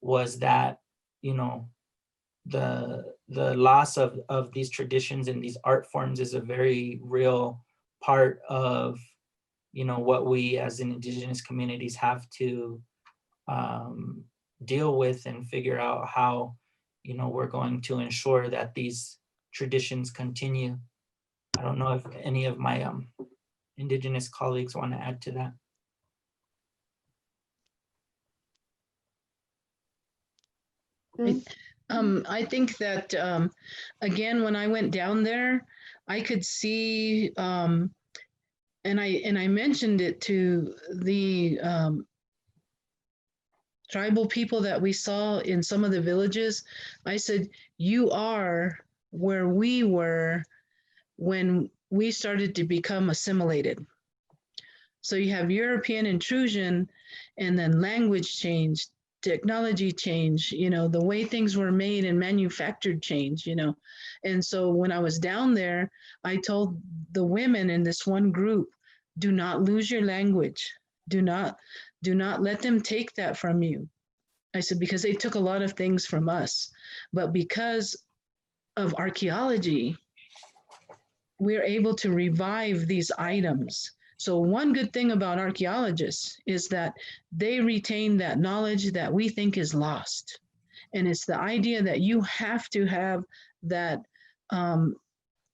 was that, the loss of these traditions and these art forms is a very real part of, what we as indigenous communities have to deal with and figure out how, we're going to ensure that these traditions continue. I don't know if any of my indigenous colleagues want to add to that. I think that, again, when I went down there, I could see, and I mentioned it to the tribal people that we saw in some of the villages. I said, you are where we were when we started to become assimilated. So you have European intrusion, and then language changed, technology change, the way things were made and manufactured change, And so when I was down there, I told the women in this one group, do not lose your language. Do not let them take that from you. I said, because they took a lot of things from us, but because of archaeology, we're able to revive these items. So one good thing about archaeologists is that they retain that knowledge that we think is lost. And it's the idea that you have to have that,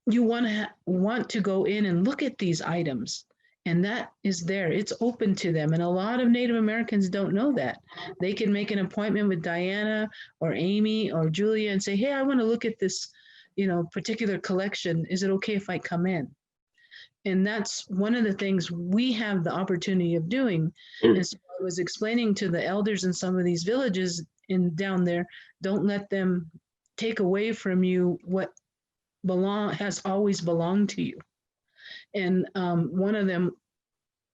you want to go in and look at these items, and that is there. It's open to them. And a lot of Native Americans don't know that. They can make an appointment with Diana or Amy or Julia and say, hey, I want to look at this, particular collection. Is it okay if I come in? And that's one of the things we have the opportunity of doing. And so I was explaining to the elders in some of these villages down there, don't let them take away from you what has always belonged to you. And one of the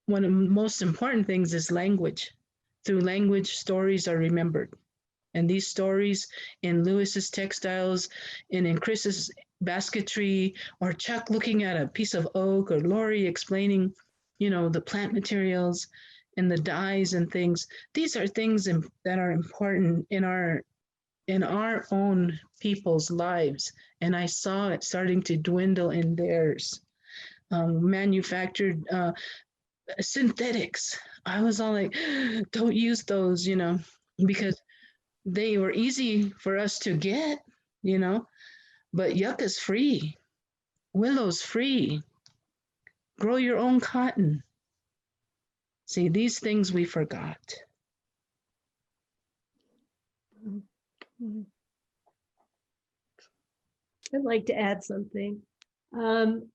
most important things is language. Through language, stories are remembered. And these stories in Lewis's textiles and in Chris's basketry, or Chuck looking at a piece of oak, or Laurie explaining, the plant materials and the dyes and things. These are things that are important in our own people's lives. And I saw it starting to dwindle in theirs. Manufactured synthetics. I was all like, don't use those, because they were easy for us to get, but yucca's free, willow's free, grow your own cotton. See, these things we forgot. I'd like to add something. The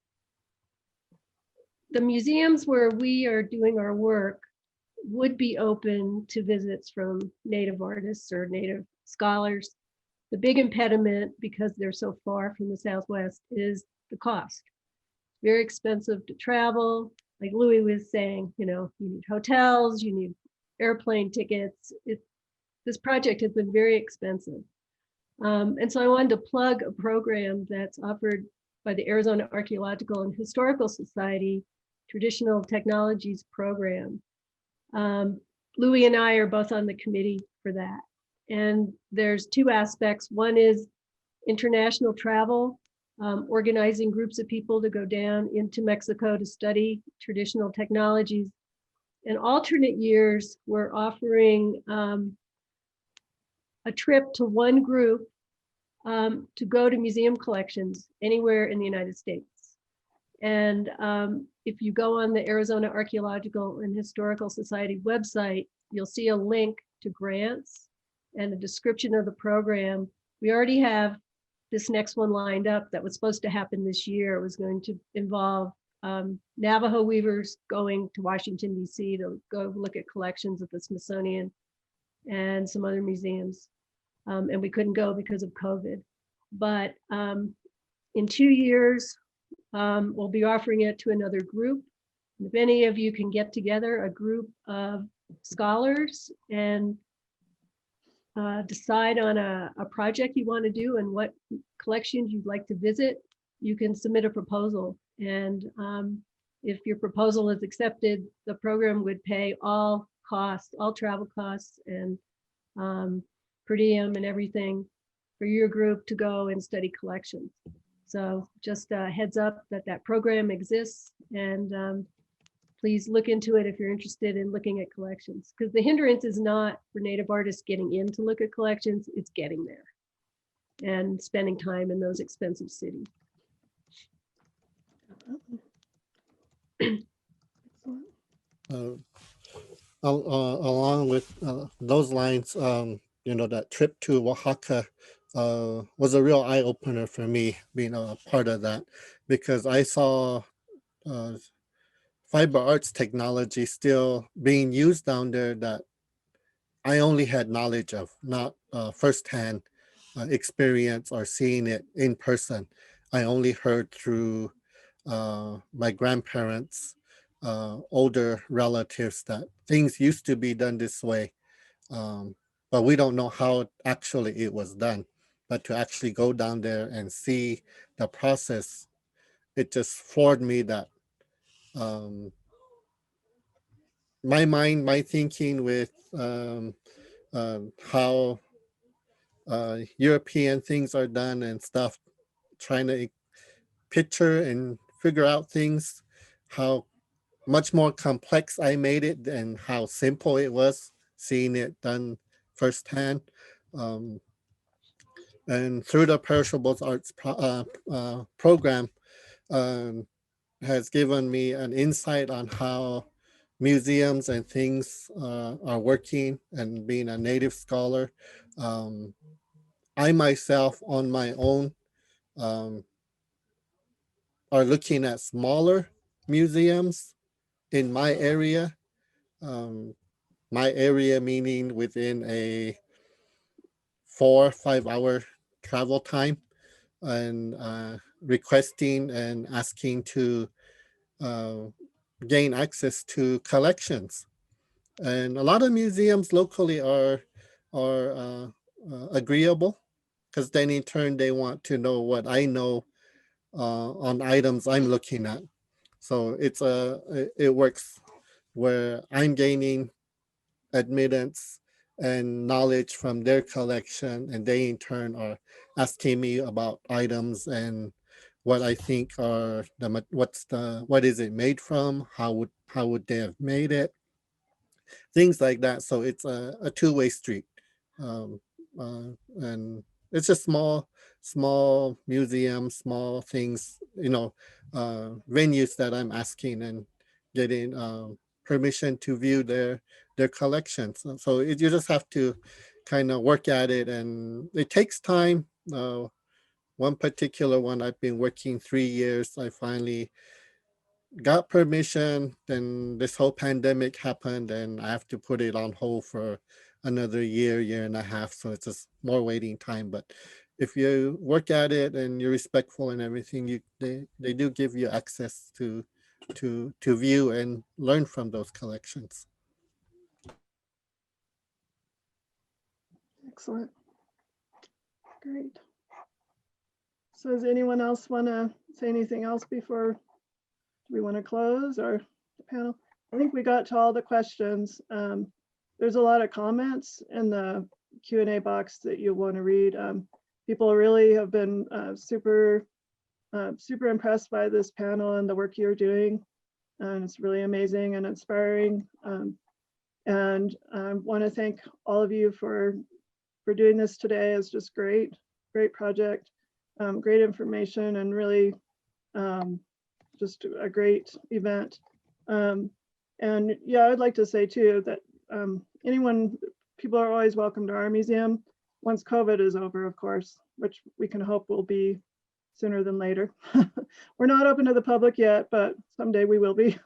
museums where we are doing our work would be open to visits from Native artists or Native scholars. The big impediment, because they're so far from the Southwest, is the cost. Very expensive to travel. Like Louie was saying, you need hotels, you need airplane tickets. This project has been very expensive. And so I wanted to plug a program that's offered by the Arizona Archaeological and Historical Society Traditional Technologies Program. Louie and I are both on the committee for that. And there's two aspects. One is international travel, organizing groups of people to go down into Mexico to study traditional technologies. In alternate years, we're offering a trip to one group to go to museum collections anywhere in the United States. And if you go on the Arizona Archaeological and Historical Society website, you'll see a link to grants and a description of the program. We already have this next one lined up that was supposed to happen this year. It was going to involve Navajo weavers going to Washington, D.C. to go look at collections at the Smithsonian. and some other museums. And we couldn't go because of COVID. But in 2 years, we'll be offering it to another group. If any of you can get together a group of scholars and decide on a project you want to do and what collections you'd like to visit, you can submit a proposal. And if your proposal is accepted, the program would pay all costs, all travel costs and per diem and everything for your group to go and study collections. So just a heads up that that program exists, and please look into it if you're interested in looking at collections, because the hindrance is not for Native artists getting in to look at collections, it's getting there and spending time in those expensive cities. Along with those lines, you know, that trip to Oaxaca was a real eye opener for me, being a part of that, because I saw fiber arts technology still being used down there that I only had knowledge of, not firsthand experience or seeing it in person. I only heard through my grandparents, older relatives, that things used to be done this way. But we don't know how actually it was done. But to actually go down there and see the process, it just floored me that my mind, my thinking with how European things are done and stuff, trying to picture and figure out things, how much more complex I made it and how simple it was seeing it done firsthand. And through the Perishables Arts program, has given me an insight on how museums and things are working, and being a Native scholar. I myself on my own are looking at smaller museums in my area. My area meaning within a 4 or 5 hour travel time, and requesting and asking to gain access to collections. And a lot of museums locally are agreeable, because then in turn they want to know what I know on items I'm looking at. So it works where I'm gaining admittance and knowledge from their collection, and they in turn are asking me about items and what I think are what is it made from, how would they have made it, things like that. So it's a two-way street. And it's just small museums, small things, you know, venues that I'm asking and getting permission to view their collections. So you just have to kind of work at it, and it takes time. One particular one, I've been working 3 years. I finally got permission, then this whole pandemic happened, and I have to put it on hold for another year and a half. So it's just more waiting time. But if you work at it and you're respectful and everything, they do give you access to view and learn from those collections. Excellent. Great. So does anyone else want to say anything else before we want to close our panel? I think we got to all the questions. There's a lot of comments in the Q&A box that you'll want to read. People really have been super impressed by this panel and the work you're doing. And it's really amazing and inspiring. And I want to thank all of you for doing this today. It's just great project, great information, and really just a great event. And yeah, I'd like to say too that people are always welcome to our museum once COVID is over, of course, which we can hope will be sooner than later. We're not open to the public yet, but someday we will be.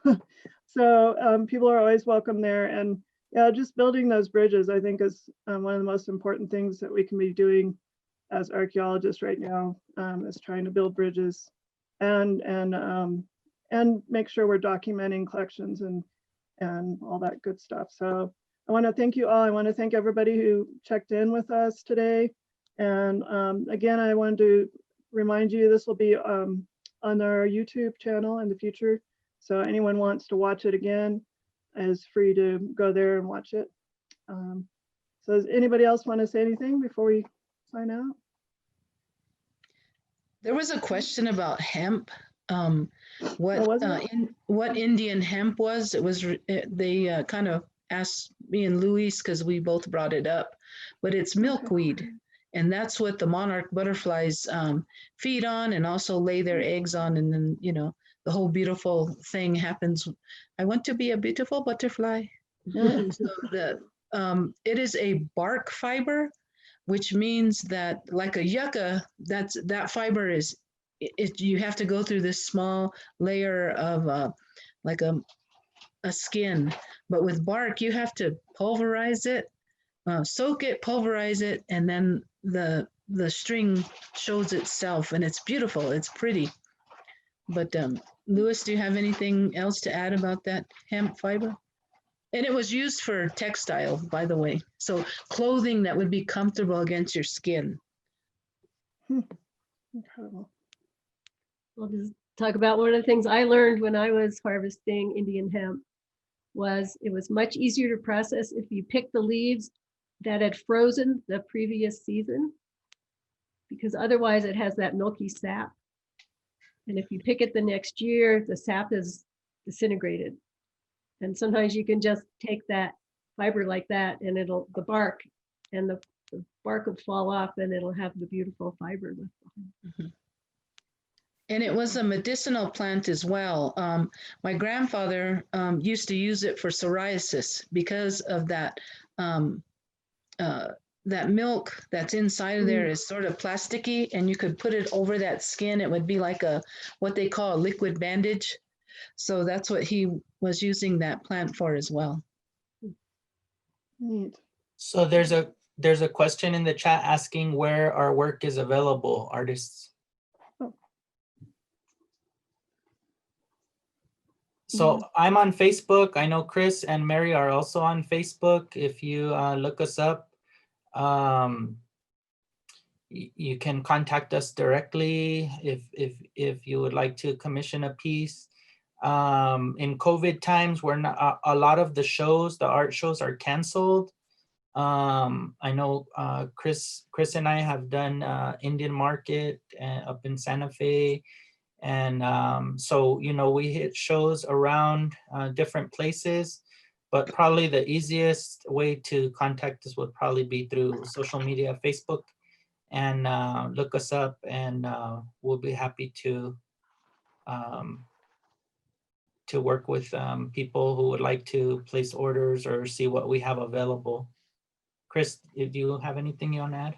So people are always welcome there. And Yeah, just building those bridges, I think, is one of the most important things that we can be doing as archaeologists right now, is trying to build bridges and make sure we're documenting collections and all that good stuff. So I want to thank you all. I want to thank everybody who checked in with us today. And again, I wanted to remind you this will be on our YouTube channel in the future. So anyone wants to watch it again is free to go there and watch it. So does anybody else want to say anything before we sign out? There was a question about hemp. What Oh, was it? what Indian hemp was? It was they kind of asked me and Louis because we both brought it up, but it's milkweed, and that's what the monarch butterflies feed on and also lay their eggs on, and then the whole beautiful thing happens. I want to be a beautiful butterfly. So it is a bark fiber, which means that like a yucca, that fiber is you have to go through this small layer of like a skin, but with bark you have to pulverize it, soak it, pulverize it, and then the string shows itself, and it's beautiful, it's pretty. But Louis, do you have anything else to add about that hemp fiber? And it was used for textile, by the way. So clothing that would be comfortable against your skin. Incredible. I'll just talk about one of the things I learned when I was harvesting Indian hemp was it was much easier to process if you picked the leaves that had frozen the previous season, because otherwise it has that milky sap. And if you pick it the next year, the sap is disintegrated. And sometimes you can just take that fiber like that and the bark will fall off and it'll have the beautiful fiber left behind. And it was a medicinal plant as well. My grandfather used to use it for psoriasis because of that that milk that's inside of there is sort of plasticky, and you could put it over that skin. It would be like what they call a liquid bandage. So that's what he was using that plant for as well. Neat. So there's a question in the chat asking where our work is available, artists. Oh. So I'm on Facebook. I know Chris and Mary are also on Facebook. If you look us up, you can contact us directly if you would like to commission a piece. In COVID times, we're not, a lot of the art shows are canceled. I know Chris and I have done Indian Market up in Santa Fe. And so, we hit shows around different places, but probably the easiest way to contact us would probably be through social media, Facebook, and look us up, and we'll be happy to work with people who would like to place orders or see what we have available. Chris, do you have anything you want to add?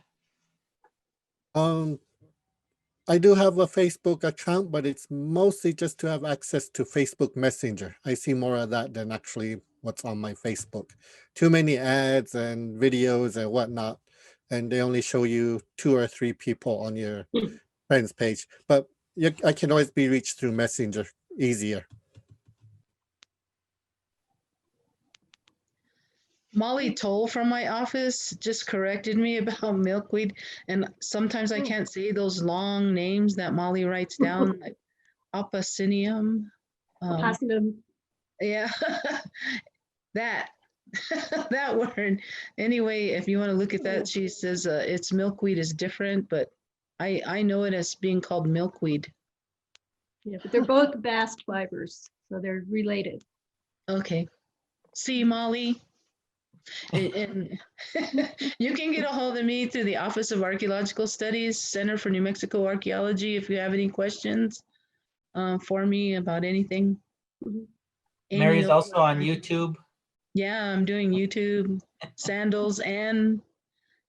I do have a Facebook account, but it's mostly just to have access to Facebook Messenger. I see more of that than actually what's on my Facebook. Too many ads and videos and whatnot, and they only show you 2 or 3 people on your friends page. But I can always be reached through Messenger, easier. Molly Toll from my office just corrected me about milkweed, and sometimes I can't say those long names that Molly writes down, like Opacinium. Opossum. Yeah, that that word. Anyway, if you want to look at that, she says its milkweed is different, but I know it as being called milkweed. Yeah, but they're both bast fibers, so they're related. Okay. See, Molly. And you can get a hold of me through the Office of Archaeological Studies, Center for New Mexico Archaeology, if you have any questions for me about anything. Mary's also on YouTube. Yeah, I'm doing YouTube, sandals and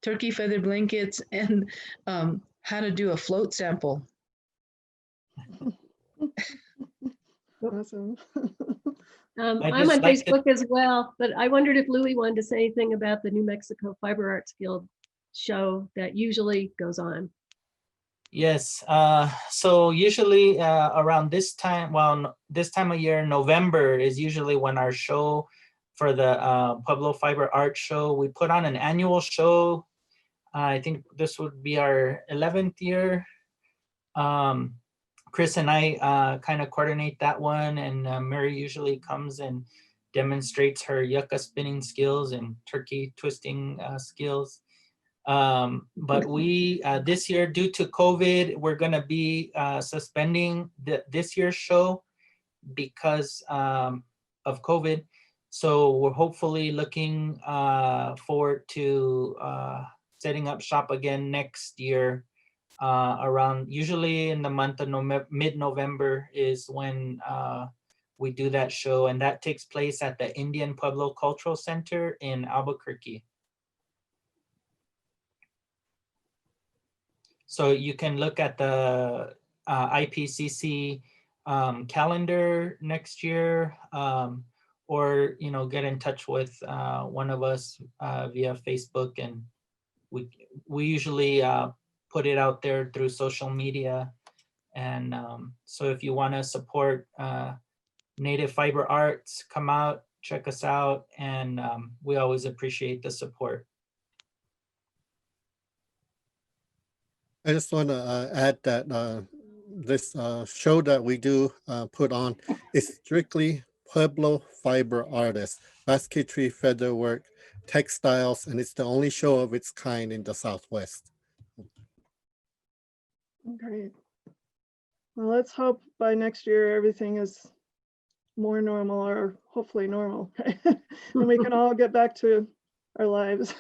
turkey feather blankets, and how to do a float sample. Awesome. I I'm just on like to- Facebook as well, but I wondered if Louie wanted to say anything about the New Mexico Fiber Arts Guild show that usually goes on. Yes, so usually around this time, well, this time of year, November is usually when our show for the Pueblo Fiber Art Show, we put on an annual show. I think this would be our 11th year. Chris and I kind of coordinate that one, and Mary usually comes and demonstrates her yucca spinning skills and turkey twisting skills. But we, this year, due to COVID, we're gonna be suspending this year's show because of COVID. So we're hopefully looking forward to setting up shop again next year. Around usually in the month of mid-November is when we do that show, and that takes place at the Indian Pueblo Cultural Center in Albuquerque. So you can look at the IPCC calendar next year, or get in touch with one of us via Facebook, and we usually put it out there through social media. And so if you want to support Native Fiber Arts, come out, check us out, and we always appreciate the support. I just want to add that this show that we do put on is strictly Pueblo fiber artists, basketry, featherwork, textiles, and it's the only show of its kind in the Southwest. Great. Well, let's hope by next year everything is more normal, or hopefully normal, right? And we can all get back to our lives.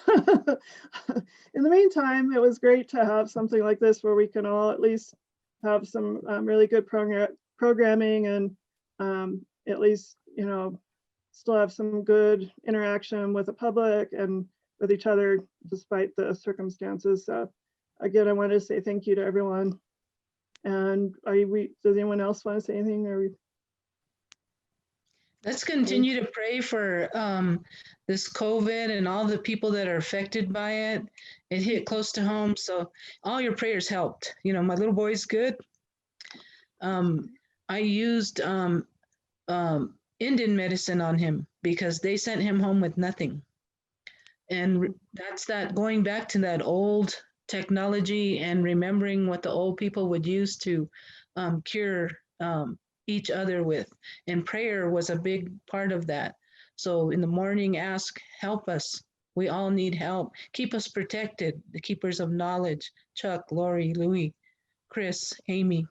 In the meantime, it was great to have something like this where we can all at least have some really good programming, and at least, still have some good interaction with the public and with each other despite the circumstances. So again, I want to say thank you to everyone. And does anyone else want to say anything? Let's continue to pray for this COVID and all the people that are affected by it. It hit close to home, so all your prayers helped. My little boy's good. I used Indian medicine on him because they sent him home with nothing. And that's that going back to that old technology and remembering what the old people would use to cure each other with. And prayer was a big part of that. So in the morning, ask, help us. We all need help. Keep us protected. The keepers of knowledge, Chuck, Laurie, Louie, Chris, Amy,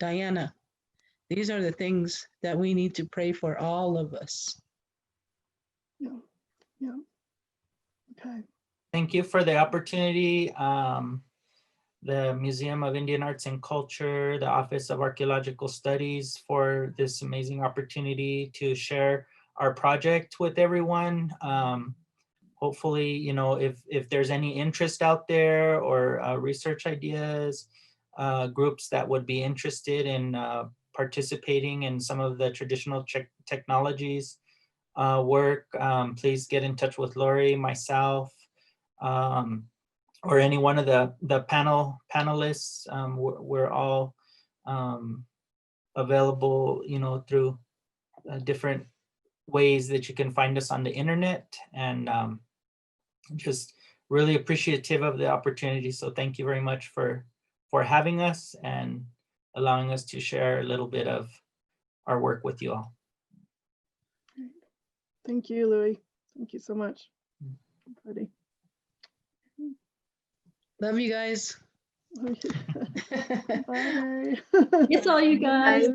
Diana. These are the things that we need to pray for, all of us. Yeah. Okay. Thank you for the opportunity. The Museum of Indian Arts and Culture, the Office of Archaeological Studies, for this amazing opportunity to share our project with everyone. Hopefully, if there's any interest out there, or research ideas, groups that would be interested in participating in some of the traditional technologies work, please get in touch with Laurie, myself, or any one of the panelists. We're all available, through different ways that you can find us on the internet, and just really appreciative of the opportunity. So thank you very much for having us and allowing us to share a little bit of our work with you all. Thank you, Louie. Thank you so much, buddy. Love you guys. Bye. It's all you guys.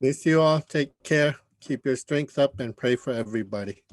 Miss you all. Take care. Keep your strength up and pray for everybody.